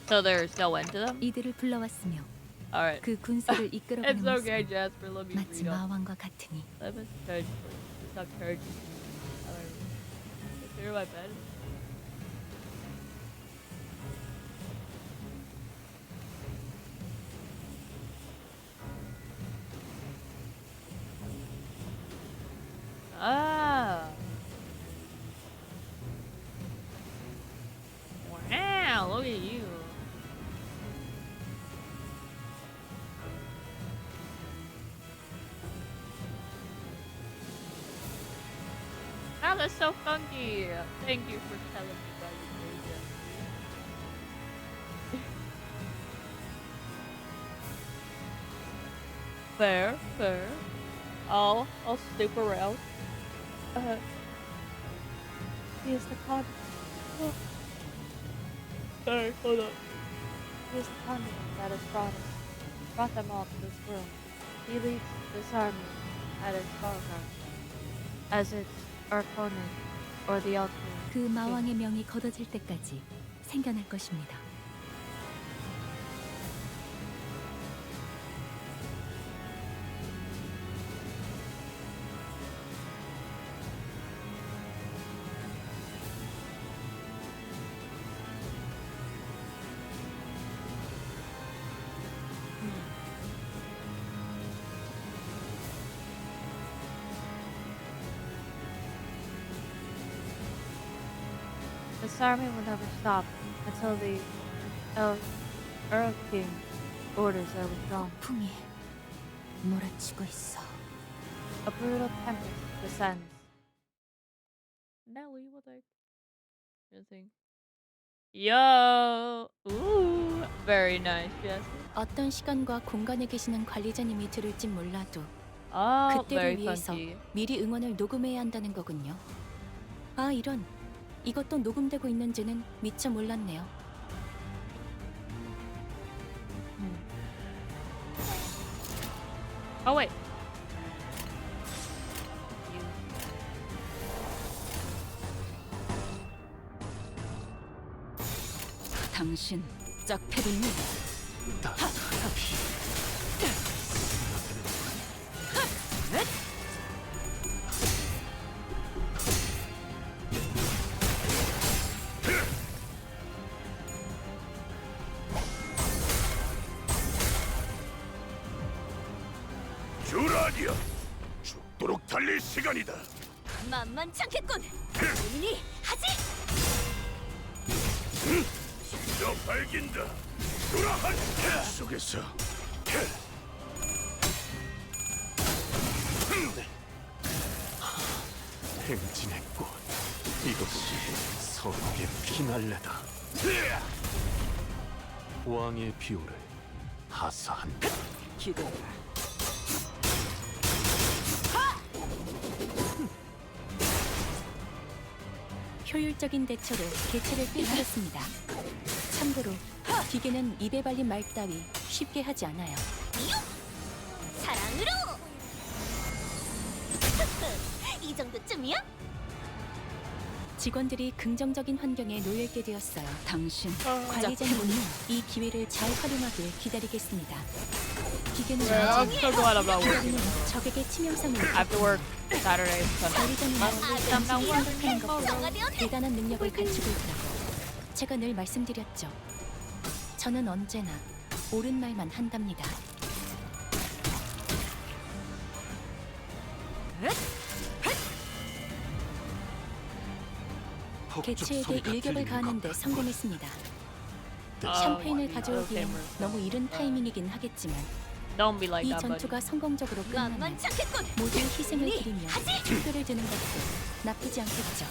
So there's no end to them? 이들을 불러왔으며 Alright. 그 군사를 It's 이끌어가는 okay, 모습은 Jasper. Let me 마치 read up. 마왕과 같으니 Let me charge. Stop charging. Alright. Clear my bed. Ah. Wow, look at you. Wow, that's so funky. Thank you for telling me about your Fair, fair. I'll snoop around. He is the conduit. Sorry, hold up. He is the conduit that has brought them all to this world. He leads this army at its vanguard, as its opponent or the ultimate. 그 마왕의 명이 거둬질 때까지 생겨날 것입니다. This army will never stop until the Earth King orders their withdrawal. 풍이 몰아치고 있어. A brutal tempest descends. Nelly, what the heck? Anything? Yo! Ooh! Very nice, yes. 어떤 시간과 공간에 계시는 관리자님이 들을진 몰라도 Oh, 그때를 very 위해서 funky. 미리 응원을 녹음해야 한다는 거군요. 아, 이런. 이것도 녹음되고 있는지는 미처 몰랐네요. Oh, wait. 당신 짝패리니? 주라니야, 죽도록 달릴 시간이다. 만만찮겠군. 본인이 하지. 저 발긴다. 주라한 속에서 행진의 꽃, 이것이 서로의 피날레다. 왕의 비호를 하사한다. 기대해라. 효율적인 대처로 개체를 꿰뚫었습니다. 참고로 기계는 입에 발린 말 따위 쉽게 하지 않아요. 사랑으로! 이 정도쯤이야? 직원들이 긍정적인 환경에 놓여있게 되었어요. 당신 어. 관리자님은 이 기회를 잘 활용하길 기다리겠습니다. 기계는 Yeah, I'm so glad I'm not working. 기계는 적에게 치명상을 I have to work Saturday, Sunday. 관리자님은 생각하는 것보다 정화되었네. 대단한 능력을 갖추고 있다고 제가 늘 말씀드렸죠. 저는 언제나 옳은 말만 한답니다. 개체에게 일격을 가하는데 성공했습니다. 샴페인을 가져오기엔 너무 이른 타이밍이긴 하겠지만 Don't be like 이 that, buddy. 전투가 성공적으로 끝나면 만만찮겠군. 모두 희생을 드리며 축배를 드는 것도 나쁘지 않겠죠.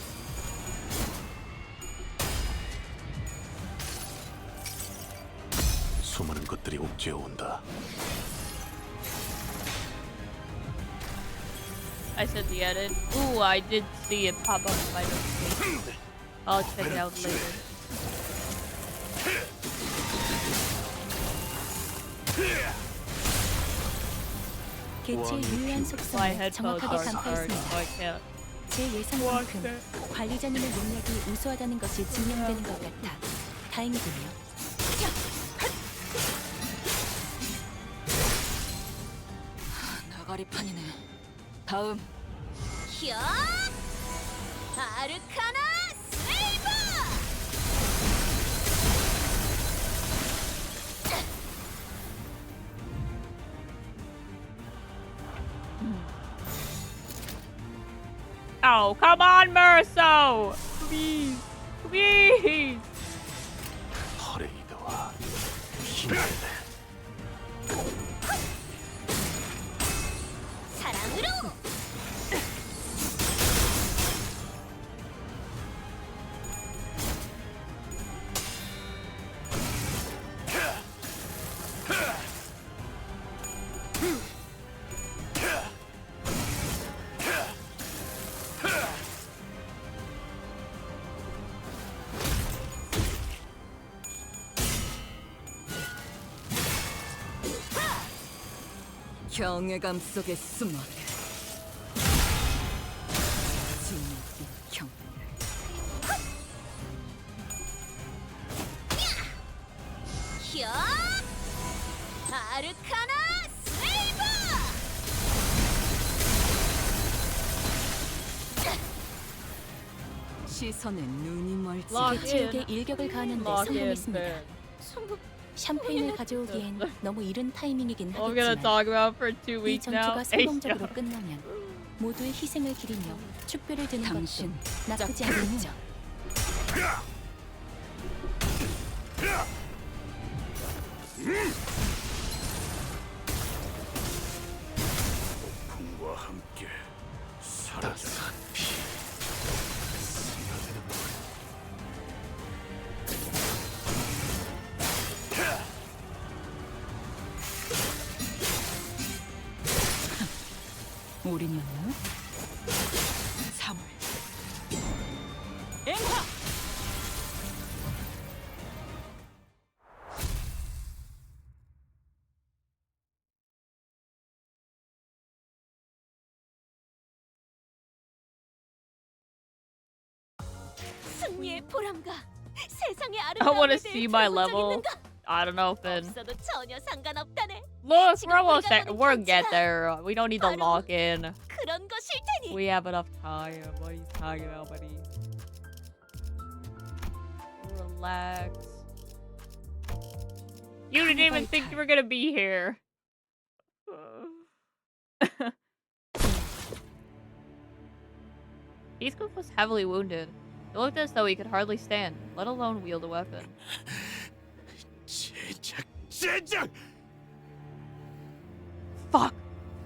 수많은 것들이 옥죄어 온다. I said the edit. Ooh, I did see it pop up in my notification. I'll check it out later. 개체의 유효한 My 속성을 headphones 정확하게 are so 간파했습니다. I can't. 제 예상만큼 관리자님의 능력이 우수하다는 것이 증명되는 것 같아 다행이군요. 나가리판이네. 다음. 야! 아르카나 세이버! Oh, come on, Merso! Please, please! 퍼레이드와 피날레. 사랑으로! 경외감 속에 숨어라. 진진 경외를. 야! 아르카나 슬레이브! 시선에 눈이 멀지. Lock 개체에게 in. 일격을 가하는데 Lock in, 성공했습니다. man. 샴페인을 가져오기엔 너무 이른 타이밍이긴 All I'm gonna 하겠지만 talk about for 2 이 weeks now. 전투가 성공적으로 끝나면 모두의 희생을 기리며 축배를 드는 것도 나쁘지 않겠죠. 풍과 함께 사라져. 따스한 피. 스며드는 물. 올인이었나요? 3월 앵화! 승리의 보람과 세상의 I want 아름다움에 to 대해 see my 들어본 적 level. 있는가? I don't know, Finn. 없어도 전혀 상관없다네. Look, 지금 we're almost 우리가 there. 보는 We'll get 경치가 there. We don't need to 바로 lock in. 그런 것일 테니. We have enough time. What are you talking about, buddy? Relax. You didn't even think you were gonna be here. Heathcliff was heavily wounded. It looked as though he could hardly stand, let alone wield a weapon. 제작! Fuck!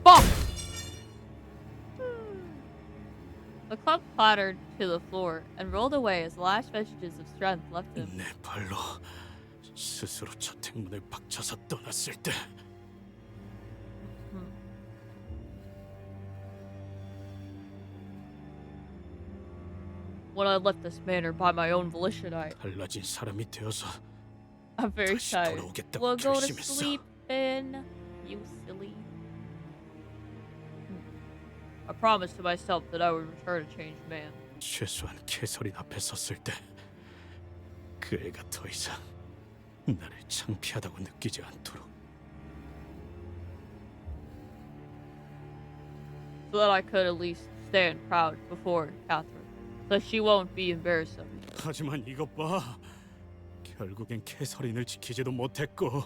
Fuck! The club clattered to the floor and rolled away as the last vestiges of strength left him. 내 발로 스스로 저택문을 박쳐서 떠났을 때 When I left this manor by my own volition, 달라진 사람이 되어서 I'm very 다시 tired. 돌아오겠다고 We'll go to 결심했어. sleep, Finn. You silly. I promised to myself that I would return a changed man. 최소한 캐서린 앞에 섰을 때 그 애가 더 이상 나를 창피하다고 느끼지 않도록. So that I could at least stand proud before Catherine. So she won't be embarrassed of me. 하지만 이것 봐. 결국엔 캐서린을 지키지도 못했고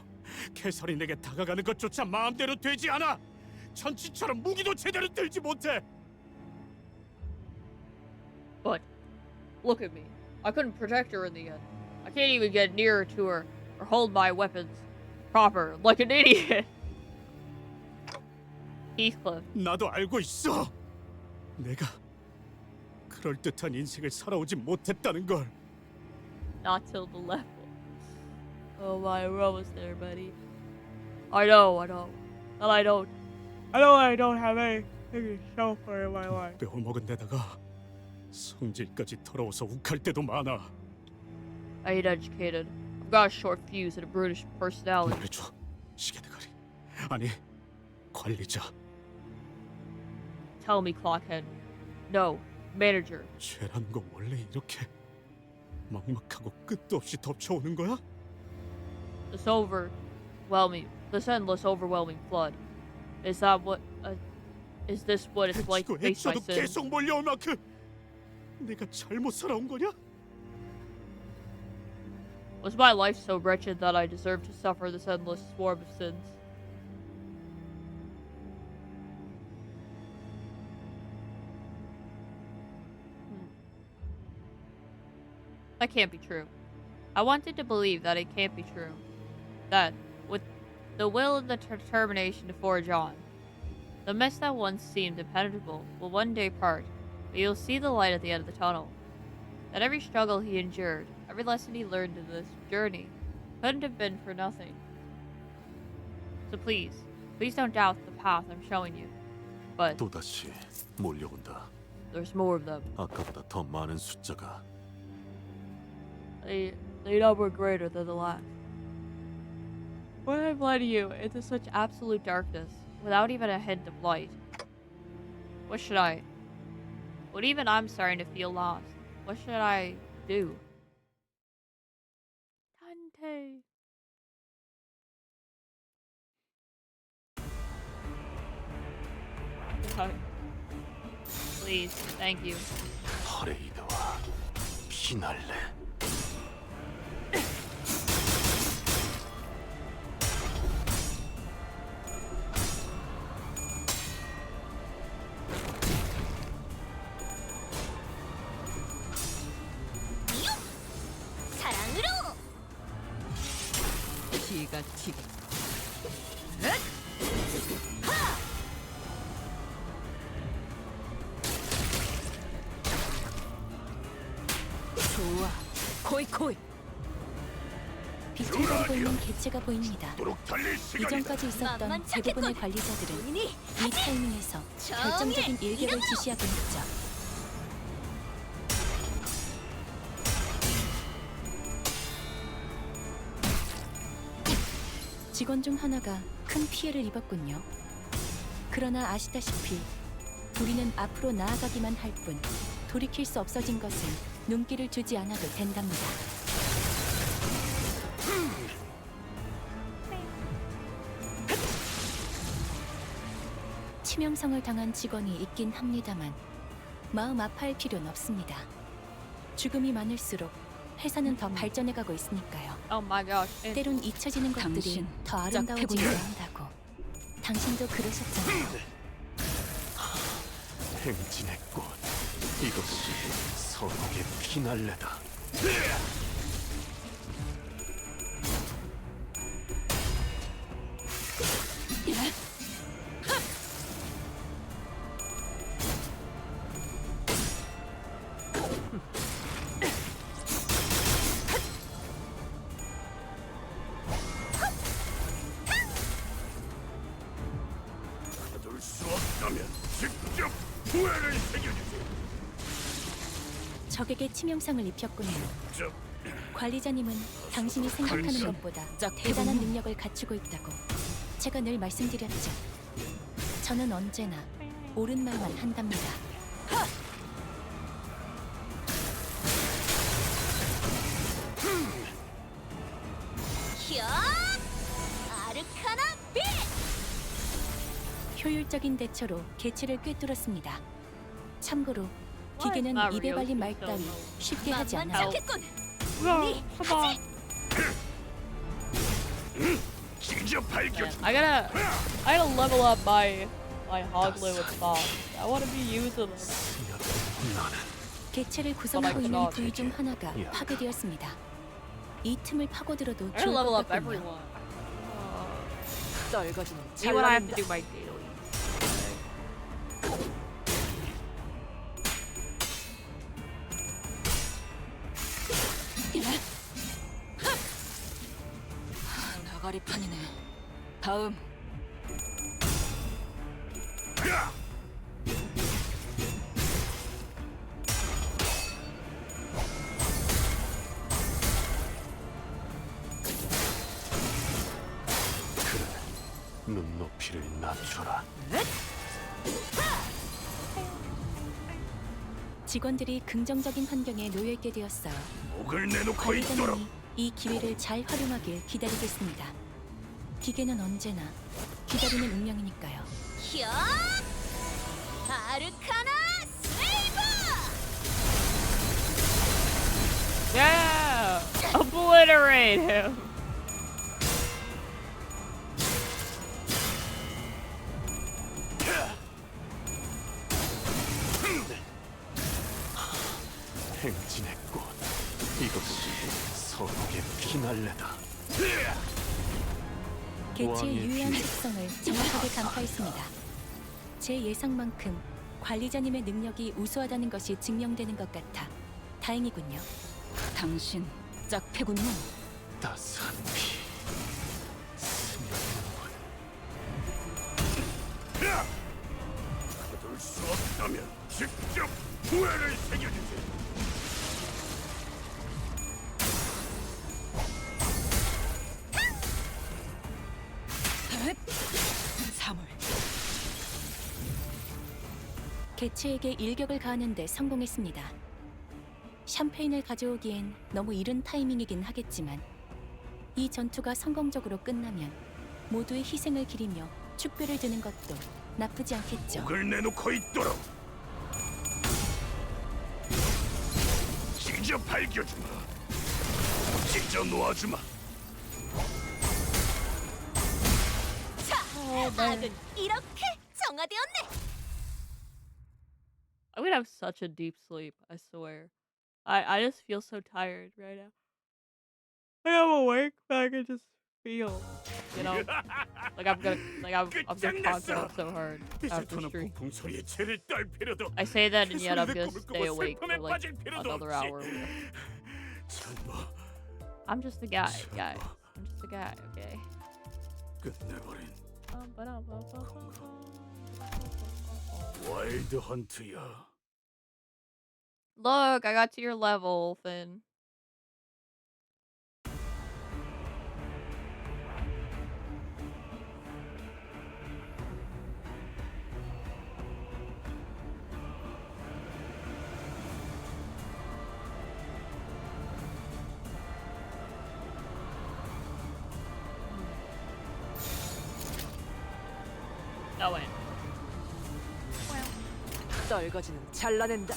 캐서린에게 다가가는 것조차 마음대로 되지 않아. 전치처럼 무기도 제대로 들지 못해. But look at me. I couldn't protect her in the end. I can't even get nearer to her or hold my weapons proper like an idiot. Heathcliff. 나도 알고 있어. 내가 그럴듯한 인생을 살아오지 못했다는 걸. Not till the level. Oh my, we're almost there, buddy. I know. And I don't have anything to show for it in my life. 배워먹은 데다가 성질까지 더러워서 욱할 때도 많아. I ain't educated. I've got a short fuse and a brutish personality. 말해줘, 시계대가리. 아니, 관리자. Tell me, Clockhead. No, manager. 죄라는 거 원래 이렇게 막막하고 끝도 없이 덮쳐오는 거야? This endless, overwhelming flood. Is that what? Is this what it's like to 해치고 face my 해쳐도 sins? 계속 몰려올 만큼 내가 잘못 살아온 거냐? Was my life so wretched that I deserve to suffer this endless swarm of sins? That can't be true. I wanted to believe that it can't be true. That, with the will and the determination to forge on, the mist that once seemed impenetrable will one day part, but you'll see the light at the end of the tunnel. That every struggle he endured, every lesson he learned in this journey, couldn't have been for nothing. So please don't doubt the path I'm showing you. But 또다시 몰려온다. there's more of them. 아까보다 더 많은 숫자가. They number greater than the last. When I've led you into such absolute darkness, without even a hint of light. What should I? But even I'm starting to feel lost. What should I do? Dante. Please, thank you. 파레이드와 피날레. 사랑으로. 기가 튀게. 좋아. 코이코이. 빛을 가리고 있는 개체가 보입니다. 이전까지 있었던 만만치 대부분의 않겠군. 관리자들은 이니 이 타이밍에서 결정적인 일격을 지시하곤 했죠. 직원 중 하나가 큰 피해를 입었군요. 그러나 아시다시피 우리는 앞으로 나아가기만 할 뿐 돌이킬 수 없어진 것은 눈길을 주지 않아도 된답니다. 치명상을 당한 직원이 있긴 합니다만 마음 아파할 필요는 없습니다. 죽음이 많을수록 회사는 더 발전해가고 있으니까요. Oh my gosh. 때론 잊혀지는 것들이 당신 더 아름다워지기도 짝패군요. 한다고. 당신도 그러셨잖아요. 행진의 꽃. 이것이 선옥의 피날레다. 가둘 수 없다면 직접 후회를 새겨주세요. 적에게 치명상을 입혔군요. 저 관리자님은 당신이 생각하는 것보다 대단한 능력을 갖추고 있다고 제가 늘 말씀드렸죠. 저는 언제나 옳은 말만 한답니다. 히어 아르카나 빛. 효율적인 대처로 개체를 꿰뚫었습니다. 참고로 기계는 not 입에 real 발린 말 so 따위 low. 쉽게 하지 만만치 않아요. 않겠군. Whoa, come on. 직접 발견. Man, I gotta level up my hoglet with bombs. I wanna be using them. 스며든 나는 개체를 구성하고 있는 not. 부위 중 하나가 야. 파괴되었습니다. 이 틈을 파고들어도 I gotta 좋을 level 것 up 같군요. everyone. 떨거지는 See what I have to 잘난다. do my dailies. 나가리판이네. 다음. 눈높이를 낮춰라. 직원들이 긍정적인 환경에 놓여 있게 되었어요. 목을 내놓고 있도록. 관리자님이 이 기회를 잘 활용하길 기다리겠습니다. 기계는 언제나 기다리는 운명이니까요. 히어 아르카나 세이버. Yeah! Obliterate him! 행진의 꽃. 이것이 선옥의 피날레다. 개체의 왕의 유해한 피. 특성을 정확하게 간파했습니다. 제 예상만큼 관리자님의 능력이 우수하다는 것이 증명되는 것 같아 다행이군요. 당신 짝패군요. 따스한 피. 스며드는군. 가둘 수 없다면 직접 후회를 새겨주세요. 사물 개체에게 일격을 가하는데 성공했습니다. 샴페인을 가져오기엔 너무 이른 타이밍이긴 하겠지만 이 전투가 성공적으로 끝나면 모두의 희생을 기리며 축배를 드는 것도 나쁘지 않겠죠. 목을 내놓고 있도록. 찢어 발겨주마. 찢어 놓아주마. 악은 이렇게 정화되었네. I'm gonna have such a deep sleep, I swear. I just feel so tired right now. I'm awake, but I can just feel, you know, like I'm gonna conk out so hard after stream. 풍소리에 채를 떨 필요도. I say that and yet I'm gonna 꿈을 stay 꾸고 awake for 슬픔에 like 빠질 필요도 another 없지. hour. 전부 I'm just a guy, guys. I'm just a guy, okay? 끝내버린 와일드 헌트야. Look, I got to your level, Finn. Oh wait. 떨거지는 잘라낸다.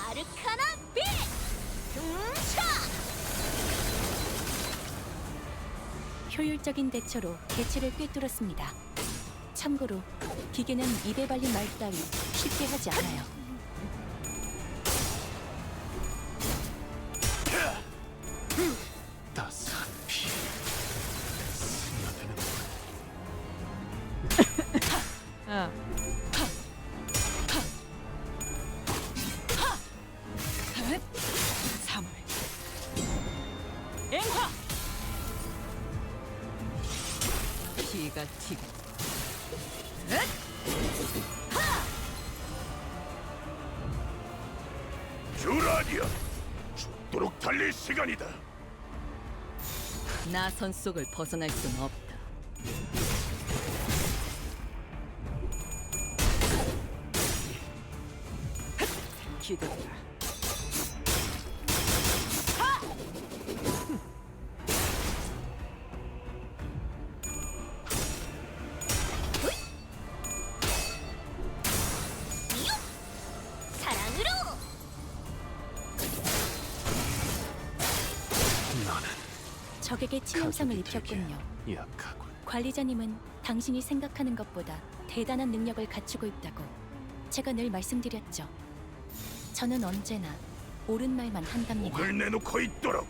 아르카나 빛! 효율적인 대처로 개체를 꿰뚫었습니다. 참고로 기계는 입에 발린 말 따위 쉽게 하지 않아요. 따스한 피. 스며드는 삼월. 앵화. 피가 튀고. 주라디언, 죽도록 달릴 시간이다. 나선 속을 벗어날 순 없다. 기도라. 사랑으로! 너는 적에게 치명상을 입혔군요. 약하군. 관리자님은 당신이 생각하는 것보다 대단한 능력을 갖추고 있다고 제가 늘 말씀드렸죠. 저는 언제나 옳은 말만 한답니다. 목을 내놓고 있도록.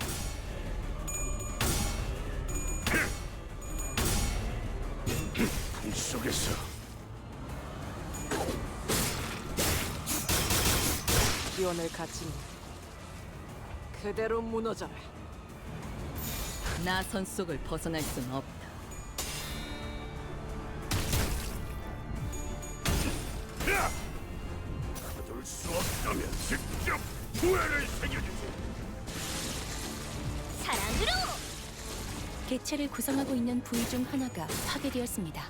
풍속에서 기원을 갖추니 그대로 무너져라. 나선 속을 벗어날 순 없다. 거둘 수 없다면 직접 후회를 새겨주지. 사랑으로! 개체를 구성하고 있는 부위 중 하나가 파괴되었습니다.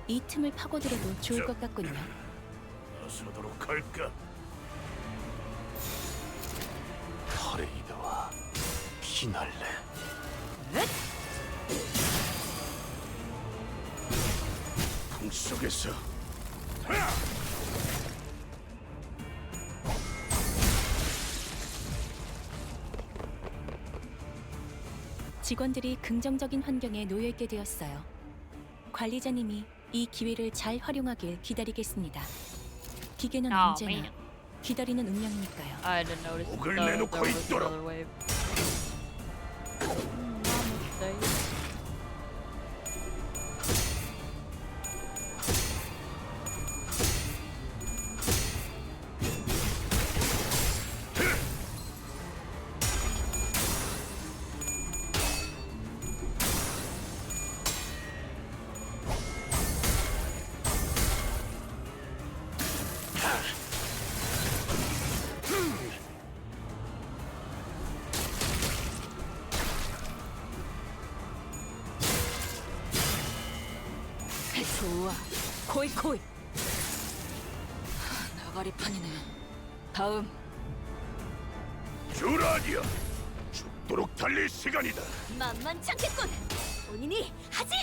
이 틈을 파고들어도 좋을 것 같군요. 나서도록 할까? 퍼레이드와 피날레. 풍속에서 직원들이 긍정적인 환경에 놓여 있게 되었어요. 관리자님이 이 기회를 잘 활용하길 기다리겠습니다. 기계는 Oh, 언제나 man. 기다리는 운명이니까요. I didn't notice 목을 there 내놓고 was 있도록. another wave. 좋아. 코이코이. 나가리판이네. 다음. 주라니야, 죽도록 달릴 시간이다. 만만찮겠군. 본인이 하지.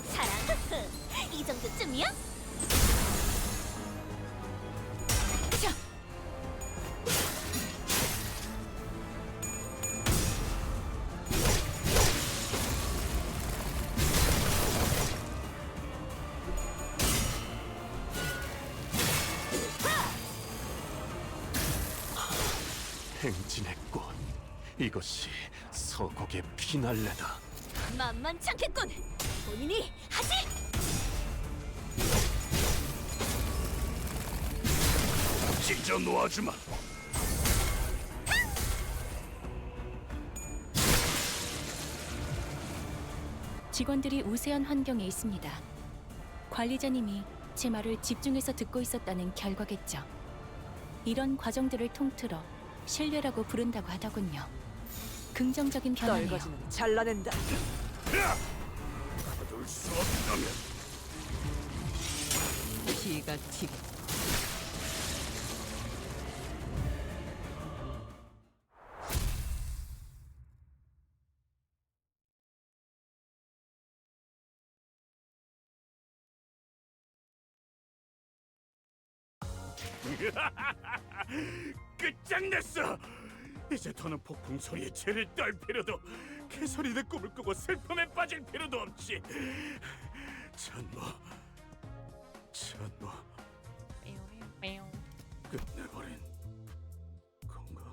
사랑. 이 정도쯤이야? 자. 행진의 꽃, 이것이 서곡의 피날레다. 만만찮겠군. 본인이 하지. 찢어 놓아주마. 직원들이 우세한 환경에 있습니다. 관리자님이 제 말을 집중해서 듣고 있었다는 결과겠죠. 이런 과정들을 통틀어 신뢰라고 부른다고 하더군요. 긍정적인 변화네요. 떨거지는 잘라낸다. 거둘 수 없다면 기가 튀고. 끝장냈어. 이제 더는 폭풍 소리에 죄를 떨 필요도, 개소리는 꿈을 꾸고 슬픔에 빠질 필요도 없지. 전부 끝내버린 건가?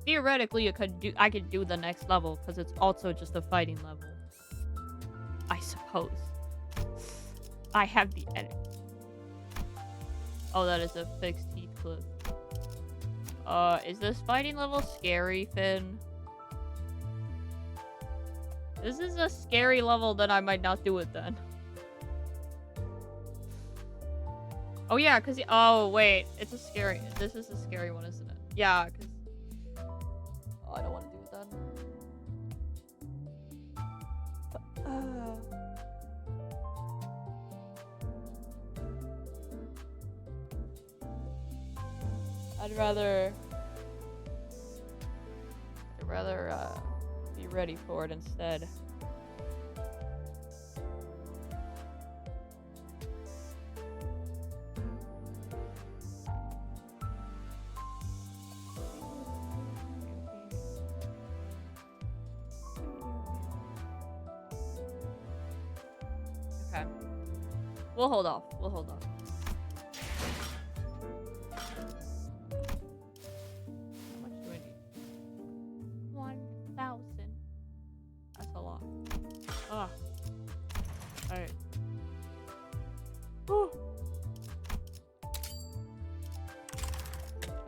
Theoretically, I could do the next level because it's also just a fighting level. I suppose. I have the edit. Oh, that is a fixed Heathcliff. Is this fighting level scary, Finn? This is a scary level, then I might not do it then. Oh yeah, cause oh wait, it's a scary. This is a scary one, isn't it? Yeah, cause oh, I don't want to do it then. I'd rather be ready for it instead. Okay. We'll hold off. We'll hold off. How much do I need? 1,000. That's a lot. Ah. Alright. Whew.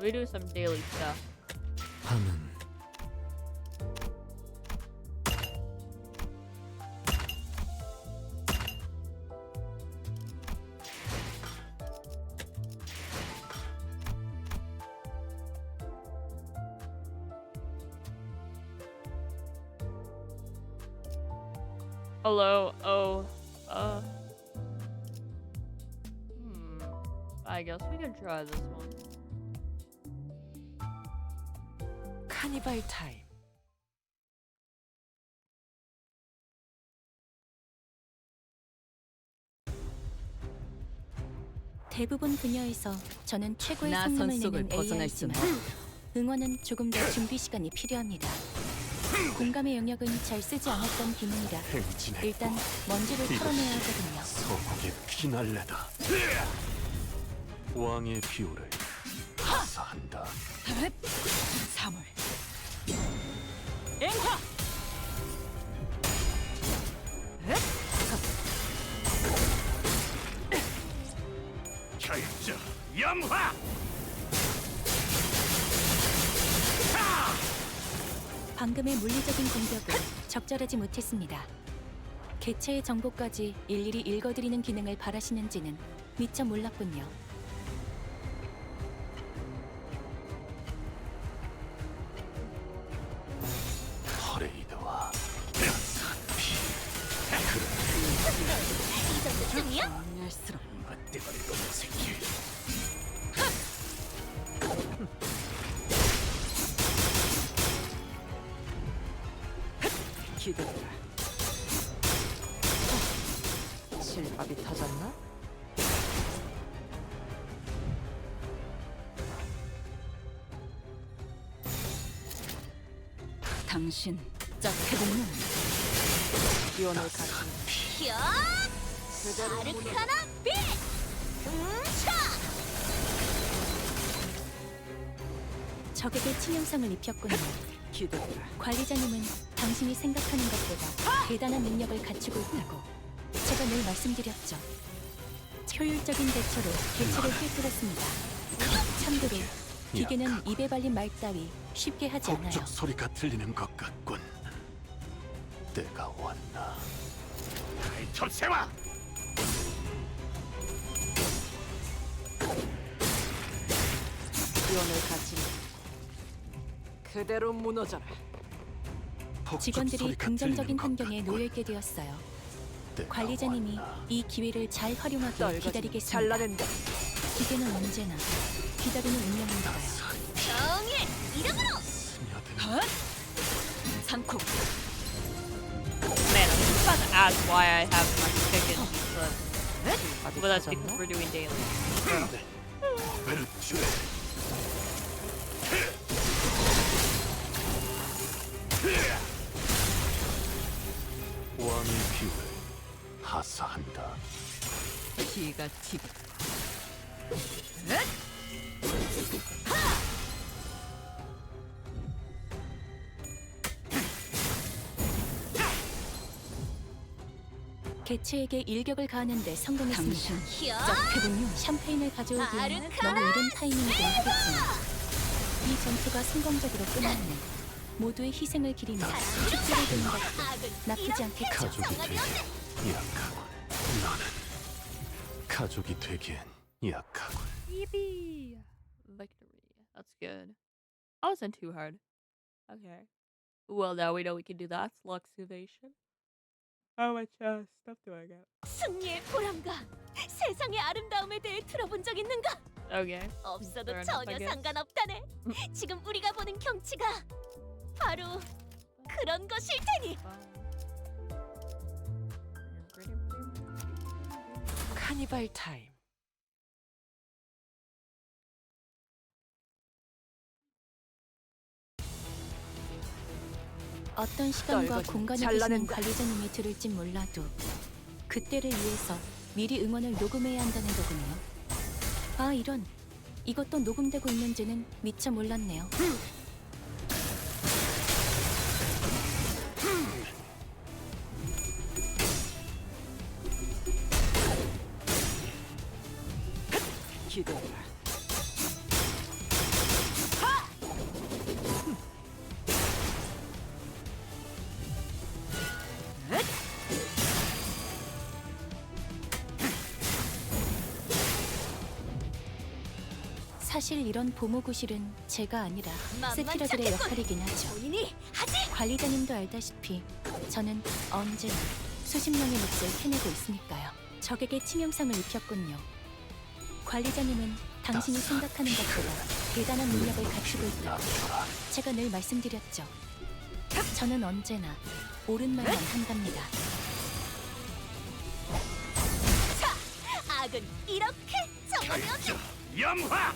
We do some daily stuff. 밤은 Hello. Oh. I guess we can try this one. 카니발 타임. 대부분 분야에서 저는 최고의 나 성능을 선속을 내는 벗어날 수는 AI지만 응원은 조금 더 준비 시간이 필요합니다. 공감의 영역은 잘 쓰지 않았던 기능이라 행진의 일단 먼지를 털어내야 하거든요. 서곡의 피날레다. 왕의 비호를 사한다. 3월. 앵화! 결정 염화. 방금의 물리적인 공격은 적절하지 못했습니다. 개체의 정보까지 일일이 읽어드리는 기능을 바라시는지는 미처 몰랐군요. 퍼레이드와 산피 당신 짝해보면 기원을 가진 아르카나 빛! 적에게 치명상을 입혔군요. 기대라. 관리자님은 당신이 생각하는 것보다 대단한 능력을 갖추고 있다고 제가 늘 말씀드렸죠. 효율적인 대처로 개체를 꿰뚫었습니다. 참고로 기계는 입에 발린 말 따위 쉽게 하지 않아요. 북적 소리가 들리는 것 같군. 때가 왔나? 첩세와 기원을 가진 그대로 무너져라. 북적 직원들이 소리가 긍정적인 들리는 것 환경에 같군. 놓여 있게 되었어요. 때가 관리자님이 왔나? 이 기회를 잘 활용하길 떨거지면 기다리겠습니다. 잘라낸다. 기계는 언제나 기다리는 운명이니까요. 정의 이름으로! 스며드는 상코 Man, I'm just about to ask why I have my chicken, but that's because we're doing daily. 베르츄레. 왕의 기회 하사한다. 기가 튀고 개체에게 일격을 가하는데 성공했습니다. 해군요 샴페인을 가져오기에는 아르카나 너무 이른 타이밍이긴 하겠지만 이 전투가 성공적으로 끝나면 모두의 희생을 기리며 축제를 두는 것도 나쁘지 않겠죠. 가족이 되기엔 약하군. 너는 가족이 되기엔 약하군. Yippee! Victory. That's good. I wasn't too hard. Okay. Well, now we know we can do that. Luxivation. How much stuff do I got? 승리의 보람과 세상의 아름다움에 대해 들어본 적 있는가? Okay. 없어도 Fair enough, I 전혀 guess. 상관없다네. 지금 우리가 보는 경치가 바로 그런 것일 테니. 카니발 타임. 어떤 시간과 떨거지면 공간에 계시는 잘라낸다. 관리자님이 들을진 몰라도 그때를 위해서 미리 응원을 녹음해야 한다는 거군요. 아 이런 이것도 녹음되고 있는지는 미처 몰랐네요. 기대라. 사실 이런 보모구실은 제가 아니라 만만치 세피라들의 않겠군. 역할이긴 하죠. 본인이 하지. 관리자님도 알다시피 저는 언제나 수십 명의 몫을 해내고 있으니까요. 적에게 치명상을 입혔군요. 관리자님은 당신이 생각하는 것보다 대단한 능력을 갖추고 있다고 제가 늘 말씀드렸죠. 저는 언제나 옳은 말만 한답니다. 악은 이렇게 정하되었다. 염화.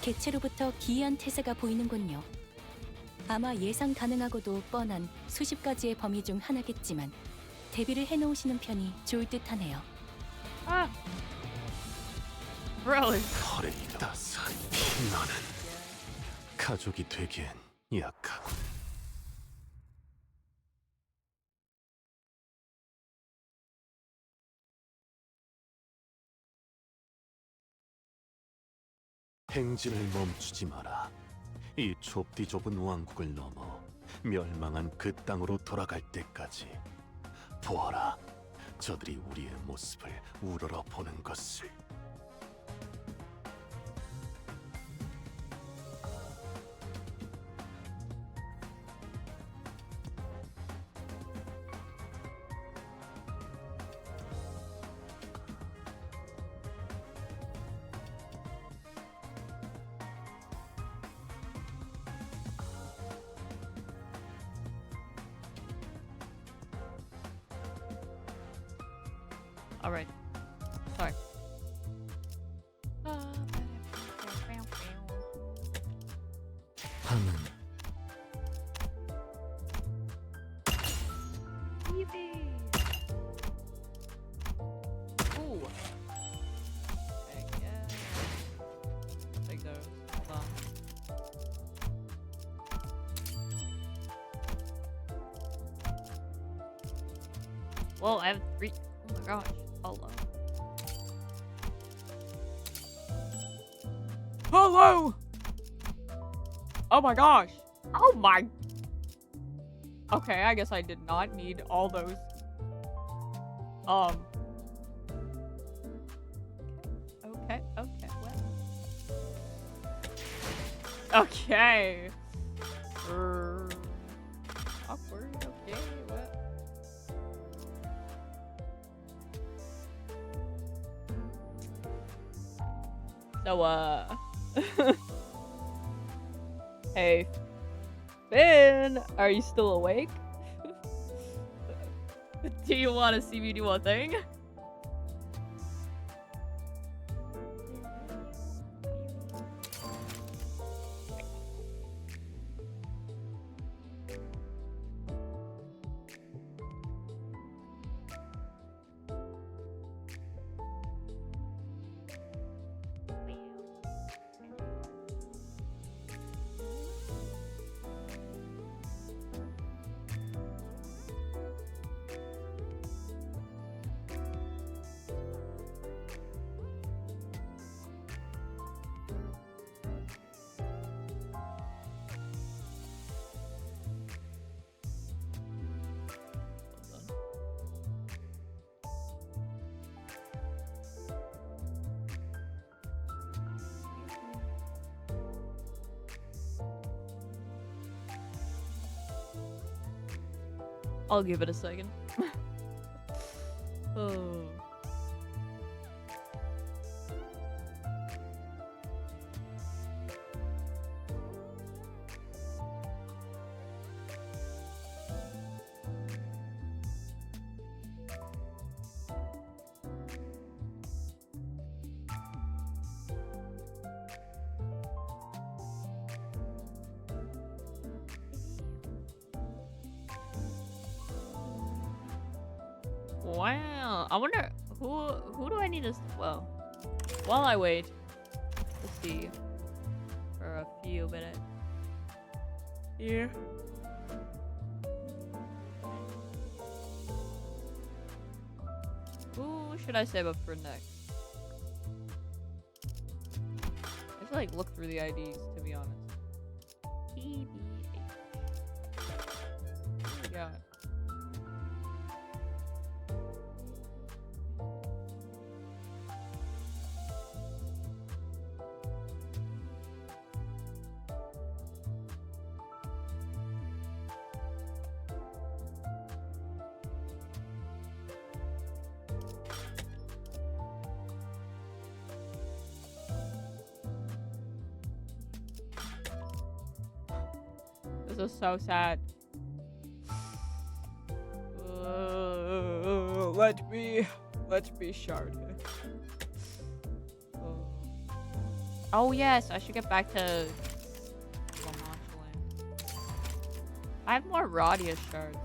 개체로부터 기이한 태세가 보이는군요. 아마 예상 가능하고도 뻔한 수십 가지의 범위 중 하나겠지만 대비를 해놓으시는 편이 좋을 듯하네요. Ah. Bro. 털에 따스한 너는 가족이 되기엔 약하군. 행진을 멈추지 마라. 이 좁디 좁은 왕국을 넘어 멸망한 그 땅으로 돌아갈 때까지 보아라. 저들이 우리의 모습을 우러러 보는 것을. All right. Sorry. baby. Ooh. Okay, yeah. Take those. Hold on. Whoa, I have 3. Oh my gosh. Hello. Hello! Oh my gosh. Oh my. Okay, I guess I did not need all those. Okay, well. Okay. Awkward, okay, well. So, hey, Finn, are you still awake? Do you want to see me do a thing? I'll give it a second. Oh. Wow, I wonder who do I need to well, while I wait to see for a few minutes here. Who should I save up for next? I should like look through the IDs, to be honest. TBH. What do we got? This is so sad. Let me shard. Oh yes, I should get back to I have more Radia shards.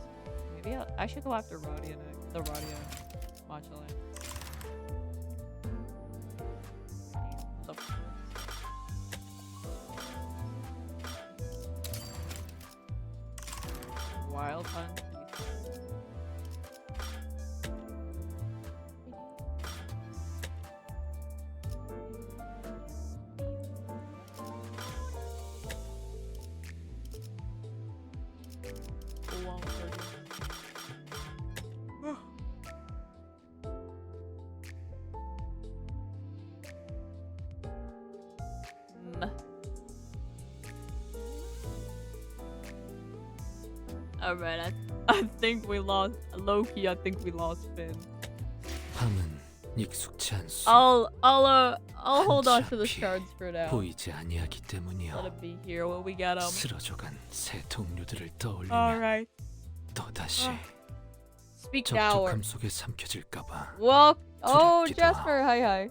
Maybe I should go after Radia next. The Radia Modulant. Wild hunt. Alright, I think we lost Loki. I think we lost Finn. 밤은 익숙치 않소. I'll hold on to the shards for now. 보이지 아니하기 Let 때문이요. it be here when we get them. 쓰러져간 새 동료들을 떠올리며 Alright. 또다시 Speak now. 적적함 속에 삼켜질까봐. Well, oh 두렵기도 Jasper, hi.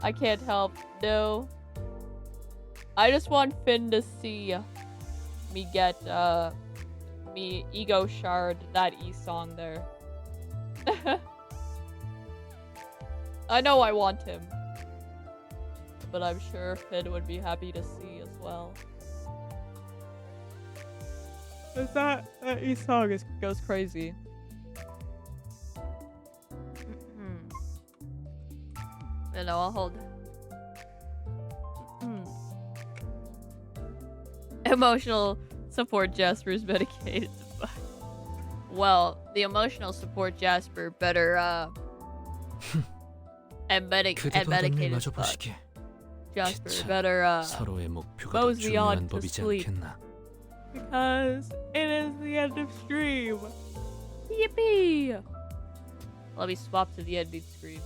I can't help. No. I just want Finn to see me get me ego shard that E song there. I know I want him, but I'm sure Finn would be happy to see as well. That E song goes crazy. You know, I'll hold. Emotional support Jasper's medicated. Well, the emotional support Jasper better and medicated Jasper better 서로의 목표가 더 mosey on 중요한 to 법이지 sleep. 않겠나? Because it is the end of stream. Yippee! Let me swap to the ending screen.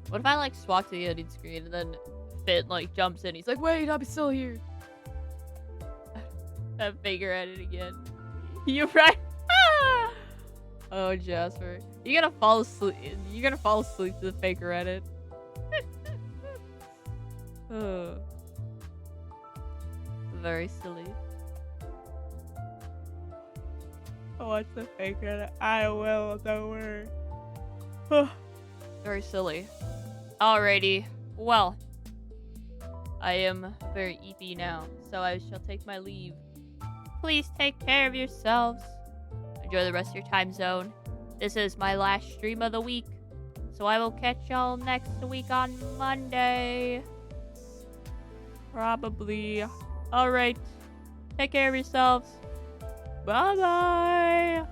What if I like swap to the ending screen and then Finn like jumps in? He's like, "Wait, I'm still here." That figure at it again. You're right. Oh, Jasper, you're gonna fall asleep. You're gonna fall asleep to the faker edit. Very silly. What's the faker edit? I will. Don't worry. Very silly. Alrighty. Well, I am very EP now, so I shall take my leave. Please take care of yourselves. Enjoy the rest of your time zone. This is my last stream of the week, so I will catch y'all next week on Monday. Probably. Alright. Take care of yourselves. Bye-bye.